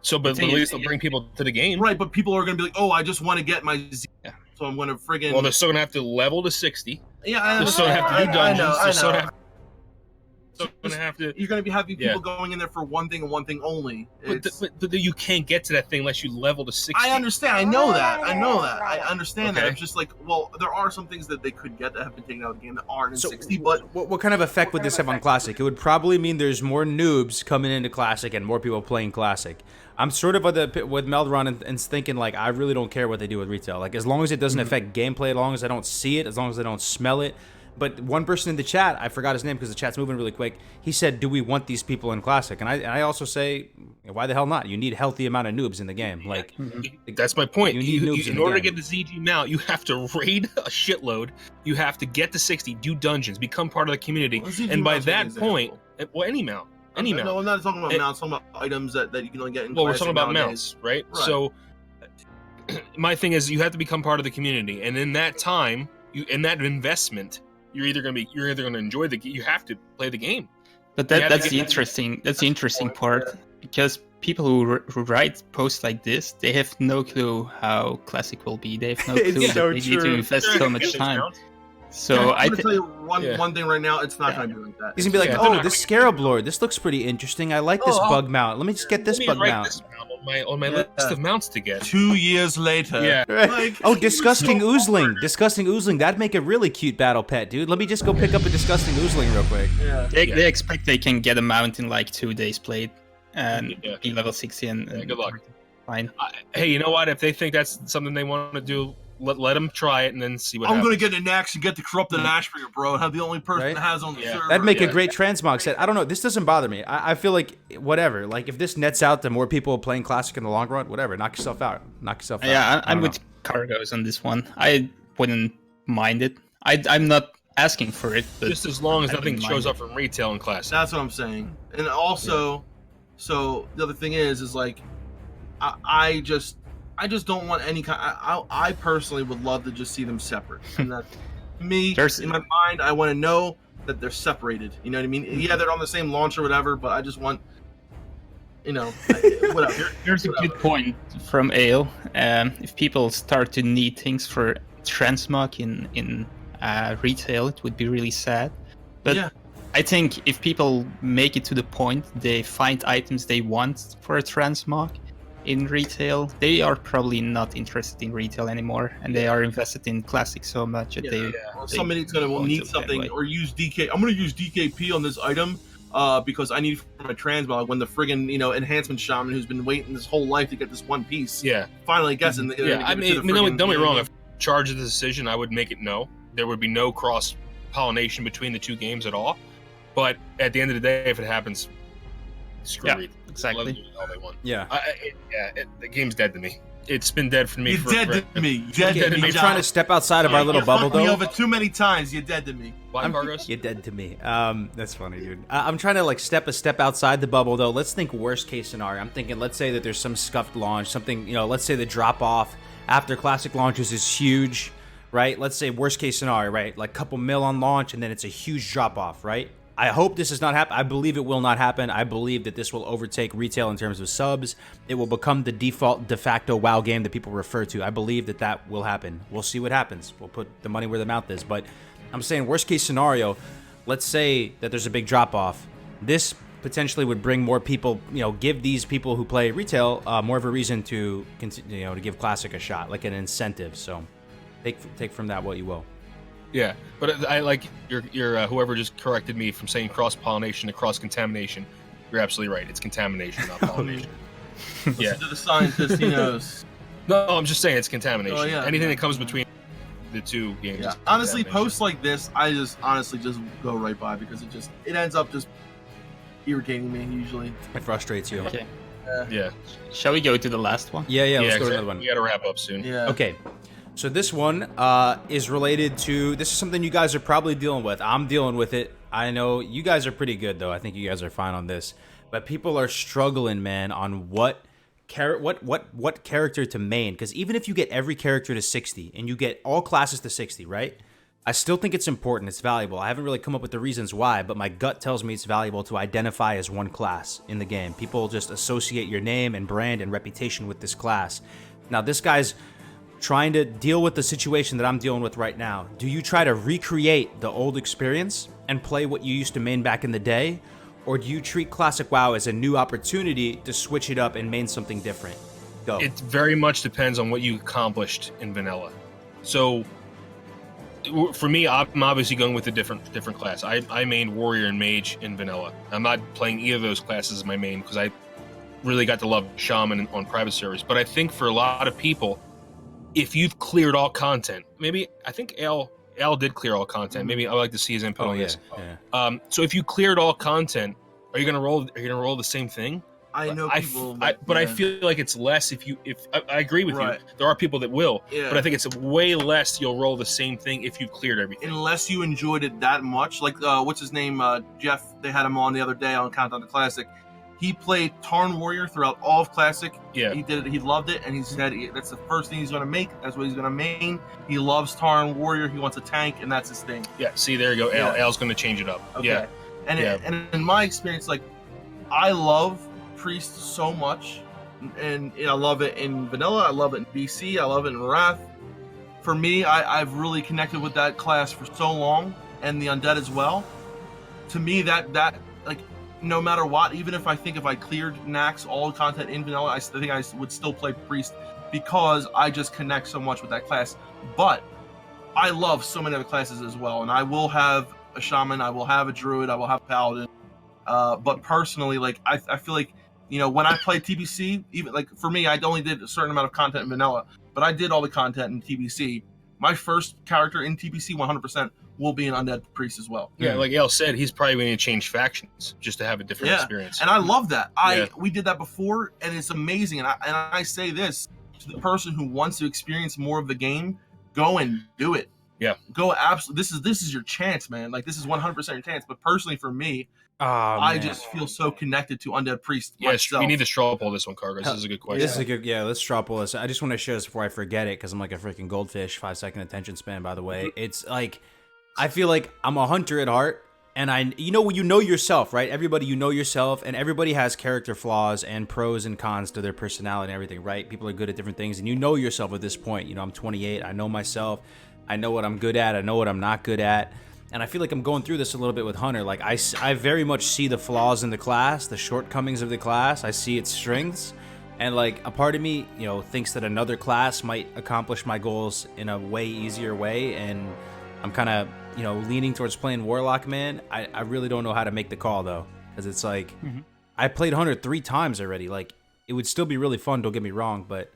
So, but at least they'll bring people to the game. Right, but people are going to be like, oh, I just want to get my Z. Yeah. So I'm going to friggin'... Well, they're still going to have to level to 60. Yeah, I understand. They're still going to have to do dungeons. I know. You're going to be having people going in there for one thing and one thing only. But you can't get to that thing unless you level to 60. I understand. I know that. I understand that. It's just there are some things that they could get that have been taken out of the game that aren't in 60, but... What kind of effect would this have on Classic? It would probably mean there's more noobs coming into Classic and more people playing Classic. I'm sort of with Melderon and thinking, I really don't care what they do with retail. As long as it doesn't affect gameplay, as long as I don't see it, as long as I don't smell it. But one person in the chat, I forgot his name because the chat's moving really quick, he said, do we want these people in Classic? And I also say, why the hell not? You need a healthy amount of noobs in the game. That's my point. You need noobs in order to get the ZG mount, you have to raid a shitload. You have to get to 60, do dungeons, become part of the community. And by that point, any mount. No, I'm not talking about mounts. I'm talking about items that you can only get in Well, we're Classic talking about nowadays. mounts, right? So, my thing is, you have to become part of the community, and in that time, in that investment, you're either going to enjoy you have to play the game. But that's the interesting part, because people who write posts like this, they have no clue how classic will be. They have no It's clue that so they need to true. invest so much time. So I'm I gonna tell you one thing right now. It's not Yeah. gonna be like that. He's gonna be like, Yeah, oh, they're this not- Scarab Lord, this looks pretty interesting. I like this Oh, bug mount. Let me just get this Let me bug write mount. this down on my Yeah. list of mounts to get. 2 years later. Yeah. Like, Oh, he was disgusting so oozling. hard. Disgusting oozling. That'd make a really cute battle pet, dude. Let me just go pick up a disgusting oozling real quick. Yeah. they expect they can get a mount in like 2 days played and Yeah. be level 60 and good luck. Fine. Hey, you know what? If they think that's something they want to do, let them try it and then see what I'm happens. gonna get an axe and get the corrupted Ashbringer, bro, and have the only person Right? that has on the Yeah. server. That'd make Yeah. a great transmog set. I don't know. This doesn't bother me. I feel like whatever. Like if this nets out to more people playing classic in the long run, whatever. Knock yourself out. Knock yourself out. Yeah, I I'm don't with Kargoz on this one. I wouldn't mind it. I'm not asking for it, but Just as long as I nothing wouldn't shows mind up from retail and classic. That's what I'm saying. And also, so the other thing is like, I just don't want any kind. I personally would love to just see them separate. And that, me, There's- in my mind, I want to know that they're separated. You know what I mean? Yeah, they're on the same launch or whatever, but I just want, whatever. There's a good point from Ale. If people start to need things for transmog in retail, it would be really sad. But Yeah. I think if people make it to the point they find items they want for a transmog in retail, they are probably not interested in retail anymore, and they are invested in classic so much that they Well, somebody's gonna won't need do it something anyway. or use DK. I'm gonna use DKP on this item because I need it for my transmog. When the friggin' enhancement shaman who's been waiting this whole life to get this one piece Yeah, finally gets it. yeah. I mean, don't get me wrong. If charge of the decision, I would make it no. There would be no cross pollination between the two games at all. But at the end of the day, if it happens, screw Yeah, it. exactly. Let them do all they want. Yeah. The game's dead to me. It's been dead for me. You're dead forever. to me. Dead You're to me. You're trying to step outside of our little You bubble, fucked me though. over too many times. You're dead to me. Why, Kargoz? You're dead to me. That's funny, dude. I'm trying to like step outside the bubble, though. Let's think worst case scenario. I'm thinking, let's say that there's some scuffed launch, something, let's say the drop off after classic launches is huge, right? Let's say worst case scenario, right? Like couple mil on launch, and then it's a huge drop off, right? I hope this does not happen. I believe it will not happen. I believe that this will overtake retail in terms of subs. It will become the default de facto WoW game that people refer to. I believe that will happen. We'll see what happens. We'll put the money where the mouth is. But I'm saying worst case scenario, let's say that there's a big drop off. This potentially would bring more people, give these people who play retail more of a reason to continue, to give classic a shot, like an incentive. So take from that what you will. Yeah, but I like your whoever just corrected me from saying cross pollination to cross contamination. You're absolutely right. It's contamination, not pollination. Yeah. Listen to the scientist. He knows. No, I'm just saying it's contamination. Oh, yeah. Anything that comes between the two games. Yeah. is Honestly, contamination. posts like this, I just honestly just go right by because it ends up just irritating me usually. It frustrates you. Okay. Yeah. Shall we go to the last one? Yeah, let's go to exactly. another one. We got to wrap up soon. Yeah. Okay, so this one is related to, this is something you guys are probably dealing with. I'm dealing with it. I know you guys are pretty good, though. I think you guys are fine on this. But people are struggling, man, on what character to main. Because even if you get every character to 60 and you get all classes to 60, right? I still think it's important. It's valuable. I haven't really come up with the reasons why, but my gut tells me it's valuable to identify as one class in the game. People just associate your name and brand and reputation with this class. Now, this guy's trying to deal with the situation that I'm dealing with right now. Do you try to recreate the old experience and play what you used to main back in the day? Or do you treat Classic WoW as a new opportunity to switch it up and main something different? Go. It very much depends on what you accomplished in vanilla. So for me, I'm obviously going with a different class. I mained warrior and mage in vanilla. I'm not playing either of those classes as my main because I really got to love shaman on private servers. But I think for a lot of people, if you've cleared all content, maybe I think Al did clear all content. Maybe I'd like to see his input on this. Yeah. So if you cleared all content, are you gonna roll the same thing? I know people. I feel like it's less if I agree with Right. you. There are people that will, Yeah. but I think it's way less. You'll roll the same thing if you've cleared everything. Unless you enjoyed it that much, like what's his name, Jeff. They had him on the other day on Countdown to Classic. He played Tarn Warrior throughout all of Classic. Yeah. He did it. He loved it, and he said that's the first thing he's going to make. That's what he's going to main. He loves Tarn Warrior. He wants a tank, and that's his thing. Yeah. See, there you go. Yeah. Al's going to change it up. Okay. Yeah. And Yeah. and in my experience, like I love Priest so much, and I love it in Vanilla. I love it in BC. I love it in Wrath. For me, I've really connected with that class for so long, and the Undead as well. To me, that like, no matter what, even if I cleared Nax all content in Vanilla, I think I would still play Priest because I just connect so much with that class. But I love so many other classes as well, and I will have a Shaman, I will have a Druid, I will have a Paladin. But personally, like, I feel like, you know, when I play TBC, even like for me, I only did a certain amount of content in Vanilla, but I did all the content in TBC. My first character in TBC 100% will be an Undead Priest as well. Yeah, like El said, he's probably going to change factions just to have a different experience. And I love that. We did that before, and it's amazing. And I say this to the person who wants to experience more of the game: go and do it. Yeah, go absolutely. This is your chance, man. Like, this is 100% your chance. But personally, for me, I just feel so connected to Undead Priest. Yes, we need to straw poll this one, Kargoz. This is a good question. This is a good. Yeah, let's straw poll this. I just want to share this before I forget it because I'm like a freaking goldfish. 5-second attention span, by the way. It's like, I feel like I'm a hunter at heart, and you know yourself, right? Everybody, you know yourself, and everybody has character flaws and pros and cons to their personality and everything, right? People are good at different things, and you know yourself at this point. You know, I'm 28. I know myself. I know what I'm good at. I know what I'm not good at. And I feel like I'm going through this a little bit with Hunter. Like, I very much see the flaws in the class, the shortcomings of the class. I see its strengths. And, like, a part of me, you know, thinks that another class might accomplish my goals in a way easier way. And I'm kind of, you know, leaning towards playing Warlock, man. I really don't know how to make the call, though. Because it's like, I played Hunter 3 times already. Like, it would still be really fun, don't get me wrong. But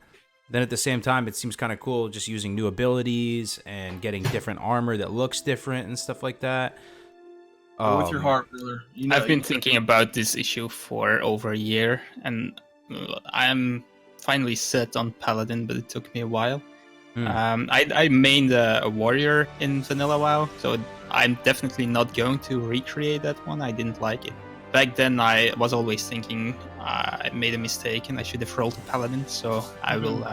then at the same time, it seems kind of cool just using new abilities and getting different armor that looks different and stuff like that. Go with your heart, brother. You know, I've been thinking about this issue for over a year, and I'm finally set on Paladin, but it took me a while. I mained a warrior in Vanilla WoW, so I'm definitely not going to recreate that one. I didn't like it. Back then, I was always thinking I made a mistake and I should have rolled a Paladin, so I will...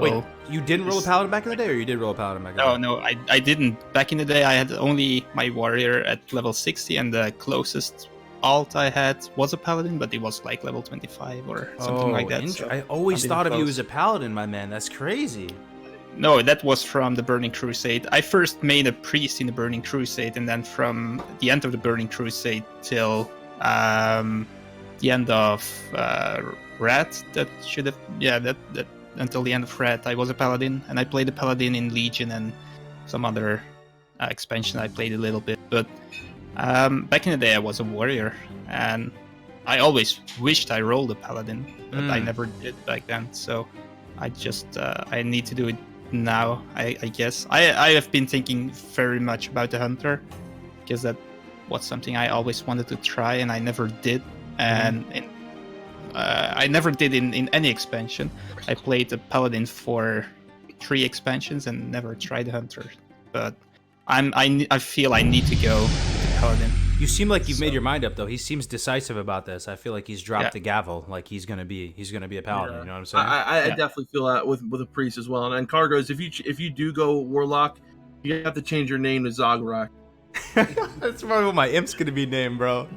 Wait, you didn't roll a Paladin back in the day, or you did roll a Paladin back in the day? No, I didn't. Back in the day, I had only my warrior at level 60, and the closest alt I had was a Paladin, but it was like level 25 or something like that. So I always thought of you as a Paladin, my man. That's crazy. No, that was from the Burning Crusade. I first made a priest in the Burning Crusade, and then from the end of the Burning Crusade till the end of Rat, that should have... Yeah, that until the end of Rat, I was a Paladin, and I played a Paladin in Legion and some other expansion I played a little bit. But back in the day, I was a warrior, and I always wished I rolled a Paladin, but I never did back then. So I just I need to do it now, I guess. I have been thinking very much about the Hunter, because that was something I always wanted to try, and I never did. And I never did in any expansion. I played the Paladin for 3 expansions and never tried the Hunter. But I feel I need to go with the Paladin. You seem like you've made your mind up, though. He seems decisive about this. I feel like he's dropped the gavel. Like he's gonna be a Paladin. You know what I'm saying? I definitely feel that with a priest as well. And Kargoz, if you do go Warlock, you have to change your name to Zograk. That's probably what my imp's gonna be named, bro.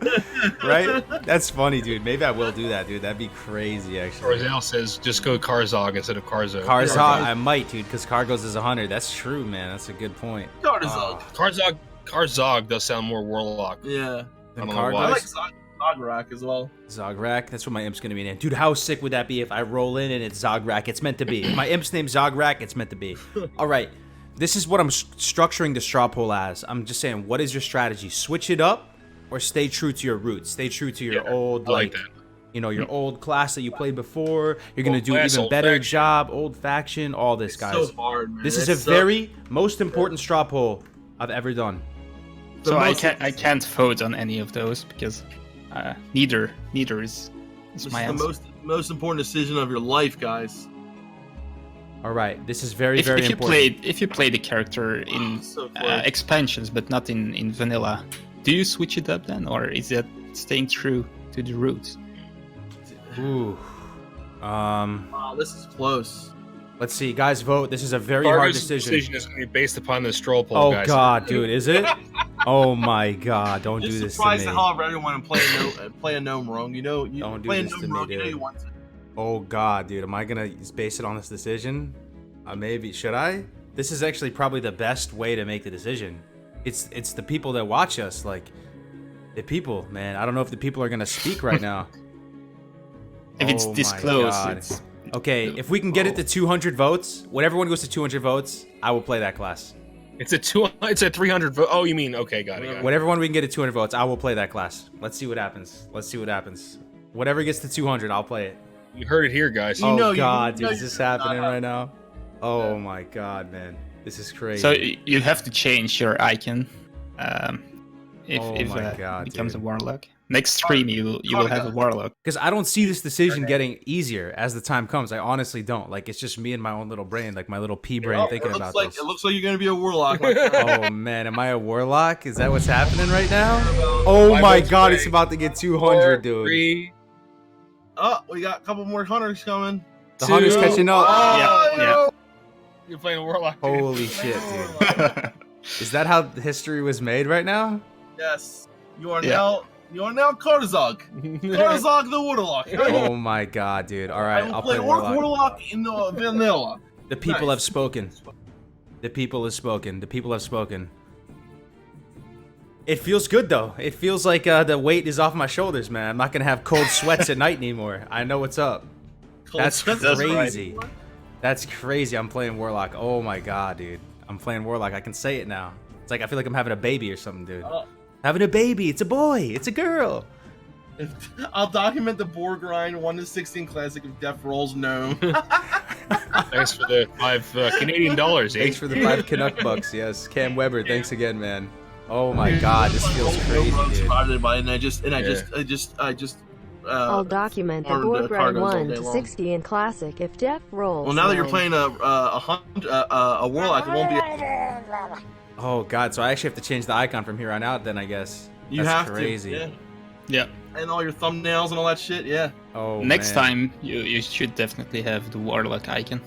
Right? That's funny, dude. Maybe I will do that, dude. That'd be crazy, actually. Rosale says just go Karzog instead of Karzo. Karzog, I might, dude, because Kargoz is a hunter. That's true, man. That's a good point. Karzog does sound more Warlock. Yeah. I like Zograk as well. Zograk? That's what my imp's gonna be named. Dude, how sick would that be if I roll in and it's Zograk? It's meant to be. If my imp's named Zograk, it's meant to be. All right. This is what I'm structuring the straw poll as. I'm just saying, what is your strategy? Switch it up or stay true to your roots? Stay true to your old, your old class that you played before. You're going to do an even better job, old faction, all this, guys. So hard, man. This is a very most important straw poll I've ever done. So I can't vote on any of those because neither is my answer. This is the most important decision of your life, guys. All right, this is very important. If you play the character in expansions but not in vanilla, do you switch it up then, or is it staying true to the roots? Ooh, wow, this is close. Let's see, guys, vote. This is a very hard decision. Decision is going to be based upon the straw poll, guys. Oh God, dude, is it? Oh my god, don't do Just this to surprise me. the hell out of everyone and play a gnome rogue. You know, you Don't do play a this to gnome me, rogue. You know dude. you want to. Oh god, dude, am I gonna base it on this decision? Maybe. Should I? This is actually probably the best way to make the decision. It's the people that watch us, like the people, man. I don't know if the people are gonna speak right now. If it's Oh this my close, God. it's Okay, if we can get it to 200 votes, when everyone goes to 200 votes, I will play that class. It's a 300 vote. Oh, you mean okay? Got it. When everyone we can get to 200 votes, I will play that class. Let's see what happens. Whatever gets to 200, I'll play it. You heard it here, guys. Oh know god, you know dude, is this happening right now? Oh my god, man. This is crazy. so you have to change your icon if Oh if my God, it becomes dude. a warlock. Next stream you will have a warlock. Because I don't see this decision getting easier as the time comes. I honestly don't. Like, it's just me and my own little brain, like my little pea brain thinking about this. It looks like you're gonna be a warlock. my friend. Oh man, am I a warlock? Is that what's happening right now? Oh Five my votes god, away. it's about to get 200, 4, dude. 3. Oh, we got a couple more hunters coming. The hunter's Two. catching up. Yeah. You're playing a warlock. Holy shit, dude. Is that how history was made right now? Yes, you are Yeah. now Karzog. Karzog the warlock. Oh my god, dude. All right, I will I'll play play Orc warlock. Warlock in the vanilla. The people Nice. have spoken. The people have spoken. The people have spoken. It feels good though. It feels like the weight is off my shoulders, man. I'm not gonna have cold sweats at night anymore. I know what's up. That's crazy. That's crazy. I'm playing Warlock. Oh my god, dude. I'm playing Warlock. I can say it now. It's like I feel like I'm having a baby or something, dude. Having a baby. It's a boy. It's a girl. I'll document the board grind 1-16 classic of Death Rolls Gnome. Thanks for the 5 Canadian dollars. Thanks for the 5 Canuck bucks. Yes, Cam Weber. Thanks again, man. Oh my god, this feels crazy, dude. I'll document the farmed, board grind Kargoz all 1 day to long. 60 in classic if Def rolls. Well, now that you're nine. playing a warlock, it won't be. Oh god, so I actually have to change the icon from here on out then, I guess. You That's have crazy. to. Yeah. Yeah. And all your thumbnails and all that shit. Yeah. Oh Next man. time you should definitely have the warlock icon.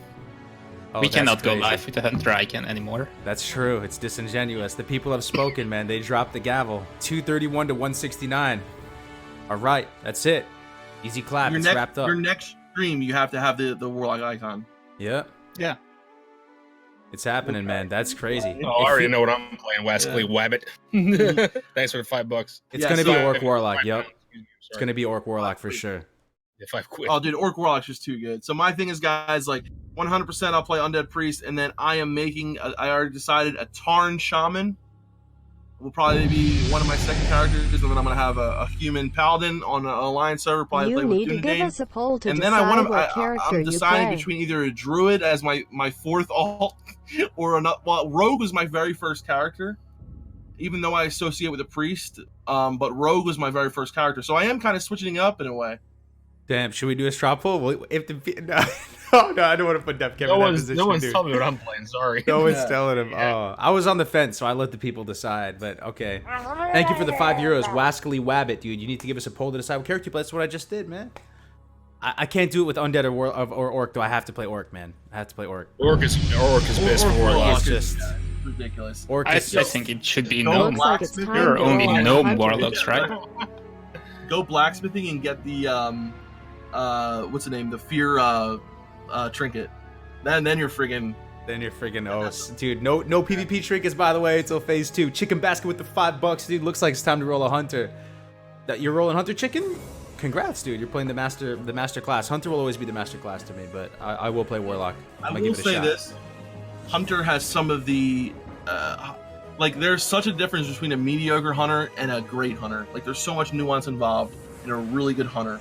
Oh, We that's cannot go crazy. live with the hunter icon anymore. That's true. It's disingenuous. The people have spoken, man. They dropped the gavel. 231 to 169. All right, that's it. Easy clap. It's wrapped up. Your next stream, you have to have the warlock icon. Yeah, Yeah. it's happening, man. That's crazy. Oh, I already know what I'm playing. Wesley Wabbit. Thanks for the $5. It's Yeah, gonna so- be Orc Warlock. Yep, Excuse me, it's sorry. gonna be Orc Warlock for sure. Yeah, 5 quid. Oh, dude, Orc Warlock's just too good. So my thing is, guys, like 100%, I'll play Undead Priest, and then I am making. I already decided a Tarn Shaman will probably be one of my second characters, and then I'm gonna have a human paladin on an alliance server. Probably You play with need to give Dunedain. us a poll to And decide then I want what to. character I'm you deciding play. between either a druid as my fourth alt, or another. Well, rogue was my very first character, even though I associate with a priest. But rogue was my very first character, so I am kind of switching it up in a way. Damn, should we do a straw poll? Well, if the no, I don't want to put Defcamp in that position. No one's dude. telling me what I'm playing. Sorry. No one's Yeah. telling him. Oh, I was on the fence, so I let the people decide. But okay. Thank you for the €5, Wascally Wabbit, dude. You need to give us a poll to decide what character you play. That's what I just did, man. I can't do it with Undead or Orc, though. I have to play Orc, man. I have to play Orc. Orc is best for Orc warlock. It's just ridiculous. Orc I is just. think it should be Go gnome. Looks like it's time There are to only roll gnome 100. warlocks, right? Go blacksmithing and get the what's the name? The fear trinket. Then you're friggin'. Then you're friggin' dude. No PvP trinkets, by the way, until phase 2. Chicken basket with the $5, dude. Looks like it's time to roll a hunter. That you're rolling hunter chicken? Congrats, dude. You're playing the master class. Hunter will always be the master class to me, but I will play warlock. I I'm gonna will give it a say shot. this: Hunter has some of the like. There's such a difference between a mediocre hunter and a great hunter. Like, there's so much nuance involved in a really good hunter.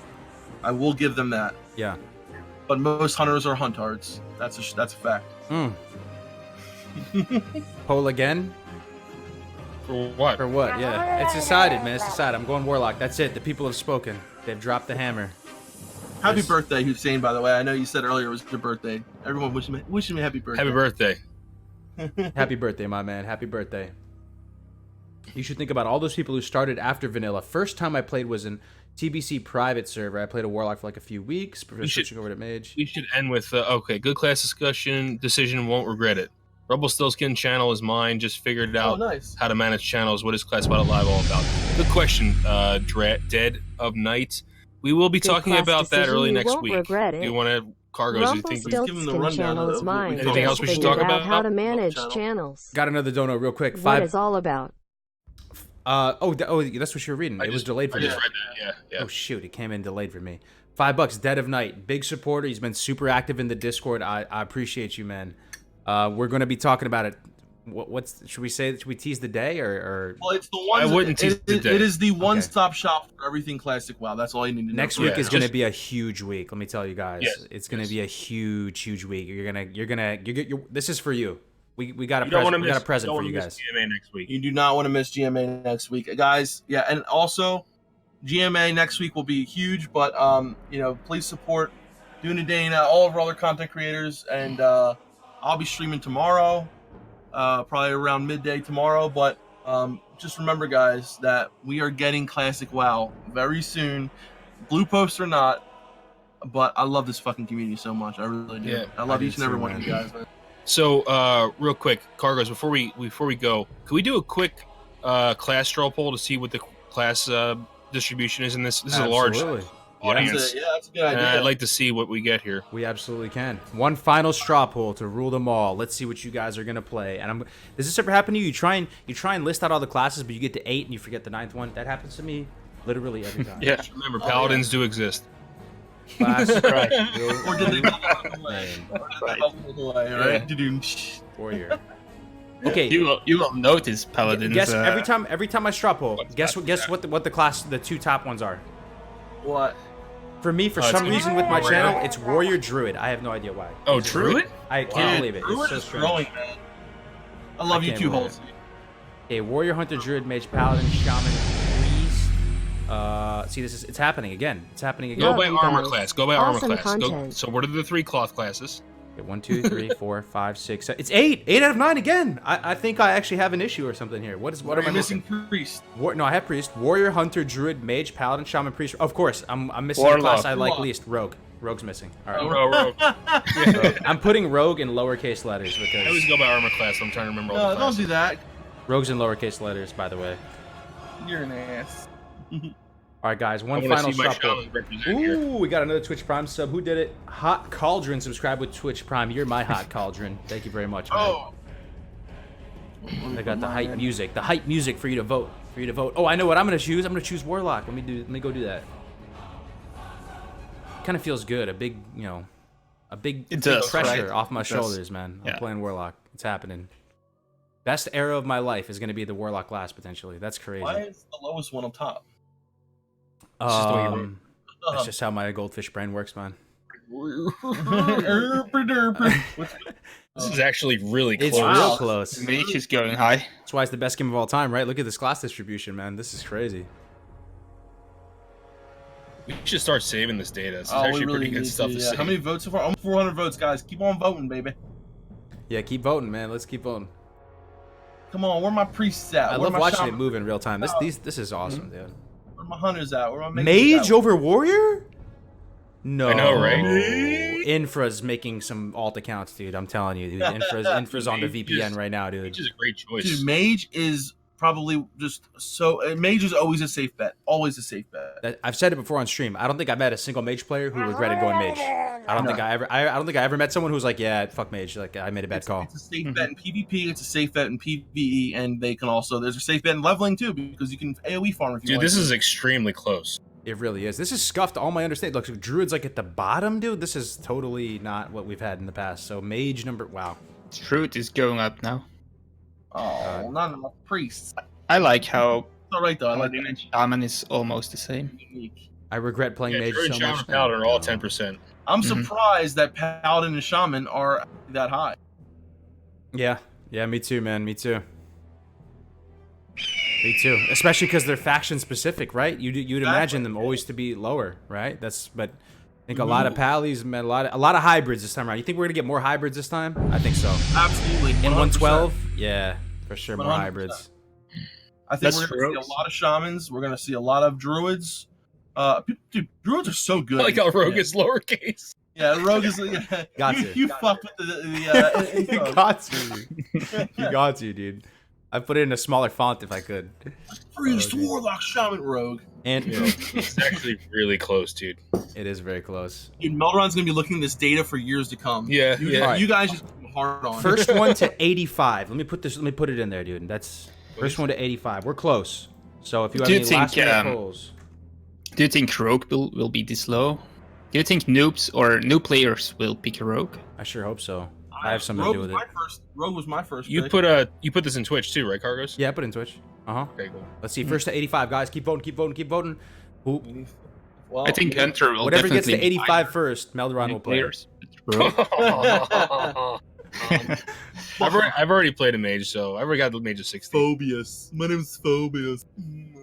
I will give them that. Yeah. But most hunters are huntards. That's a fact. Poll again? For what? For what? Yeah. It's decided, man. It's decided. I'm going warlock. That's it. The people have spoken. They've dropped the hammer. Happy Yes. birthday, Hussein. By the way, I know you said earlier it was your birthday. Everyone wishing me happy birthday. Happy birthday. Happy birthday, my man. Happy birthday. You should think about all those people who started after vanilla. First time I played was in TBC private server. I played a warlock for like a few weeks before switching over to mage. We should end with okay. Good class discussion. Decision won't regret it. Rumpelstiltskin channel is mine. Just figured out nice. how to manage channels. What is Class Battle Live all about? Good question, Dead of Night. We will be Good talking class about that decision, early you next won't week. regret Do it. you want to, Kargoz, you think we... give them the Rumpelstiltskin rundown channel of is what we mine. talked Anything else we should Figured talk out about? how to manage Channel. channels. Got another dono real quick. What it's all about. Oh, that's what you were reading. It was delayed for I me. just read that, yeah. Oh shoot, it came in delayed for me. $5, Dead of Night, big supporter. He's been super active in the Discord. I appreciate you, man. We're gonna be talking about it. What's should we say? Should we tease the day or? Well, it's the one. I wouldn't tease the day. It is the one-stop shop for everything classic. WoW. That's all you need to know. Next week is Yeah. gonna be a huge week. Let me tell you guys, Yes, it's gonna yes. be a huge week. This is for you. We got a You don't wanna present. We got a miss- present don't for wanna you miss guys. GMA next week. You do not want to miss GMA next week, guys. Yeah, and also GMA next week will be huge. But please support Dunedain, all of our other content creators, and I'll be streaming tomorrow, probably around midday tomorrow. But just remember, guys, that we are getting Classic WoW very soon, blue post or not. But I love this fucking community so much. I really do. Yeah, I love I each do and every too, one of man. you guys, man. So, real quick, Kargoz, before we go, can we do a quick class straw poll to see what the class distribution is in this? This is a large Absolutely. audience. That's a good idea. I'd like to see what we get here. We absolutely can. One final straw poll to rule them all. Let's see what you guys are gonna play. And does this ever happen to you? You try and list out all the classes, but you get to 8 and you forget the 9th one. That happens to me literally every time. Yeah. Remember, paladins do exist. Class Right. Or did they walk away? Or did they walk away, right? Doo-doo. warrior. Okay. You will notice paladins. Guess every time I straw poll. Guess what the class the 2 top ones are. What? For me, for It's some gonna reason be with my warrior. channel, it's warrior druid. I have no idea why. Oh, Druid? I can't believe it. Druid It's so is strange. growing, man. I love I you can't too, believe Holtz. Okay, warrior, hunter, druid, mage, paladin, shaman, priest. See, it's happening again. It's happening again. Go by you armor guys. class. Go by Awesome armor class. content. So what are the 3 cloth classes? Okay, 1, 2, 3, 4, 5, 6, 7. It's 8. 8 out of 9 again. I think I actually have an issue or something here. What am I missing? Priest. No, I have priest, warrior, hunter, druid, mage, paladin, shaman, priest. Of course, I'm missing the Warlock. class I like Warlock. least. Rogue. Rogue's missing. All right. Rogue. I'm putting rogue in lowercase letters I always because go by armor class. I'm trying to remember all No, the don't classes. do that. rogue's in lowercase letters, by the way. You're an ass. All right, guys. I One want to final see my straw poll. shaman represent here. Ooh, we got another Twitch Prime sub. Who did it? Hot Cauldron. Subscribe with Twitch Prime. You're my Hot Cauldron. Thank you very much, man. Oh. I got the hype music. The hype music for you to vote. Oh, I know what I'm gonna choose. I'm gonna choose Warlock. Let me go do that. Kind of feels good. A big It does, pressure right? off my It does. shoulders, man. I'm Yeah. playing Warlock. It's happening. Best era of my life is gonna be the Warlock class potentially. That's crazy. Why is the lowest one on top? just the way you Um, that's just how my goldfish brain works, man. This is actually really close. It's real Wow. close. Mage is going high. That's why it's the best game of all time, right? Look at this class distribution, man. This is crazy. We should start saving this data. This is Oh, we actually really pretty good need stuff to. to Yeah. save. How many votes so far? Almost 400 votes, guys. Keep on voting, baby. Yeah, keep voting, man. Let's keep voting. Come on, where my priests at? I Where love my watching it shamans? move in real time. This is awesome, dude. Where my hunters at? Where my mages Mage at? over warrior? No. I know, right? Infra's making some alt accounts, dude. I'm telling you, dude. Infra's on the VPN right now, dude. Which is a great choice. Dude, mage is probably just so. Mage is always a safe bet. Always a safe bet. I've said it before on stream. I don't think I met a single mage player who regretted going mage. I don't think I ever met someone who was like, yeah, fuck mage. Like I made a bad call. It's a safe bet in PvP. It's a safe bet in PvE, and they can also. There's a safe bet in leveling too because you can AOE farm if you Dude, want. this is extremely close. It really is. This is scuffed all my understanding. Look, druid's like at the bottom, dude. This is totally not what we've had in the past. So mage number, wow. Truth is going up now. Oh, not enough priests. I like how It's all right though. I like Paladin and Shaman is almost the same. unique. I regret playing Yeah, mage Druid, so Shaman, much. and Paladin are all 10%. I'm Mhm. surprised that Paladin and Shaman are that high. Yeah, me too, man. Me too. Me too. Especially because they're faction specific, right? You'd imagine them always to be lower, right? But I think a lot of pallies, man, a lot of hybrids this time around. You think we're gonna get more hybrids this time? I think so. Absolutely. In 100%. 112, yeah, for sure, more 100%. hybrids. I think That's we're going to true. see a lot of shamans. We're going to see a lot of druids. Dude, druids are so good. I like how Rogue Yeah. is lowercase. Yeah, Rogue is. Yeah, Got you, to. you fucked with the You intro. got to. You got to, dude. I put it in a smaller font if I could. Priest, Oh, dude. Warlock, Shaman, Rogue. And Yeah, it's actually really close, dude. it is very close. Dude, Melderon's gonna be looking at this data for years to come. Yeah, you, yeah. You guys just hard on. First one to 85. Let me put it in there, dude. That's first one to 85. We're close. So if you have Do you any think, last minute polls, Do you think Rogue will be this low? Do you think noobs or new players will pick a Rogue? I sure hope so. I have something to do with it. Rogue was my first. You pick. put this in Twitch too, right, Kargoz? Yeah, put it in Twitch. Okay, cool. Let's see. First to 85, guys. Keep voting. Keep voting. Keep voting. Who, Well, I think Hunter will whatever gets definitely to 85 first, Melderon new will play. players. Rogue. I've already played a mage, so I've already got the mage of 60. Phobius. My name's Phobius.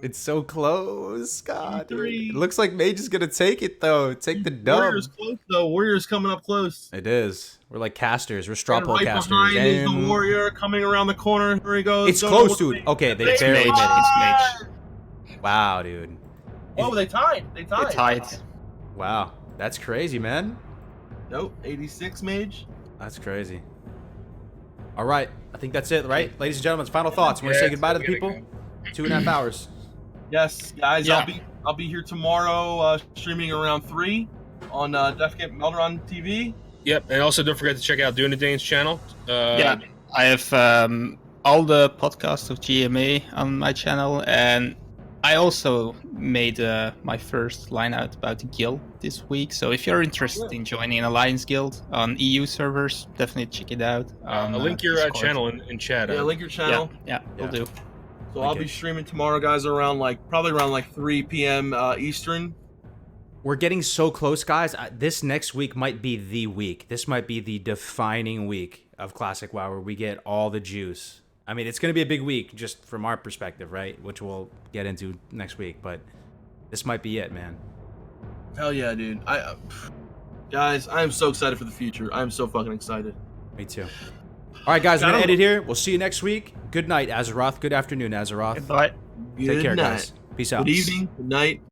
It's so close, God. Dude. Three. It looks like Mage is gonna take it though. Take the dub. Warrior's close though. Warrior's coming up close. It is. We're like casters. We're straw And pole right casters. behind is the And Warrior coming around the corner. Here he goes. it's Don't know close, what dude. to Okay, they It's barely Mage. made it. It's Mage. Wow, dude. Oh, they tied. They They tied. tied. Wow, that's crazy, man. Nope. 86 mage. That's crazy. All right, I think that's it, right, ladies and gentlemen? Final thoughts. Want to say goodbye to the people? 2.5 hours. Yes, guys. Yeah. I'll be here tomorrow, streaming around 3 on Defcamp Melderon TV. Yep, and also don't forget to check out Dunedain's channel. Yeah, I have all the podcasts of GMA on my channel, and I also made my first line out about the guild this week. So if you're interested in joining an Alliance guild on EU servers, definitely check it out. I'll link your Discord. channel in chat. Yeah, link your channel. Yeah, will do. So I'll be streaming tomorrow, guys, around probably around 3 p.m. Eastern. We're getting so close, guys. This next week might be the week. This might be the defining week of Classic WoW where we get all the juice. I mean, it's going to be a big week just from our perspective, right? Which we'll get into next week. But this might be it, man. Hell yeah, dude. Guys, I am so excited for the future. I am so fucking excited. Me too. All right, guys, we're going to end it here. We'll see you next week. Good night, Azeroth. Good afternoon, Azeroth. Goodbye. Take care, Good night. guys. Peace out. Good evening. Good night.